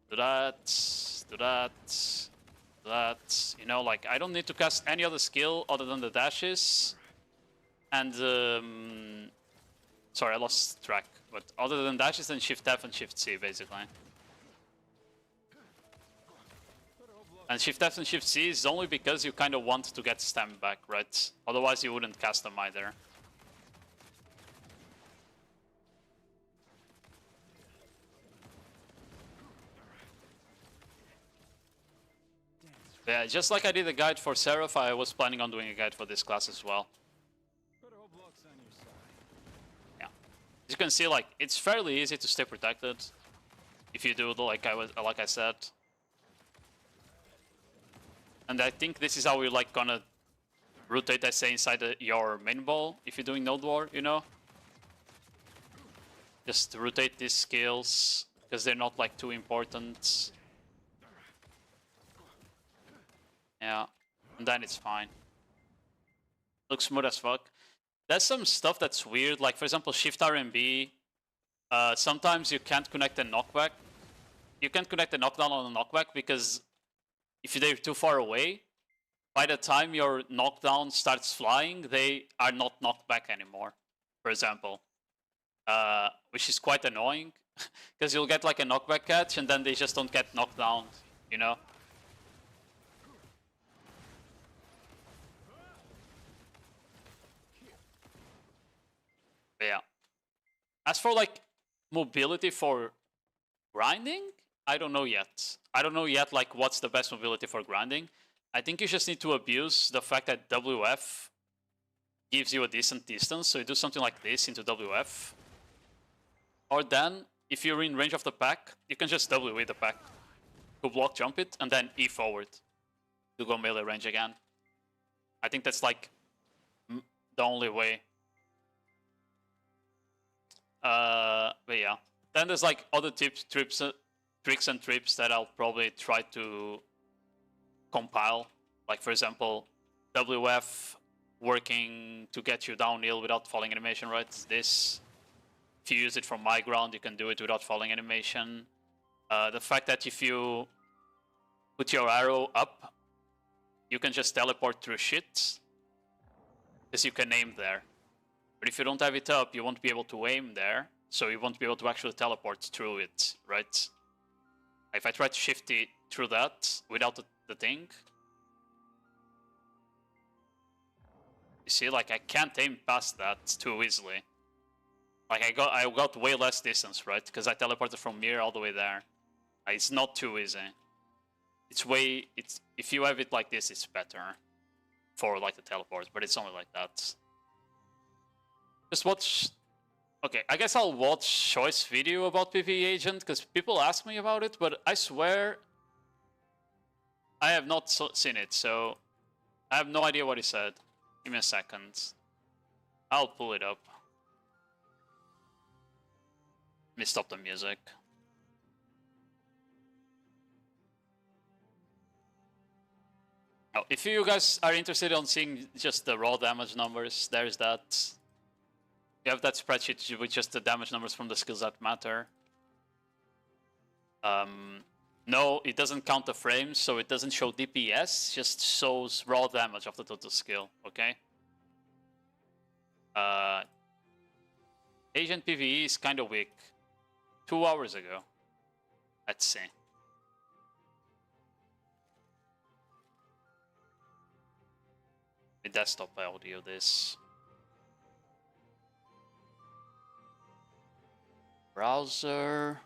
Do that, do that. That, you know, like I don't need to cast any other skill other than the dashes, and sorry, I lost track. But other than dashes and Shift F and Shift C, basically. And Shift F and Shift C is only because you kind of want to get stam back, right? Otherwise, you wouldn't cast them either. Yeah, just like I did a guide for Seraph, I was planning on doing a guide for this class as well. Yeah. As you can see, like, it's fairly easy to stay protected if you do like I said. And I think this is how we're like gonna rotate SA inside your main ball if you're doing nodewar, you know? Just rotate these skills because they're not like too important. Yeah, and then it's fine. Looks smooth as fuck. There's some stuff that's weird, like for example Shift RMB. Sometimes you can't connect a knockback. You can't connect a knockdown on a knockback because if they're too far away, by the time your knockdown starts flying, they are not knocked back anymore, for example. Which is quite annoying, because you'll get like a knockback catch and then they just don't get knocked down, you know? But yeah. As for like mobility for grinding, I don't know yet. I don't know yet like what's the best mobility for grinding. I think you just need to abuse the fact that WF gives you a decent distance, so you do something like this into WF. Or then, if you're in range of the pack, you can just W with the pack. Go block jump it, and then E forward to go melee range again. I think that's like the only way. But yeah. Then there's like other tricks and trips that I'll probably try to compile. Like for example, WF working to get you downhill without falling animation, right? This, if you use it from my ground, you can do it without falling animation. The fact that if you put your arrow up, you can just teleport through shit, because you can aim there. But if you don't have it up, you won't be able to aim there, so you won't be able to actually teleport through it, right? If I try to shift it through that without the thing, you see, like, I can't aim past that too easily. Like, I got way less distance, right? Because I teleported from here all the way there. It's not too easy. If you have it like this, it's better for like the teleport, but it's only like that. Just watch. Okay, I guess I'll watch Choice video about PvE Agent, because people ask me about it, but I swear I have not seen it, so I have no idea what he said. Give me a second. I'll pull it up. Let me stop the music. Oh, if you guys are interested in seeing just the raw damage numbers, there's that. You have that spreadsheet with just the damage numbers from the skills that matter. No, it doesn't count the frames, so it doesn't show DPS, just shows raw damage of the total skill, okay? Agent PvE is kind of weak. 2 hours ago. Let's see. The desktop audio this. Browser.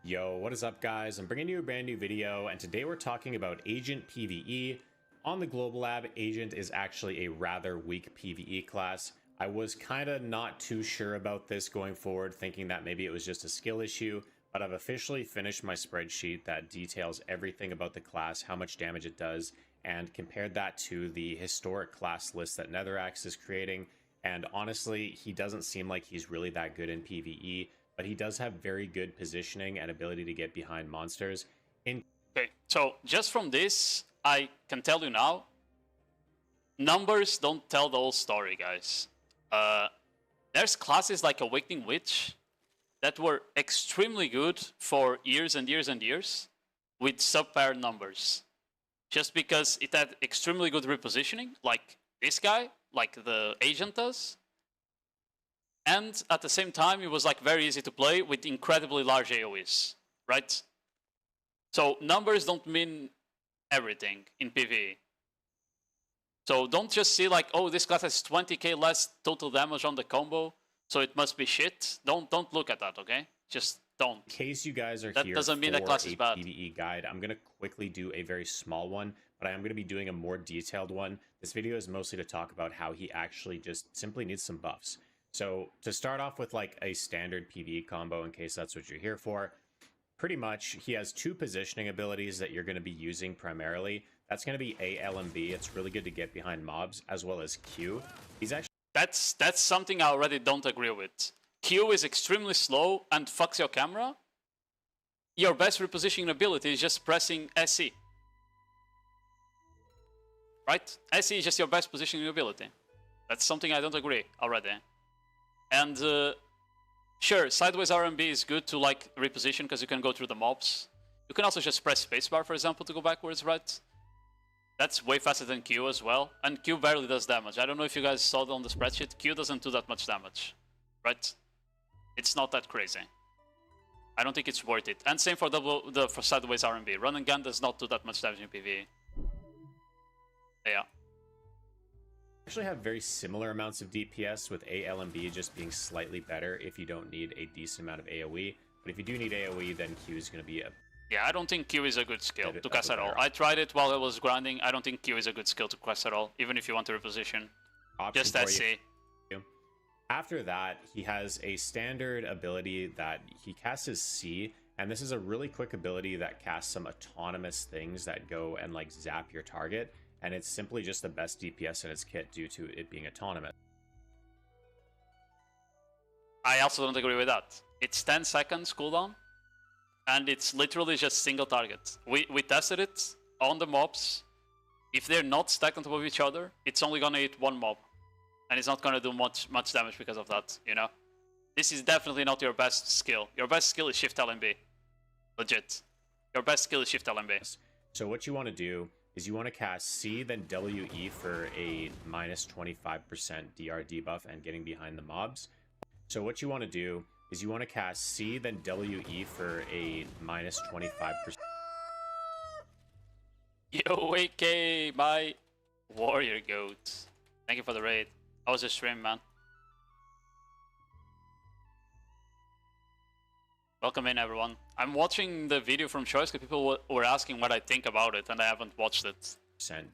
Yo, what is up guys? I'm bringing you a brand new video, and today we're talking about Agent PvE. On the Global Lab, Agent is actually a rather weak PvE class. I was kind of not too sure about this going forward, thinking that maybe it was just a skill issue, but I've officially finished my spreadsheet that details everything about the class, how much damage it does, and compared that to the historic class list that Netherax is creating. And honestly, he doesn't seem like he's really that good in PvE, but he does have very good positioning and ability to get behind monsters.
Okay, so just from this, I can tell you now, numbers don't tell the whole story, guys. There's classes like Awakening Witch that were extremely good for years and years and years with subpar numbers. Just because it had extremely good repositioning, like this guy, like the Agent does. And at the same time, it was like very easy to play with incredibly large AoEs, right? So numbers don't mean everything in PvE. So don't just see like, oh, this class has 20k less total damage on the combo, so it must be shit. Don't look at that, okay? Just don't.
In case you guys are
that
here
doesn't mean
for
that class is
a
bad.
PvE guide, I'm going to quickly do a very small one, but I am going to be doing a more detailed one. This video is mostly to talk about how he actually just simply needs some buffs. So to start off with like a standard PvE combo, in case that's what you're here for, pretty much he has 2 positioning abilities that you're going to be using primarily. That's going to be A, L, and B. It's really good to get behind mobs, as well as Q. He's actually...
That's something I already don't agree with. Q is extremely slow and fucks your camera. Your best repositioning ability is just pressing SE. Right? SE is just your best positioning ability. That's something I don't agree already. And sure, sideways RMB is good to like reposition because you can go through the mobs. You can also just press spacebar, for example, to go backwards, right? That's way faster than Q as well. And Q barely does damage. I don't know if you guys saw it on the spreadsheet. Q doesn't do that much damage, right? It's not that crazy. I don't think it's worth it. And same for for sideways RMB. Run and gun does not do that much damage in PvE. Yeah.
Actually have very similar amounts of DPS, with A, L, and B just being slightly better if you don't need a decent amount of AoE. But if you do need AoE, then Q is going to be a...
Yeah, I don't think Q is a good skill to cast at all. I tried it while I was grinding. I don't think Q is a good skill to cast at all, even if you want to reposition. Just SC.
After that, he has a standard ability that he casts as C, and this is a really quick ability that casts some autonomous things that go and like zap your target, and it's simply just the best DPS in its kit due to it being autonomous.
I also don't agree with that. It's 10 seconds cooldown, and it's literally just single target. We tested it on the mobs. If they're not stacked on top of each other, it's only gonna hit one mob, and it's not gonna do much damage because of that. You know, this is definitely not your best skill. Your best skill is Shift LMB, legit. Your best skill is Shift LMB.
So what you want to do is you want to cast C, then WE for a minus 25% DR debuff and getting behind the mobs. So what you want to do is you want to cast C, then WE for a minus 25%.
Yo, AK, my warrior goat. Thank you for the raid. How was your stream, man? Welcome in, everyone. I'm watching the video from choice because people were asking what I think about it, and I haven't watched it.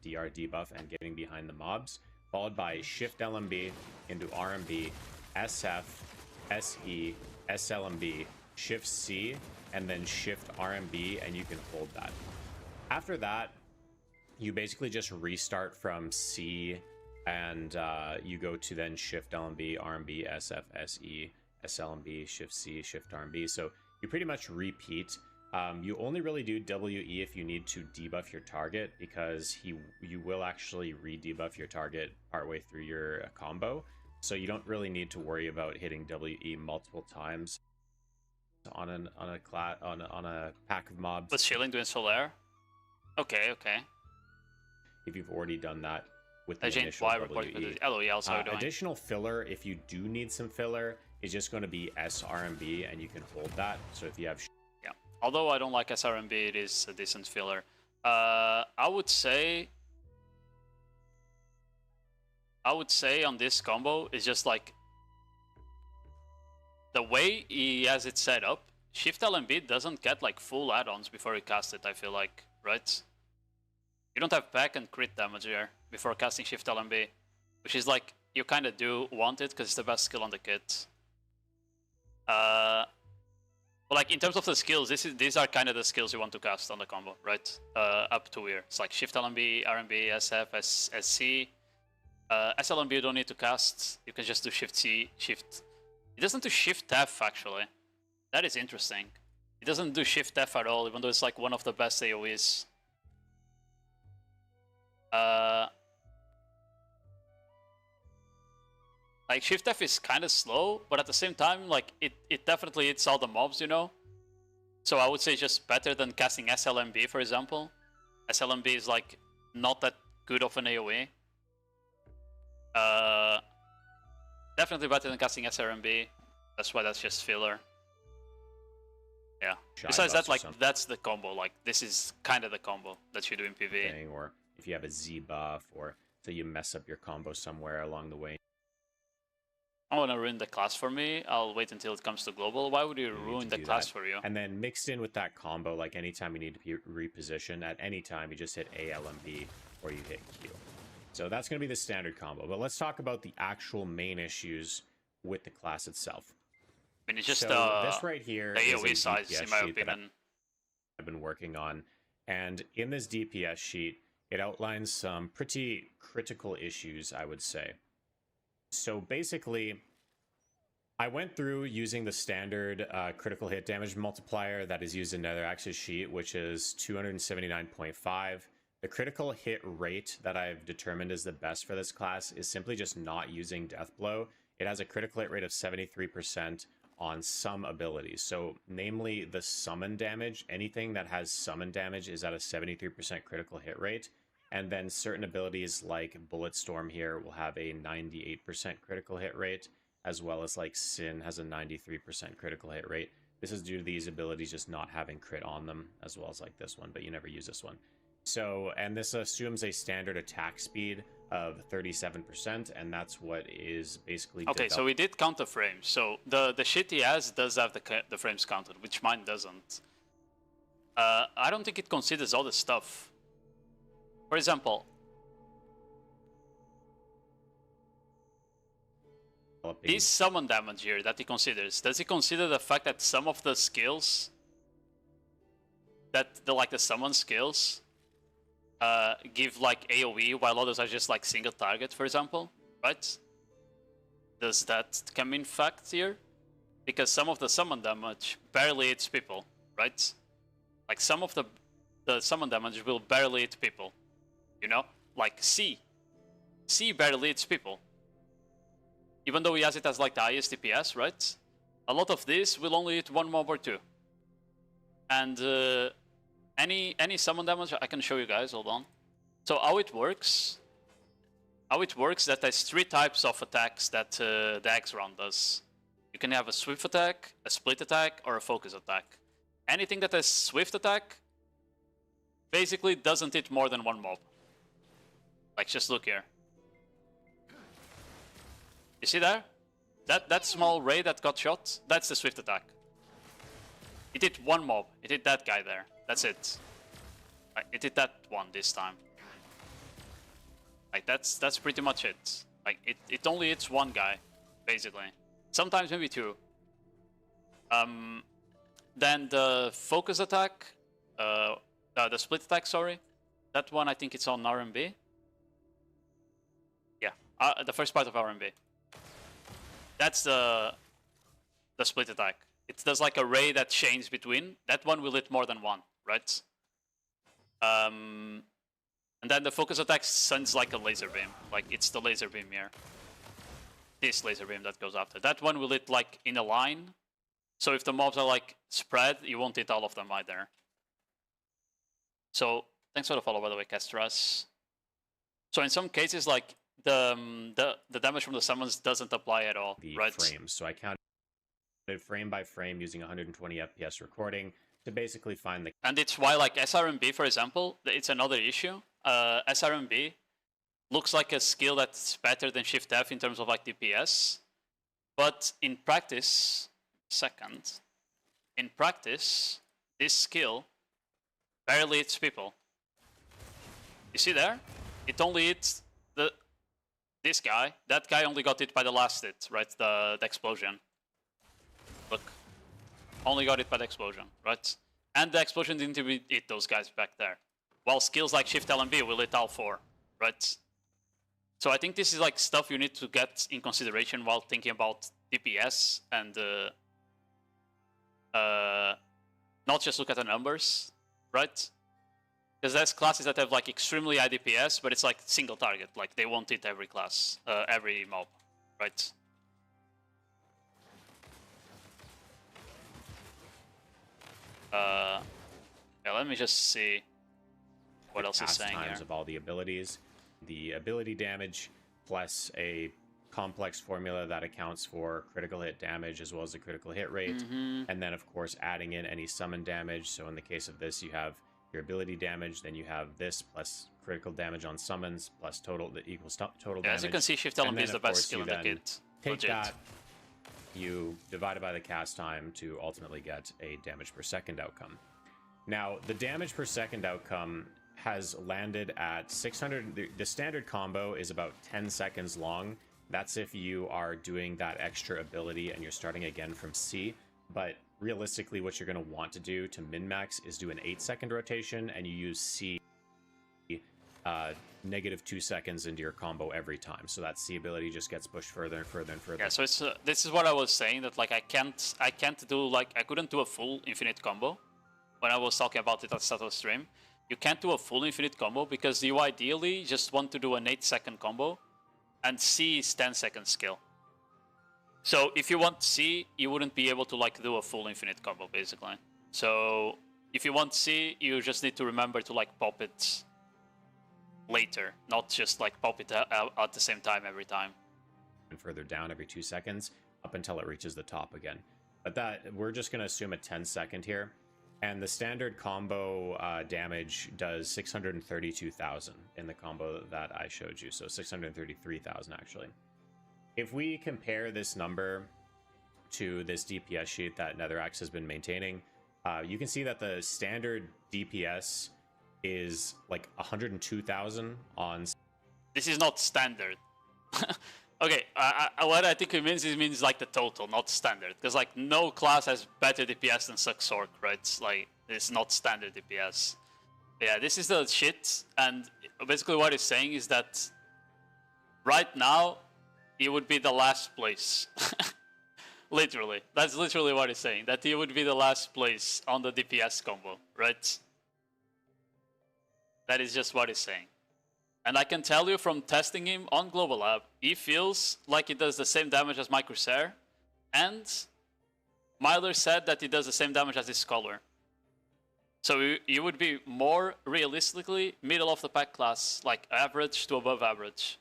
DR debuff and getting behind the mobs, followed by Shift LMB into RMB, SF, SE, SLMB, Shift C, and then Shift RMB, and you can hold that. After that, you basically just restart from C, and you go to then Shift LMB, RMB, SF, SE, SLMB, Shift C, Shift RMB. So you pretty much repeat. You only really do WE if you need to debuff your target, because you will actually re-debuff your target partway through your combo. So you don't really need to worry about hitting WE multiple times on a pack of mobs.
Was Shilling doing Solaire? Okay, okay.
If you've already done that with the
Agent
initial
Y
WE.
reporting for the LOELs, how are you doing?
Additional filler, if you do need some filler, is just going to be SRMB, and you can hold that. So if you have...
Yeah. Although I don't like SRMB, it is a decent filler. I would say on this combo is just like the way he has it set up. Shift LMB doesn't get like full add-ons before you cast it, I feel like, right? You don't have pack and crit damage here before casting Shift LMB, which is like, you kind of do want it because it's the best skill on the kit. But like in terms of the skills, these are kind of the skills you want to cast on the combo, right? Up to here. It's like Shift LMB, RMB, SF, SC. SLMB you don't need to cast. You can just do Shift C, Shift. It doesn't do Shift F actually. That is interesting. It doesn't do Shift F at all, even though it's like one of the best AoEs. Like Shift F is kind of slow, but at the same time, like it definitely hits all the mobs, you know. So I would say just better than casting SLMB, for example. SLMB is like not that good of an AoE. Definitely better than casting SRMB. That's why that's just filler. Yeah. Besides that, like that's the combo. Like this is kind of the combo that you do in PvE.
Or if you have a Z buff, or so you mess up your combo somewhere along the way.
I want to ruin the class for me. I'll wait until it comes to global. Why would you ruin the class for you?
And then mixed in with that combo, like anytime you need to be repositioned, at any time you just hit ALMB or you hit Q. So that's going to be the standard combo. But let's talk about the actual main issues with the class itself.
I mean, it's just
this right here is
AoE
a
size,
DPS
in my
sheet that
opinion.
I've been working on. And in this DPS sheet, it outlines some pretty critical issues, I would say. So basically, I went through using the standard critical hit damage multiplier that is used in NetherAxe's sheet, which is 279.5. The critical hit rate that I've determined is the best for this class is simply just not using Deathblow. It has a critical hit rate of 73% on some abilities. So namely the summon damage, anything that has summon damage is at a 73% critical hit rate. And then certain abilities like Bulletstorm here will have a 98% critical hit rate, as well as like Sin has a 93% critical hit rate. This is due to these abilities just not having crit on them, as well as like this one, but you never use this one. So, and this assumes a standard attack speed of 37%, and that's what is basically...
Okay, so we did count the frames. So the shit he has does have the frames counted, which mine doesn't. I don't think it considers all the stuff. For example, this summon damage here that he considers, does he consider the fact that some of the skills, like the summon skills, give like AoE while others are just like single target, for example, right? Does that come in fact here? because some of the summon damage barely hits people, right? Like some of the summon damage will barely hit people, you know? Like C barely hits people. Even though he has it as like the highest DPS, right? A lot of this will only hit one mob or two. And any summon damage, I can show you guys, hold on. So how it works, that there's 3 types of attacks that the Axe round does. You can have a swift attack, a split attack, or a focus attack. Anything that has swift attack basically doesn't hit more than one mob. Like, just look here. You see there? That small ray that got shot, that's the swift attack. It hit one mob. It hit that guy there. That's it. Like, it hit that one this time. Like, that's pretty much it. Like, it only hits one guy, basically. Sometimes maybe 2. Then the focus attack, the split attack, sorry. That one, I think it's on RMB. Yeah, the first part of RMB. That's the split attack. It does like a ray that chains between. That one will hit more than one, right? And then the focus attack sends like a laser beam. Like, it's the laser beam here. This laser beam that goes after. That one will hit like in a line. So if the mobs are like spread, you won't hit all of them either. So thanks for the follow, by the way, Castras. So in some cases, like the damage from the summons doesn't apply at all,
the
right?
frames. So I counted frame by frame using 120 FPS recording to basically find the.
And it's why, like SRMB, for example, it's another issue. SRMB looks like a skill that's better than Shift F in terms of like DPS, but in practice, in practice, this skill barely hits people. You see there? It only hits this guy. That guy only got hit by the last hit, right? The explosion. Look. Only got hit by the explosion, right? And the explosion didn't even hit those guys back there. While skills like Shift L and B will hit all 4, right? So I think this is like stuff you need to get in consideration while thinking about DPS and not just look at the numbers, right? Because there's classes that have like extremely high DPS, but it's like single target. Like they won't hit every class, every mob, right? Yeah, let me just see what else is saying
times
here.
Of all the abilities, the ability damage plus a complex formula that accounts for critical hit damage as well as the critical hit rate, and then of course adding in any summon damage. So in the case of this, you have your ability damage, then you have this plus critical damage on summons plus total that equals total damage.
As you can see, Shift LMB is the best skill in the kit.
Take that, you divide it by the cast time to ultimately get a damage per second outcome. Now, the damage per second outcome has landed at 600. The standard combo is about 10 seconds long. That's if you are doing that extra ability and you're starting again from C. But realistically, what you're going to want to do to min-max is do an 8-second rotation, and you use C -2 seconds into your combo every time. So that C ability just gets pushed further and further and further.
Yeah, so it's this is what I was saying, that like I can't do, like I couldn't do a full infinite combo when I was talking about it at the start of the stream. You can't do a full infinite combo because you ideally just want to do an 8-second combo, and C is 10-second skill. So if you want C, you wouldn't be able to like do a full infinite combo basically. So if you want C, you just need to remember to like pop it later, not just like pop it at the same time every time.
And further down every 2 seconds up until it reaches the top again. But that, we're just going to assume a 10-second here. And the standard combo damage does 632,000 in the combo that I showed you. So 633,000 actually. If we compare this number to this DPS sheet that NetherAxe has been maintaining, you can see that the standard DPS is like 102,000 on. This
is not standard. Okay, what I think it means like the total, not standard. Because like no class has better DPS than Suxork, right? It's like, it's not standard DPS. Yeah, this is the shit, and basically what it's saying is that right now, it would be the last place. Literally. That's literally what he's saying. That he would be the last place on the DPS combo, right? That is just what he's saying. And I can tell you from testing him on Global Lab, he feels like he does the same damage as my Corsair. And Myler said that he does the same damage as his Scholar. So he would be more realistically middle of the pack class, like average to above average.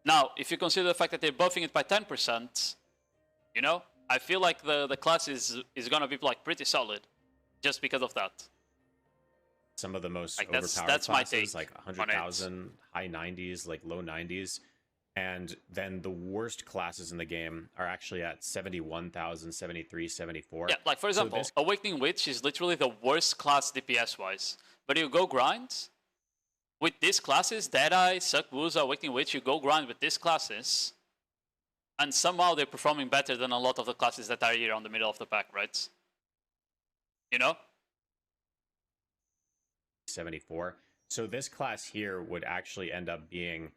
Now, if you consider the fact that they're buffing it by 10%, you know, I feel like the class is gonna be like pretty solid, just because of that.
Some of the most
like
overpowered
that's
classes,
my take
like 100,000, high 90s, like low 90s. And then the worst classes in the game are actually at 71,000, 73, 74.
Yeah, like for example,
So
Awakening Witch is literally the worst class DPS-wise. But you go grind with these classes, Deadeye, Suckbooza, Awakening Witch, you go grind with these classes, and somehow they're performing better than a lot of the classes that are here on the middle of the pack, right? You know?
74. So this class here would actually end up being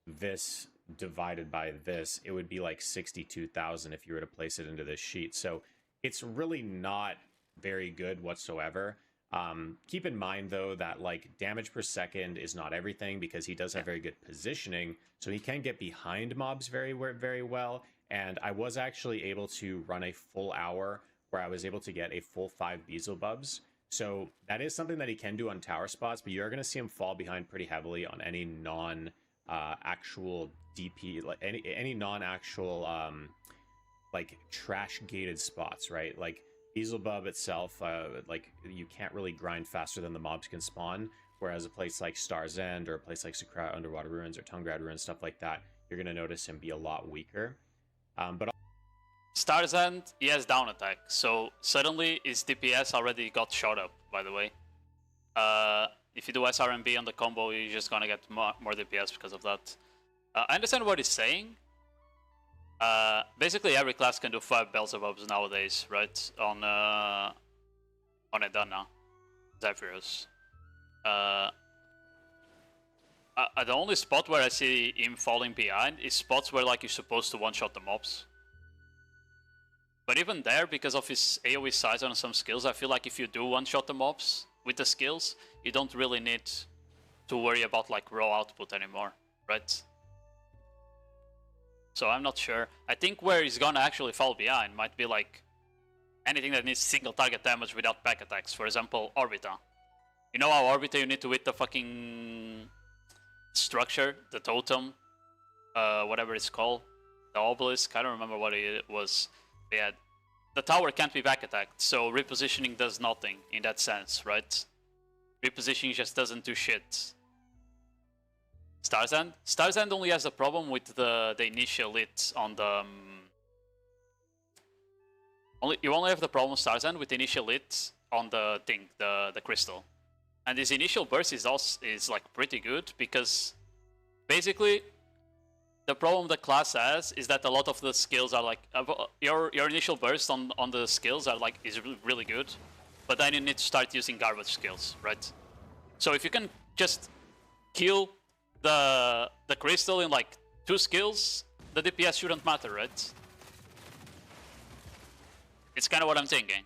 this divided by this. It would be like 62,000 if you were to place it into this sheet. So it's really not very good whatsoever. Keep in mind though that like damage per second is not everything, because he does have very good positioning, so he can get behind mobs very well. And I was actually able to run a full hour where I was able to get a full 5 Beelzebubs. So that is something that he can do on tower spots, but you're going to see him fall behind pretty heavily on any non-actual DP, like any non-actual like trash gated spots, right? Like Beelzebub itself, like you can't really grind faster than the mobs can spawn. Whereas a place like Star's End or a place like Sakura Underwater Ruins or Tungrad Ruins, stuff like that, you're going to notice him be a lot weaker. But
Star's End, he has down attack, so suddenly his DPS already got shot up, by the way. If you do SRMB on the combo, you're just gonna get more DPS because of that. I understand what he's saying. Basically, every class can do 5 Beelzebubs nowadays, right? On Edana, Zephyros. The only spot where I see him falling behind is spots where like you're supposed to one-shot the mobs. But even there, because of his AoE size on some skills, I feel like if you do one-shot the mobs with the skills, you don't really need to worry about like raw output anymore, right? So I'm not sure. I think where he's gonna actually fall behind might be like anything that needs single target damage without back attacks. For example, Orbita. You know how Orbita you need to hit the fucking structure, the totem, whatever it's called, the obelisk, I don't remember what it was. But yeah, the tower can't be back attacked, so repositioning does nothing in that sense, right? Repositioning just doesn't do shit. Star's End? Star's End only has a problem with the initial hit on the... you only have the problem Star's End with the initial hit on the thing, the crystal. And his initial burst is like pretty good, because basically the problem the class has is that a lot of the skills are like your initial burst on the skills are like is really good, but then you need to start using garbage skills, right? So if you can just kill the crystal in like 2 skills, the DPS shouldn't matter, right? It's kind of what I'm thinking.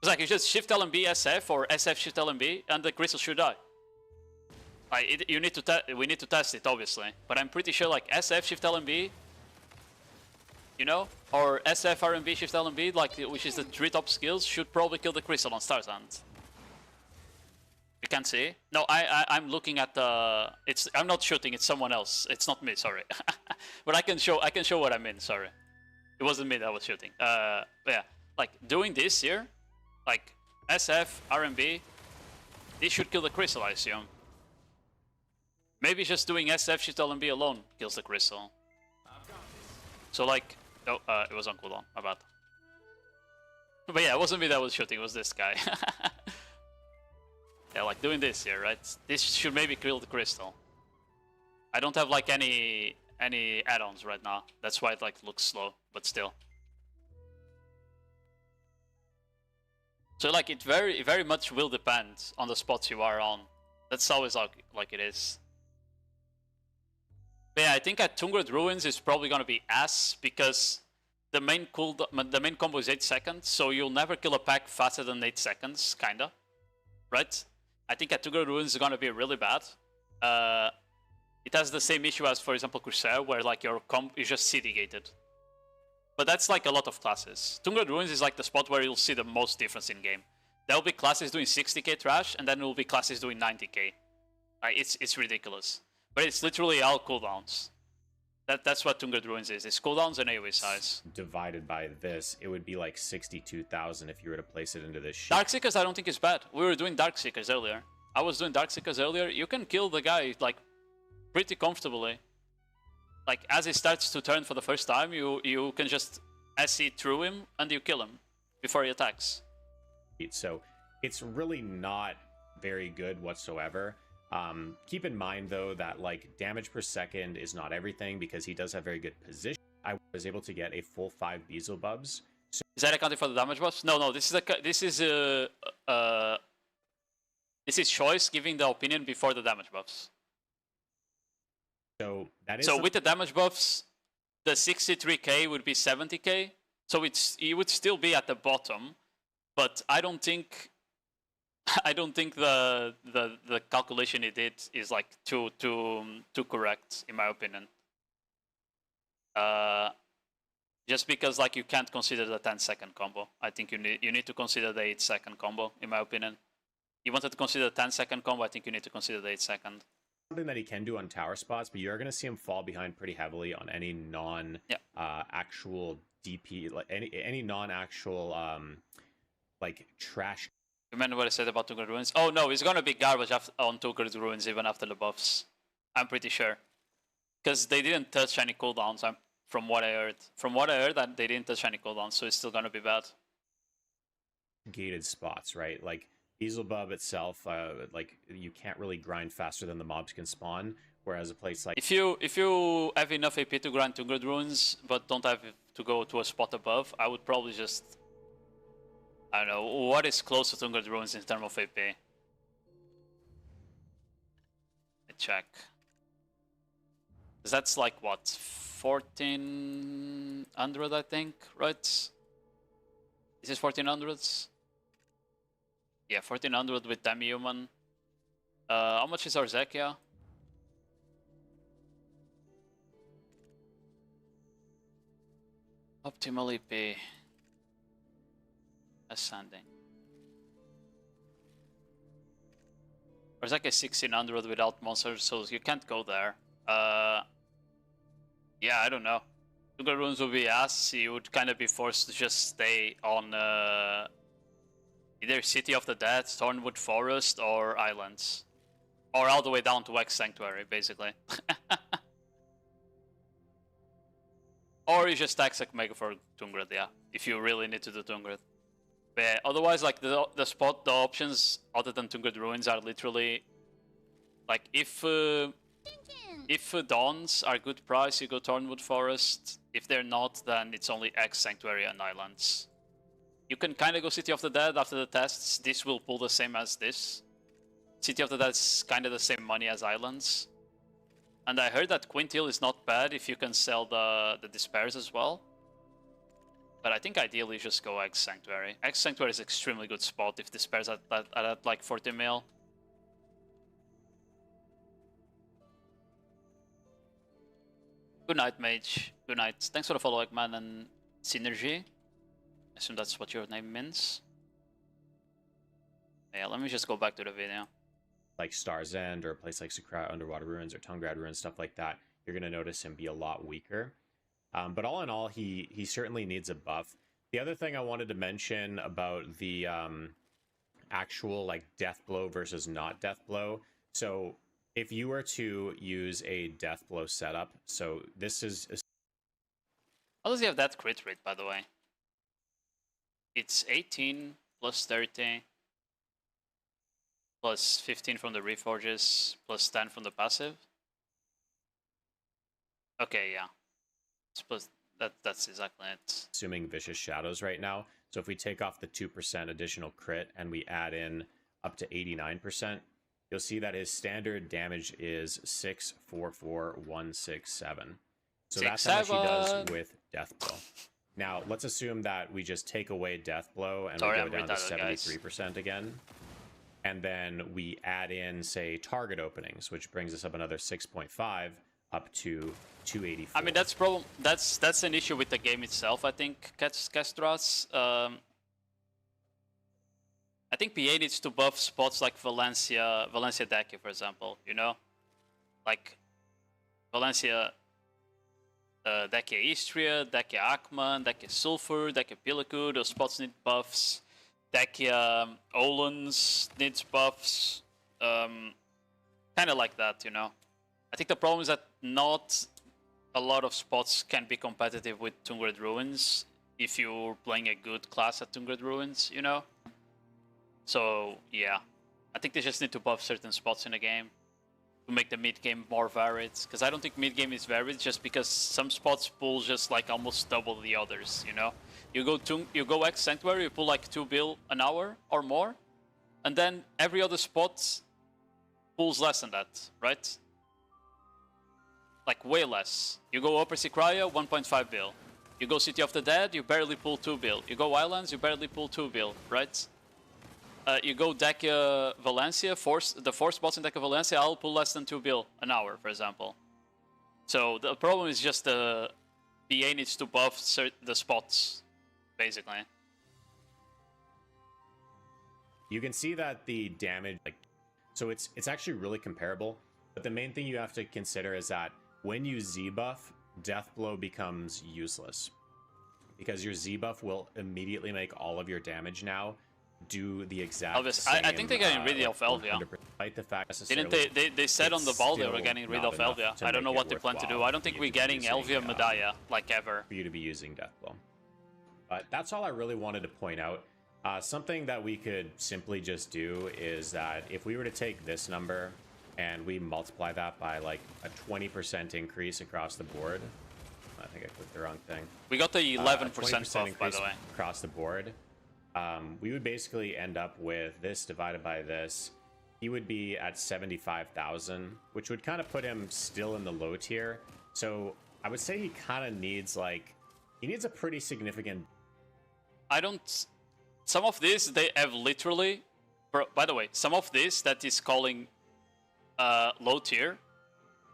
It's like you just shift LMB SF or SF shift LMB and the crystal should die. We need to test it obviously, but I'm pretty sure like SF shift LMB, you know, or SF RMB shift LMB, like which is the 3 top skills, should probably kill the crystal on Star's End. You can't see? No, I'm looking at the. I'm not shooting. It's someone else. It's not me. Sorry, but I can show what I mean. Sorry, it wasn't me that was shooting. But yeah, like doing this here, like SF RMB, this should kill the crystal, I assume. Maybe just doing SF shift LMB alone kills the crystal. So like, oh, it was on cooldown. My bad. But yeah, it wasn't me that was shooting. It was this guy. Yeah, like doing this here, right? This should maybe kill the crystal. I don't have like any add-ons right now. That's why it like looks slow, but still. So like it very much will depend on the spots you are on. That's always like it is. But yeah, I think at Tungrad Ruins is probably gonna be ass, because the main combo is 8 seconds, so you'll never kill a pack faster than 8 seconds, kinda, right? I think at 2 Great Ruins is gonna be really bad. It has the same issue as, for example, Corsair, where like your comp is just city gated. But that's like a lot of classes. 2 Great Ruins is like the spot where you'll see the most difference in game. There'll be classes doing 60k trash, and then there'll be classes doing 90k. It's ridiculous. But it's literally all cooldowns. That's what 2 Great Ruins is. It's cooldowns and AoE size.
Divided by this, it would be like 62,000 if you were to place it into this shit.
Darkseekers I don't think is bad. We were doing Darkseekers earlier. I was doing Darkseekers earlier. You can kill the guy like pretty comfortably. Like as he starts to turn for the first time, you can just SE through him and you kill him before he attacks.
So it's really not very good whatsoever. Keep in mind though that like damage per second is not everything, because he does have very good position. I was able to get a full 5 Beelzebubs. So
is that accounting for the damage buffs? No. This is choice giving the opinion before the damage buffs.
So that is.
So with the damage buffs, the 63k would be 70k. So it would still be at the bottom, but I don't think the calculation he did is like too correct in my opinion. Just because like you can't consider the 10-second combo. I think you need to consider the 8-second combo in my opinion. You wanted to consider the 10-second combo, I think you need to consider the 8-second.
Something that he can do on tower spots, but you're going to see him fall behind pretty heavily on any actual DP, like any non-actual like trash.
Remember what I said about 2 Great Ruins? Oh no, it's gonna be garbage on 2 Great Ruins even after the buffs. I'm pretty sure, because they didn't touch any cooldowns. From what I heard, that they didn't touch any cooldowns, so it's still gonna be bad.
Gated spots, right? Like Beelzebub itself, like you can't really grind faster than the mobs can spawn. Whereas a place like
if you have enough AP to grind 2 Great Ruins, but don't have to go to a spot above, I would probably just, I don't know, what is close to 2 Great Ruins in terms of AP? I check. That's like what, 1400 I think, right? Is this 1400s? Yeah, 1400 with demi-human. How much is our Zekia? Optimal EP. Ascending. Or Zekia is 1600 without monsters, so you can't go there. Yeah, I don't know. 2 Great Ruins would be ass. You would kind of be forced to just stay on either City of the Dead, Thornwood Forest, or Islands. Or all the way down to X Sanctuary, basically. Or you just stack Mega for Tungrid, yeah. If you really need to do Tungrid. But yeah, otherwise, like the options other than 2 Great Ruins are literally like if Dawns are good price, you go Thornwood Forest. If they're not, then it's only X Sanctuary and Islands. You can kind of go City of the Dead after the tests. This will pull the same as this. City of the Dead is kind of the same money as Islands. And I heard that Quintil is not bad if you can sell the Despairs as well. But I think ideally just go X Sanctuary. X Sanctuary is extremely good spot if Despairs are at like 40 mil. Good night, Mage. Good night. Thanks for the follow, Eggman and Synergy. I assume that's what your name means. Yeah, let me just go back to the video.
Like Star's End or a place like Sakura Underwater Ruins or Tungrad Ruins, stuff like that, you're going to notice him be a lot weaker. But all in all, he certainly needs a buff. The other thing I wanted to mention about the actual like death blow versus not death blow. So if you were to use a death blow setup, so this is...
How does he have that crit rate, by the way? It's 18 plus 30 plus 15 from the Reforges plus 10 from the passive. Okay, yeah. Suppose that's exactly it.
Assuming Vicious Shadows right now. So if we take off the 2% additional crit and we add in up to 89%, you'll see that his standard damage is 644,167. So that's how much he does with Death Blow. Now, let's assume that we just take away Death Blow and
Sorry,
we
I'm
go down to
retarded,
73% again. And then we add in, say, target openings, which brings us up another 6.5 up to 284.
I mean, that's an issue with the game itself, I think, Castras. I think PA needs to buff spots like Valencia Deki, for example, you know? Like, Valencia Deki Istria, Deki Akman, Deki Sulfur, Deki Piliku, those spots need buffs. Deki Olens needs buffs. Kind of like that, you know? I think the problem is that not a lot of spots can be competitive with Tungred Ruins if you're playing a good class at Tungred Ruins, you know? So, yeah. I think they just need to buff certain spots in the game to make the mid-game more varied. Because I don't think mid-game is varied just because some spots pull just like almost double the others, you know? You go X Sanctuary, you pull like 2 bill an hour or more. And then every other spot pulls less than that, right? Like way less. You go Upper Cryo, 1.5 bill. You go City of the Dead, you barely pull 2 bill. You go Islands, you barely pull 2 bill, right? You go Deca Valencia, the 4 spots in Deca Valencia, I'll pull less than 2 bill an hour, for example. So the problem is just the PA needs to buff the spots, basically.
You can see that the damage, so it's actually really comparable. But the main thing you have to consider is that when you Z buff, Death Blow becomes useless. Because your Z buff will immediately make all of your damage now do the exact same.
I think they're getting rid of Elvia.
Despite the fact
Didn't they said on the ball they were getting rid of Elvia. I don't know what they plan to do. I don't think we're getting Elvia Medaya, like ever.
For you to be using Death Blow. But that's all I really wanted to point out. Something that we could simply just do is that if we were to take this number and we multiply that by like a 20% increase across the board. I think I clicked the wrong thing.
We got the 11% buff, by the way.
Across the board. We would basically end up with this divided by this. He would be at 75,000, which would kind of put him still in the low tier. So I would say he kind of needs he needs a pretty significant.
Some of this they have literally, by the way, some of this that is calling low tier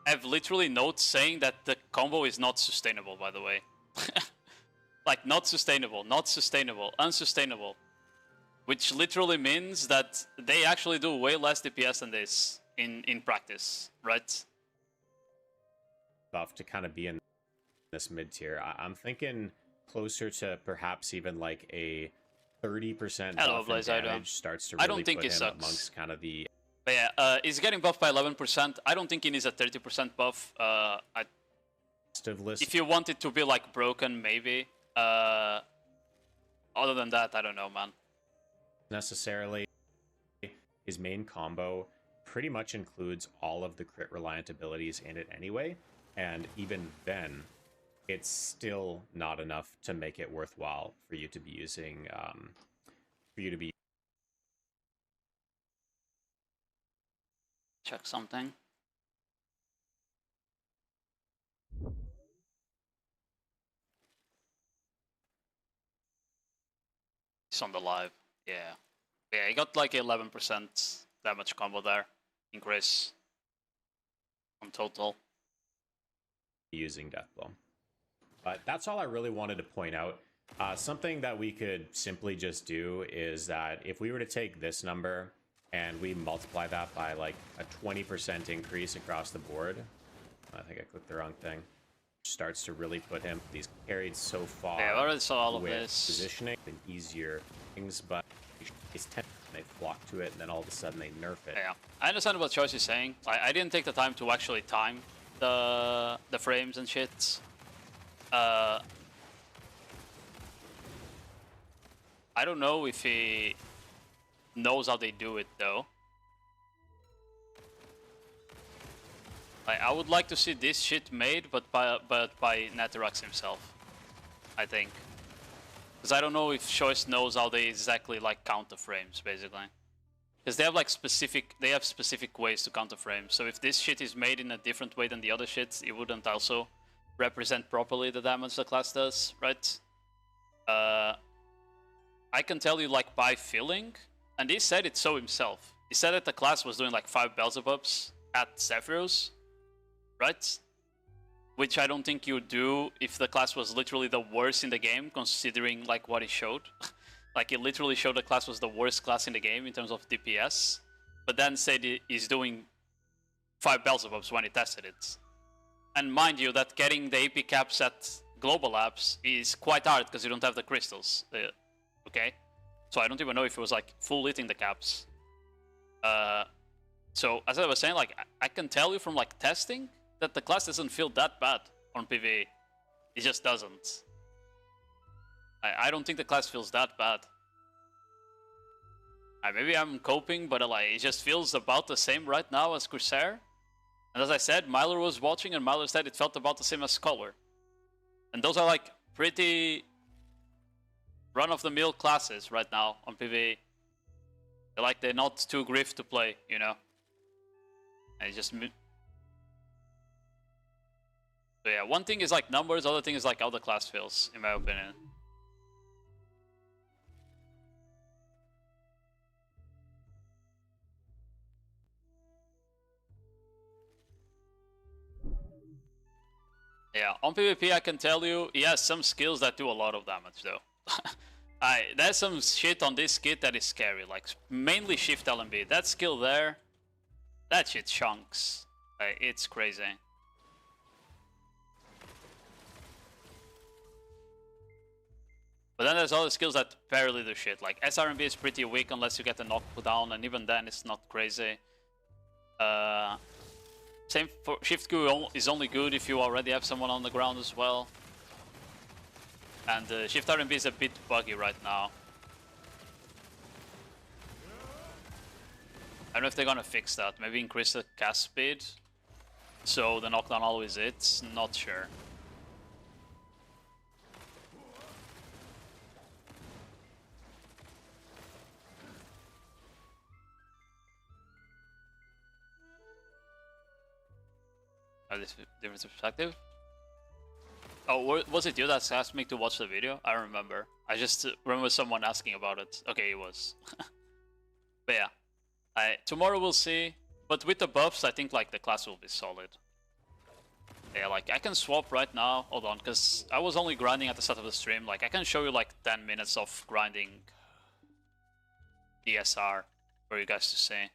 have literally notes saying that the combo is not sustainable, by the way. Like, not sustainable, unsustainable. Which literally means that they actually do way less DPS than this in practice, right?
Buff to kind of be in this mid tier. I'm thinking closer to perhaps even like a 30% buff in damage starts to really put him amongst kind of the.
But yeah, he's getting buffed by 11%. I don't think he needs a 30% buff. If you want it to be like broken, maybe. Other than that, I don't know, man.
Necessarily, his main combo pretty much includes all of the crit reliant abilities in it anyway, and even then, it's still not enough to make it worthwhile for you to be using.
Check something. He's on the live. Yeah. Yeah, he got like 11% damage combo there. Increase on total.
Using Death Blow. But that's all I really wanted to point out. Something that we could simply just do is that if we were to take this number and we multiply that by like a 20% increase across the board. I think I clicked the wrong thing. Starts to really put him. He's carried so far.
Yeah, I already saw all of
with
this.
Positioning and easier things, but they flock to it, and then all of a sudden they nerf it.
Yeah, I understand what Choice is saying. I didn't take the time to actually time the frames and shit. I don't know if he knows how they do it though. Like, I would like to see this shit made, but by Neterax himself, I think. Because I don't know if Choice knows how they exactly like count the frames, basically. Because they have like specific ways to count the frames. So if this shit is made in a different way than the other shit, it wouldn't also represent properly the damage the class does, right? I can tell you like by feeling, and he said it so himself. He said that the class was doing like 5 Beelzebubs at Zephyros, right? Which I don't think you would do if the class was literally the worst in the game, considering like what he showed. Like he literally showed the class was the worst class in the game in terms of DPS, but then said he's doing 5 Beelzebubs when he tested it. And mind you that getting the AP caps at global labs is quite hard because you don't have the crystals. Okay? So I don't even know if it was like full hitting the caps. So as I was saying, like I can tell you from like testing that the class doesn't feel that bad on PvE. It just doesn't. I don't think the class feels that bad. Maybe I'm coping, but like it just feels about the same right now as Corsair. And as I said, Myler was watching and Myler said it felt about the same as Scholar. And those are like pretty run-of-the-mill classes right now on PvE. They're not too griff to play, you know? And it's just... So yeah, one thing is like numbers, other thing is like how the class feels, in my opinion. Yeah, on PvP I can tell you, he has some skills that do a lot of damage though. There's some shit on this kit that is scary, like mainly Shift LMB. That skill there, that shit chunks. It's crazy. But then there's other skills that barely do shit, like SRMB is pretty weak unless you get a knockdown, and even then it's not crazy. Same for Shift Q is only good if you already have someone on the ground as well. And Shift RMB is a bit buggy right now. I don't know if they're gonna fix that. Maybe increase the cast speed so the knockdown always hits. Not sure. This different perspective. Oh, was it you that asked me to watch the video? I don't remember. I just remember someone asking about it. Okay, it was. But yeah, tomorrow we'll see. But with the buffs, I think like the class will be solid. Yeah, like I can swap right now. Hold on, because I was only grinding at the start of the stream. Like I can show you like 10 minutes of grinding DSR for you guys to see.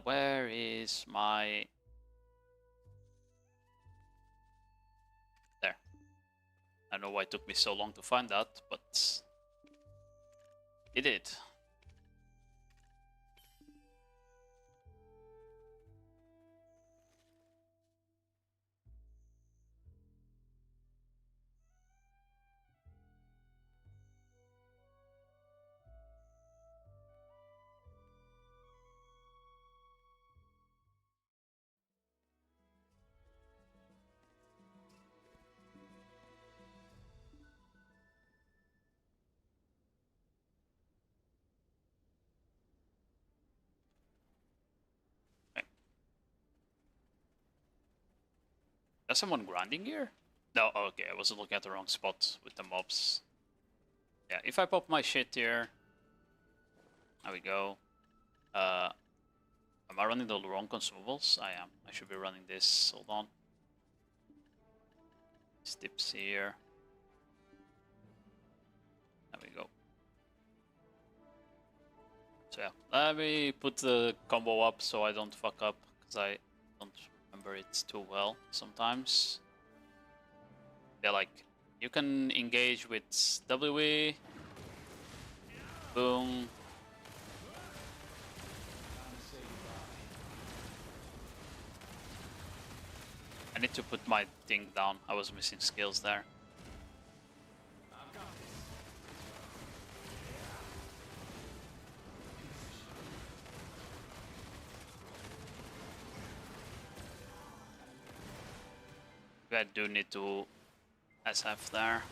Where is my... There. I don't know why it took me so long to find that, but it did. Is someone grinding here? No, okay, I wasn't looking at the wrong spot with the mobs. Yeah, if I pop my shit here... There we go. Am I running the wrong consumables? I am. I should be running this. Hold on. Steps here. There we go. So yeah, let me put the combo up so I don't fuck up, because I don't remember it too well sometimes. Yeah, like, you can engage with WE. Boom. I need to put my thing down. I was missing skills there. I do need to SF there.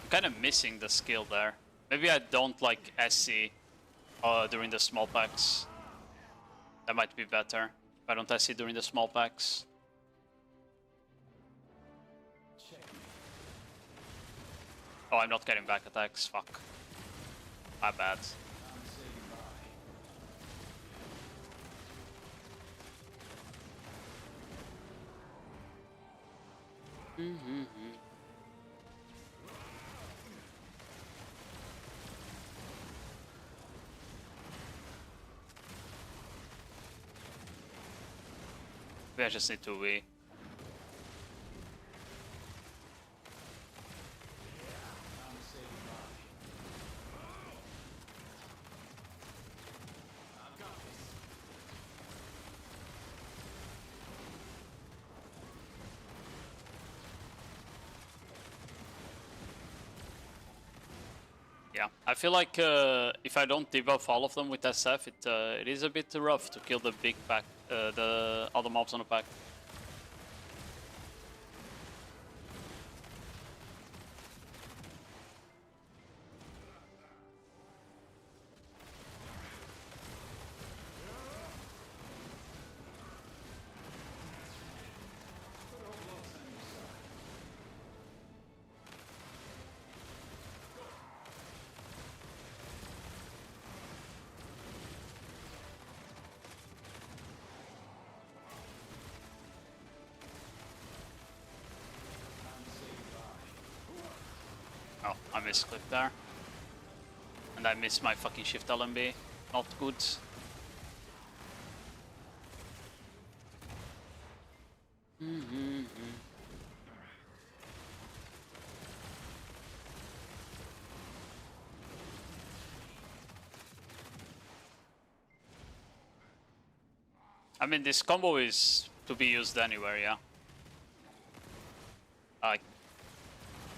kind of missing the skill there. Maybe I don't like SC during the small packs. That might be better. If I don't SC during the small packs. Oh, I'm not getting back attacks. Fuck. My bad. Maybe I just need to wee. Yeah, I feel like if I don't debuff all of them with SF, it is a bit rough to kill the big pack, the other mobs on the pack. Oh, I misclicked there. And I missed my fucking shift LMB. Not good. I mean, this combo is to be used anywhere, yeah. Like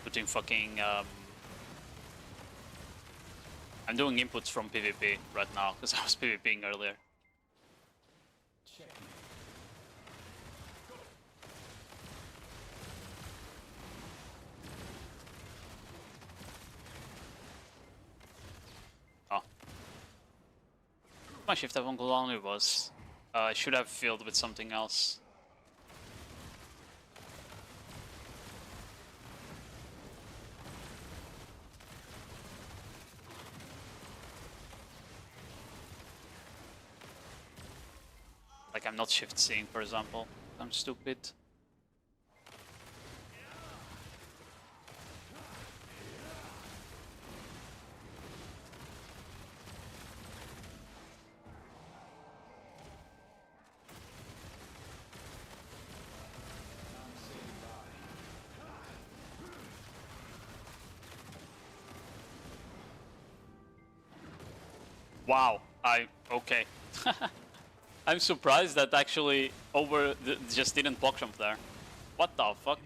putting fucking I'm doing inputs from PvP right now because I was PvPing earlier. Oh. My shift F1 cooldown was. I should have filled with something else. Like I'm not shift seeing, for example. I'm stupid. Wow, okay. I'm surprised that actually just didn't block jump there. What the fuck?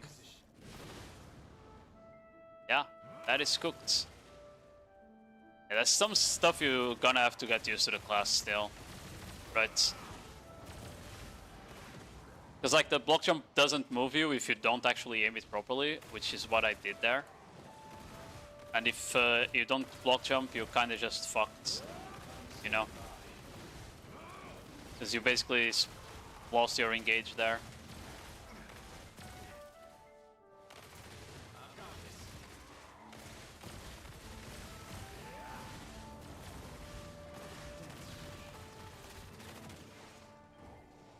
Yeah, that is cooked. Yeah, there's some stuff you're gonna have to get used to the class still, right? Because like the block jump doesn't move you if you don't actually aim it properly, which is what I did there. And if you don't block jump, you're kind of just fucked, you know? Because you basically lost your engage there.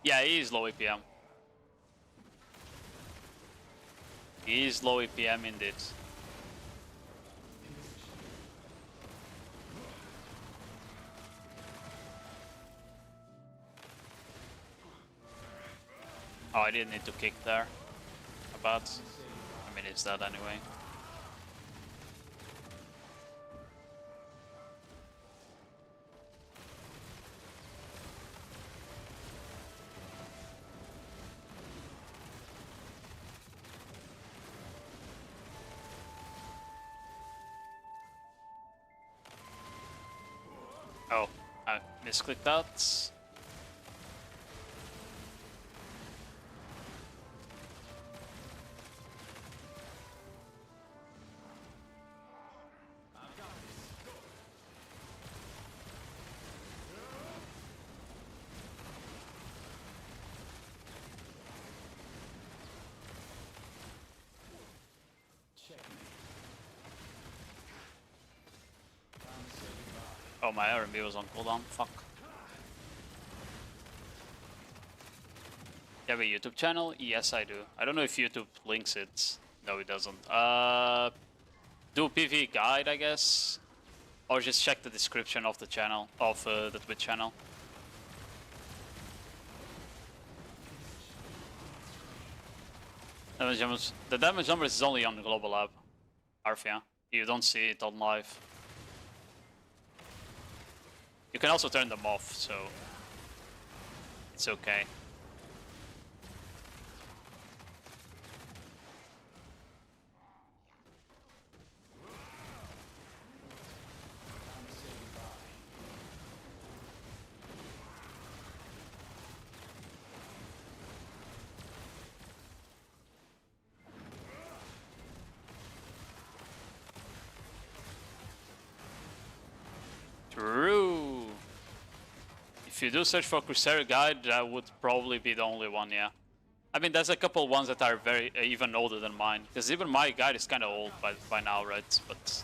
Yeah, he is low APM. He is low APM indeed. Oh, I didn't need to kick there. But I mean, it's that anyway. Oh, I misclicked that. Oh, my R&B was on cooldown. Fuck. You have a YouTube channel? Yes, I do. I don't know if YouTube links it. No, it doesn't. Do PV guide, I guess. Or just check the description of the channel, of the Twitch channel. The damage numbers is only on the Global Lab. Arfia. You don't see it on live. You can also turn them off, so it's okay. True. If you do search for Corsair guide, that would probably be the only one, yeah. I mean, there's a couple ones that are very even older than mine, because even my guide is kind of old by now, right? But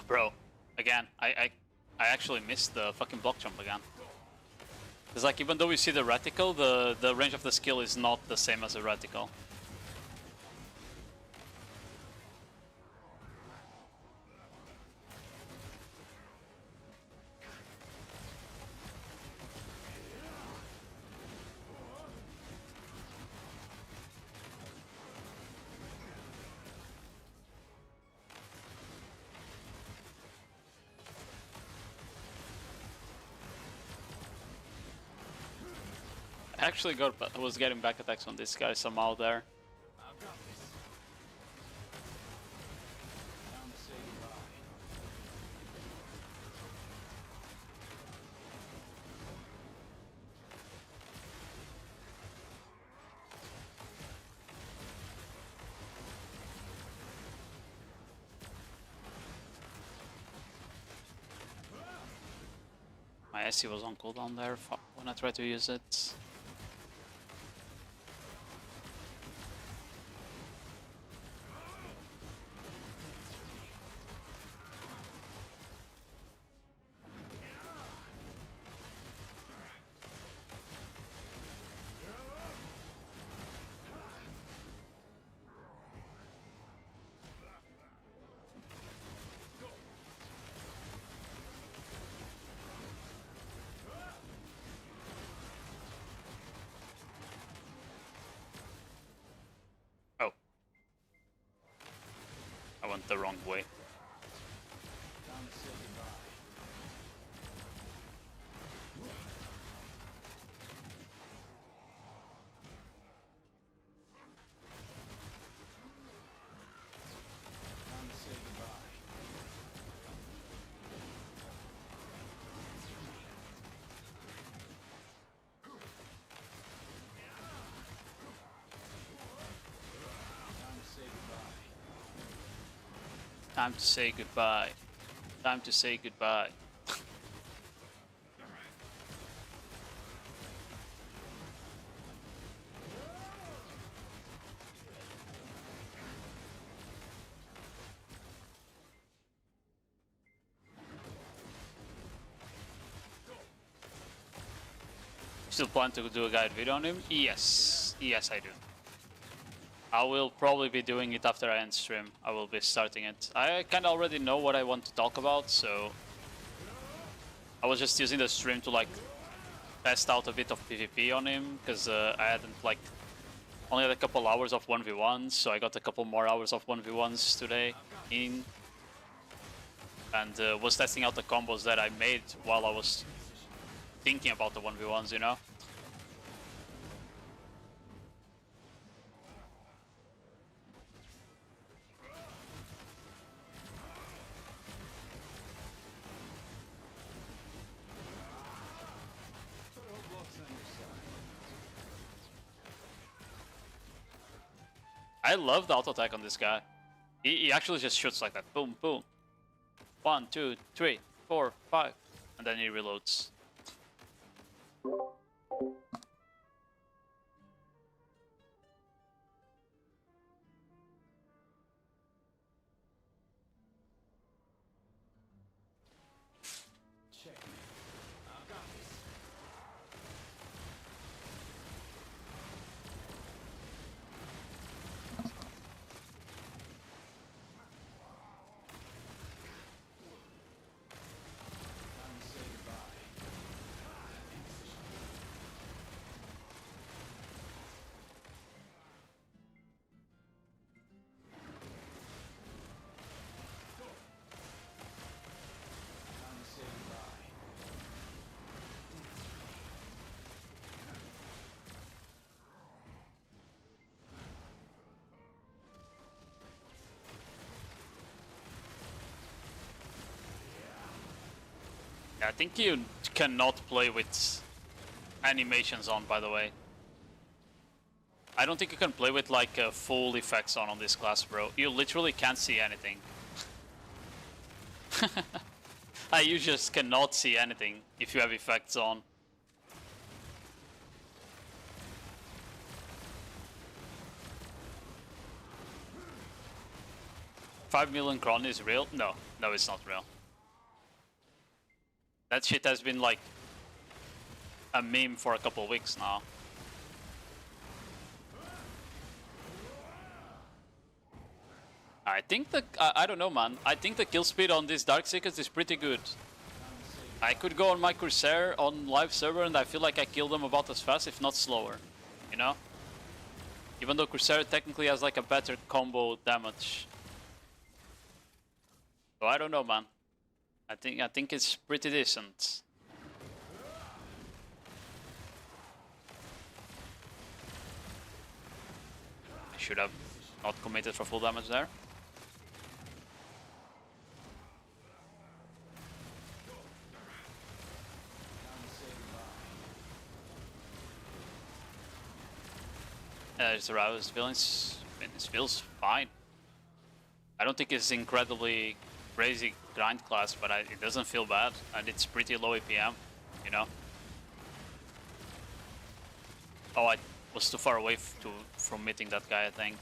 bro, again, I actually missed the fucking block jump again. It's like, even though we see the reticle, the range of the skill is not the same as the reticle. I actually was getting back attacks on this guy somehow there. My SC was on cooldown there when I tried to use it. Oh. I went the wrong way. Time to say goodbye. Time to say goodbye. Still plan to do a guide video on him? Yes. Yes, I do. I will probably be doing it after I end stream. I will be starting it. I kind of already know what I want to talk about, so I was just using the stream to like test out a bit of PvP on him, because I hadn't like only had a couple hours of 1v1s, so I got a couple more hours of 1v1s today in, and was testing out the combos that I made while I was thinking about the 1v1s, you know? I love the auto attack on this guy. He actually just shoots like that. Boom, boom. 1, 2, 3, 4, 5. And then he reloads. Yeah, I think you cannot play with animations on, by the way. I don't think you can play with like full effects on this class, bro. You literally can't see anything. You just cannot see anything if you have effects on. $5 million Kron is real? No, no, it's not real. That shit has been like a meme for a couple of weeks now. I think the I don't know, man. I think the kill speed on these Darkseekers is pretty good. I could go on my Corsair on live server and I feel like I kill them about as fast, if not slower. You know? Even though Corsair technically has like a better combo damage. So I don't know, man. I think it's pretty decent. I should have not committed for full damage there. It's aroused feelings. It feels fine. I don't think it's incredibly crazy grind class, but it doesn't feel bad, and it's pretty low APM, you know. Oh, I was too far away from meeting that guy, I think.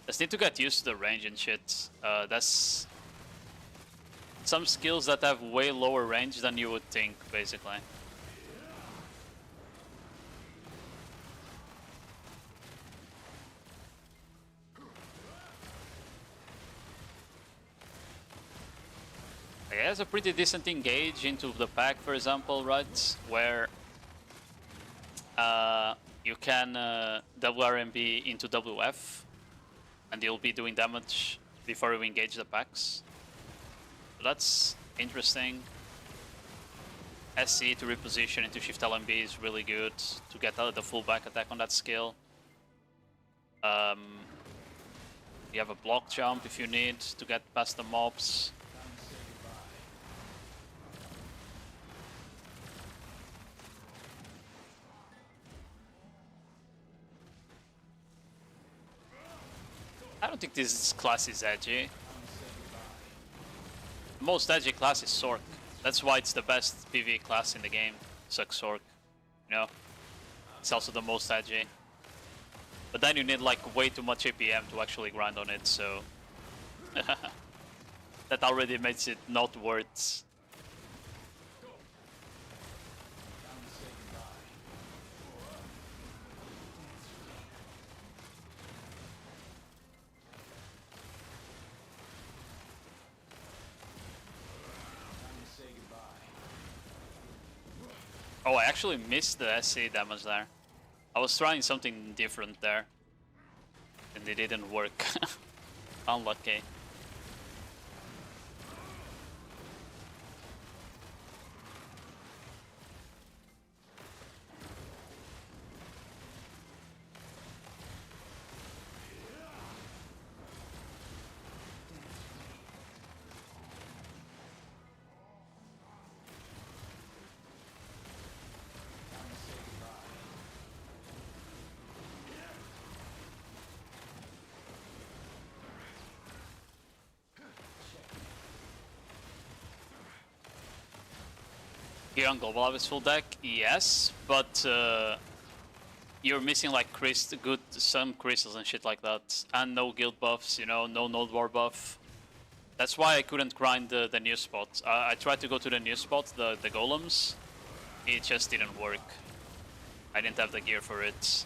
Just need to get used to the range and shit. That's some skills that have way lower range than you would think, basically. It has a pretty decent engage into the pack, for example, right? Where you can double RMB into WF, and you'll be doing damage before you engage the packs. So that's interesting. SC to reposition into Shift LMB is really good to get out of the full back attack on that skill. You have a block jump if you need to get past the mobs. I don't think this class is edgy. The most edgy class is Sork. That's why it's the best PvE class in the game. Suck Sork. You know? It's also the most edgy. But then you need like way too much APM to actually grind on it, so... that already makes it not worth... Oh, I actually missed the SC damage there. I was trying something different there. And it didn't work. Unlucky. Here on Global Lab is full deck, yes, but you're missing like some crystals and shit like that, and no guild buffs, you know, no nodewar buff. That's why I couldn't grind the new spot. I tried to go to the new spot, the golems. It just didn't work. I didn't have the gear for it.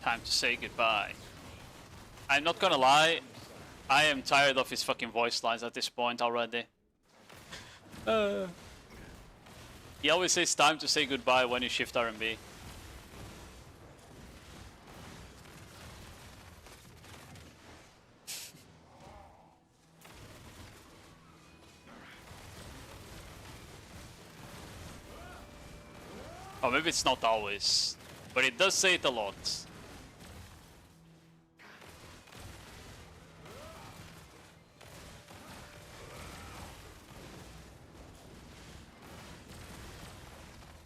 Time to say goodbye. I'm not gonna lie, I am tired of his fucking voice lines at this point already. He always says time to say goodbye when you shift R&B. Oh, maybe it's not always, but it does say it a lot.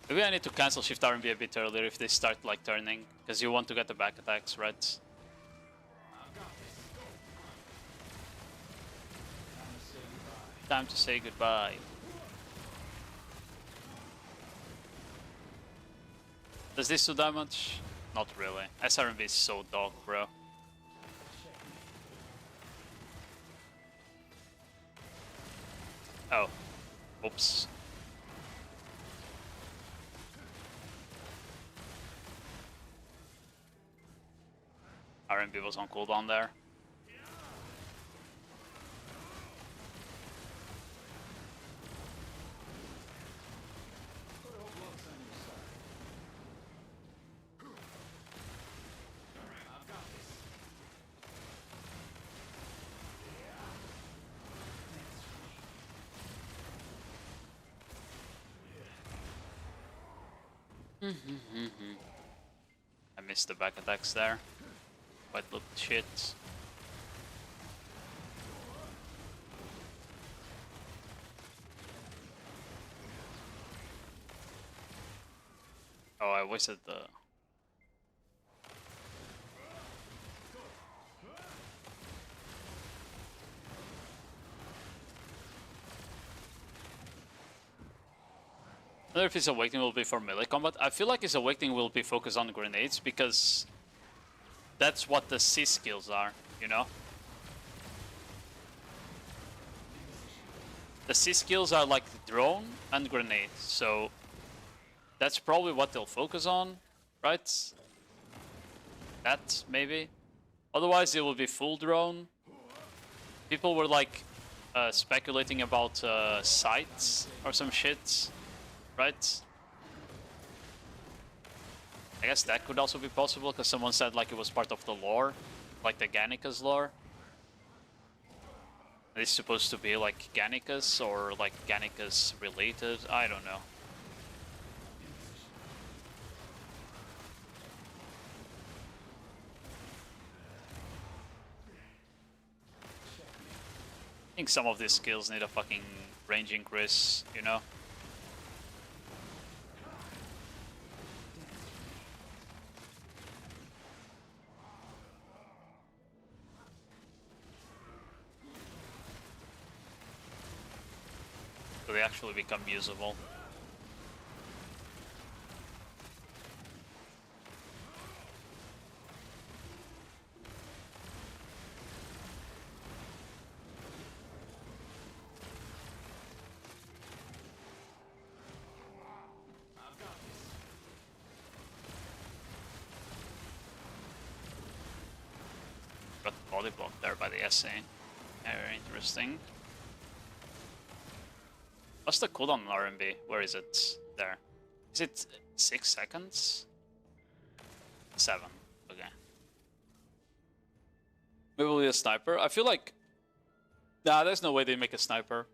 Maybe I need to cancel shift R&B a bit earlier if they start like turning, because you want to get the back attacks, right? Time to say goodbye. Does this do damage? Not really. SRMB is so dog, bro. Oh. Oops. RMB was on cooldown there. I missed the back attacks there. Quite looked shit. Oh, I wasted the... I wonder if his awakening will be for melee combat. I feel like his awakening will be focused on grenades because that's what the C skills are, you know? The C skills are like drone and grenade, so that's probably what they'll focus on, right? That, maybe. Otherwise it will be full drone. People were like speculating about sights or some shit. Right? I guess that could also be possible because someone said like it was part of the lore, like the Gannica's lore. It's supposed to be like Gannica's or like Gannica's related, I don't know. I think some of these skills need a fucking range increase, you know? They actually become usable. body block there by the SA. Very interesting. What's the cooldown on RMB? Where is it? There. Is it 6 seconds? 7. Okay. Maybe we'll be a sniper. I feel like... Nah, there's no way they make a sniper.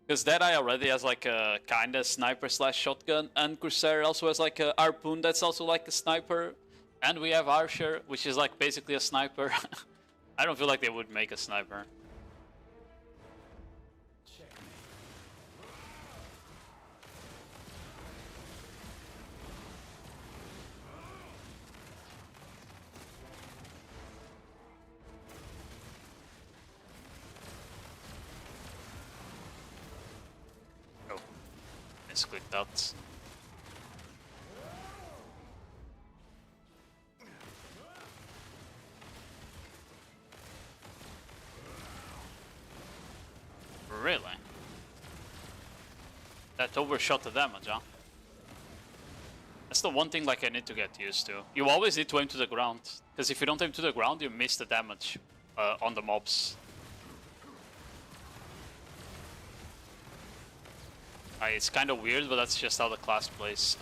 Because Deadeye already has like a kinda sniper slash shotgun, and Corsair also has like a harpoon that's also like a sniper. And we have Archer, which is like basically a sniper. I don't feel like they would make a sniper. Oh, misclicked that. Really? That overshot the damage, huh? That's the one thing like I need to get used to. You always need to aim to the ground, because if you don't aim to the ground, you miss the damage on the mobs. It's kind of weird, but that's just how the class plays.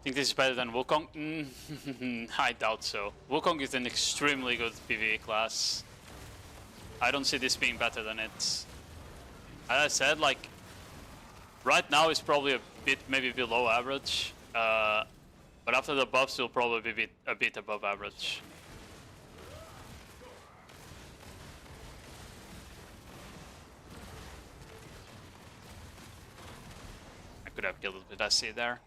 Think this is better than Wukong? I doubt so. Wukong is an extremely good PvE class. I don't see this being better than it. As I said, like, right now it's probably a bit maybe below average. But after the buffs, it'll probably be a bit above average. I could have killed it with SC there.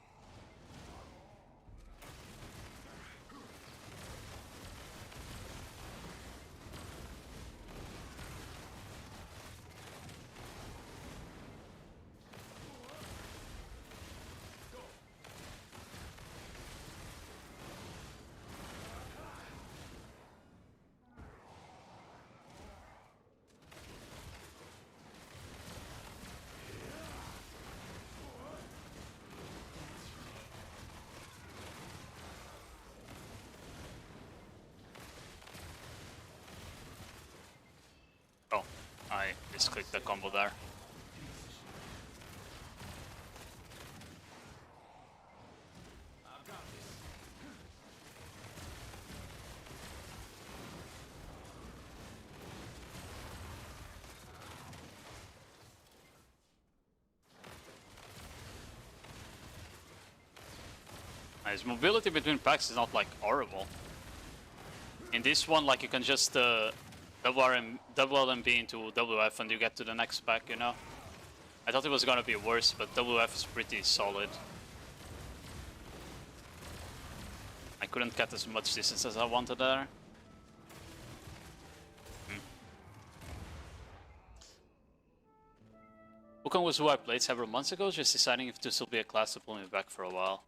Oh, I misclicked the combo there. His mobility between packs is not like horrible. In this one, like you can just double LMB into WF and you get to the next pack, you know? I thought it was gonna be worse, but WF is pretty solid. I couldn't get as much distance as I wanted there. Wukong was who I played several months ago, just deciding if this will be a class to pull me back for a while.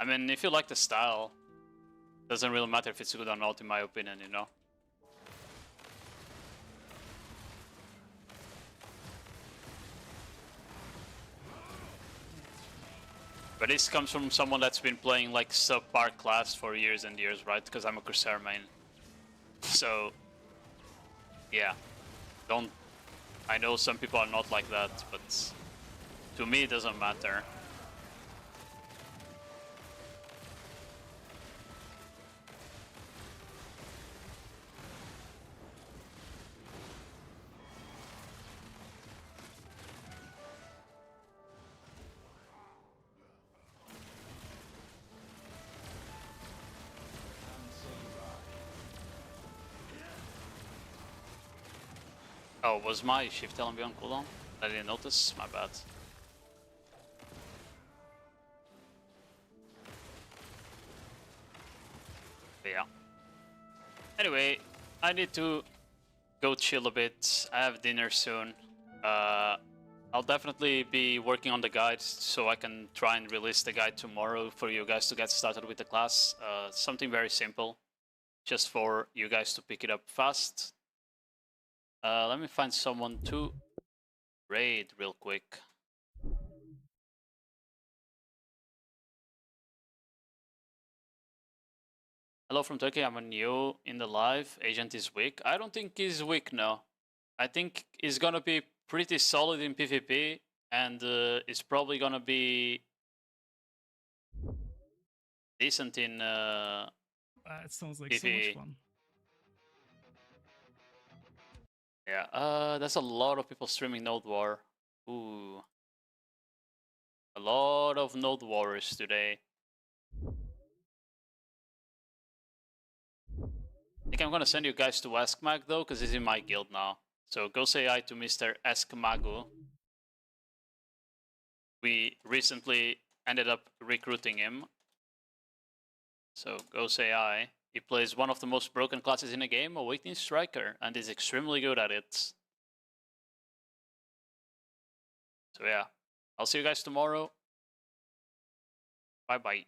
I mean, if you like the style, doesn't really matter if it's good or not, in my opinion, you know? But this comes from someone that's been playing like subpar class for years and years, right? Because I'm a Corsair main. So, yeah. I know some people are not like that, but to me it doesn't matter. Oh, was my shift LMB on cooldown? I didn't notice, my bad. But yeah. Anyway, I need to go chill a bit. I have dinner soon. I'll definitely be working on the guide so I can try and release the guide tomorrow for you guys to get started with the class. Something very simple. just for you guys to pick it up fast. Let me find someone to raid real quick. Hello from Turkey, I'm new in the live. Agent is weak. I don't think he's weak, no. I think he's gonna be pretty solid in PvP, and is probably gonna be decent in
It sounds like so much fun.
Yeah, there's a lot of people streaming Nodewar. Ooh. A lot of Node Warriors today. I think I'm gonna send you guys to Ask Mag though, because he's in my guild now. So go say hi to Mr. Ask Magu. We recently ended up recruiting him. So go say hi. He plays one of the most broken classes in the game, Awakening Striker, and is extremely good at it. So yeah, I'll see you guys tomorrow. Bye bye.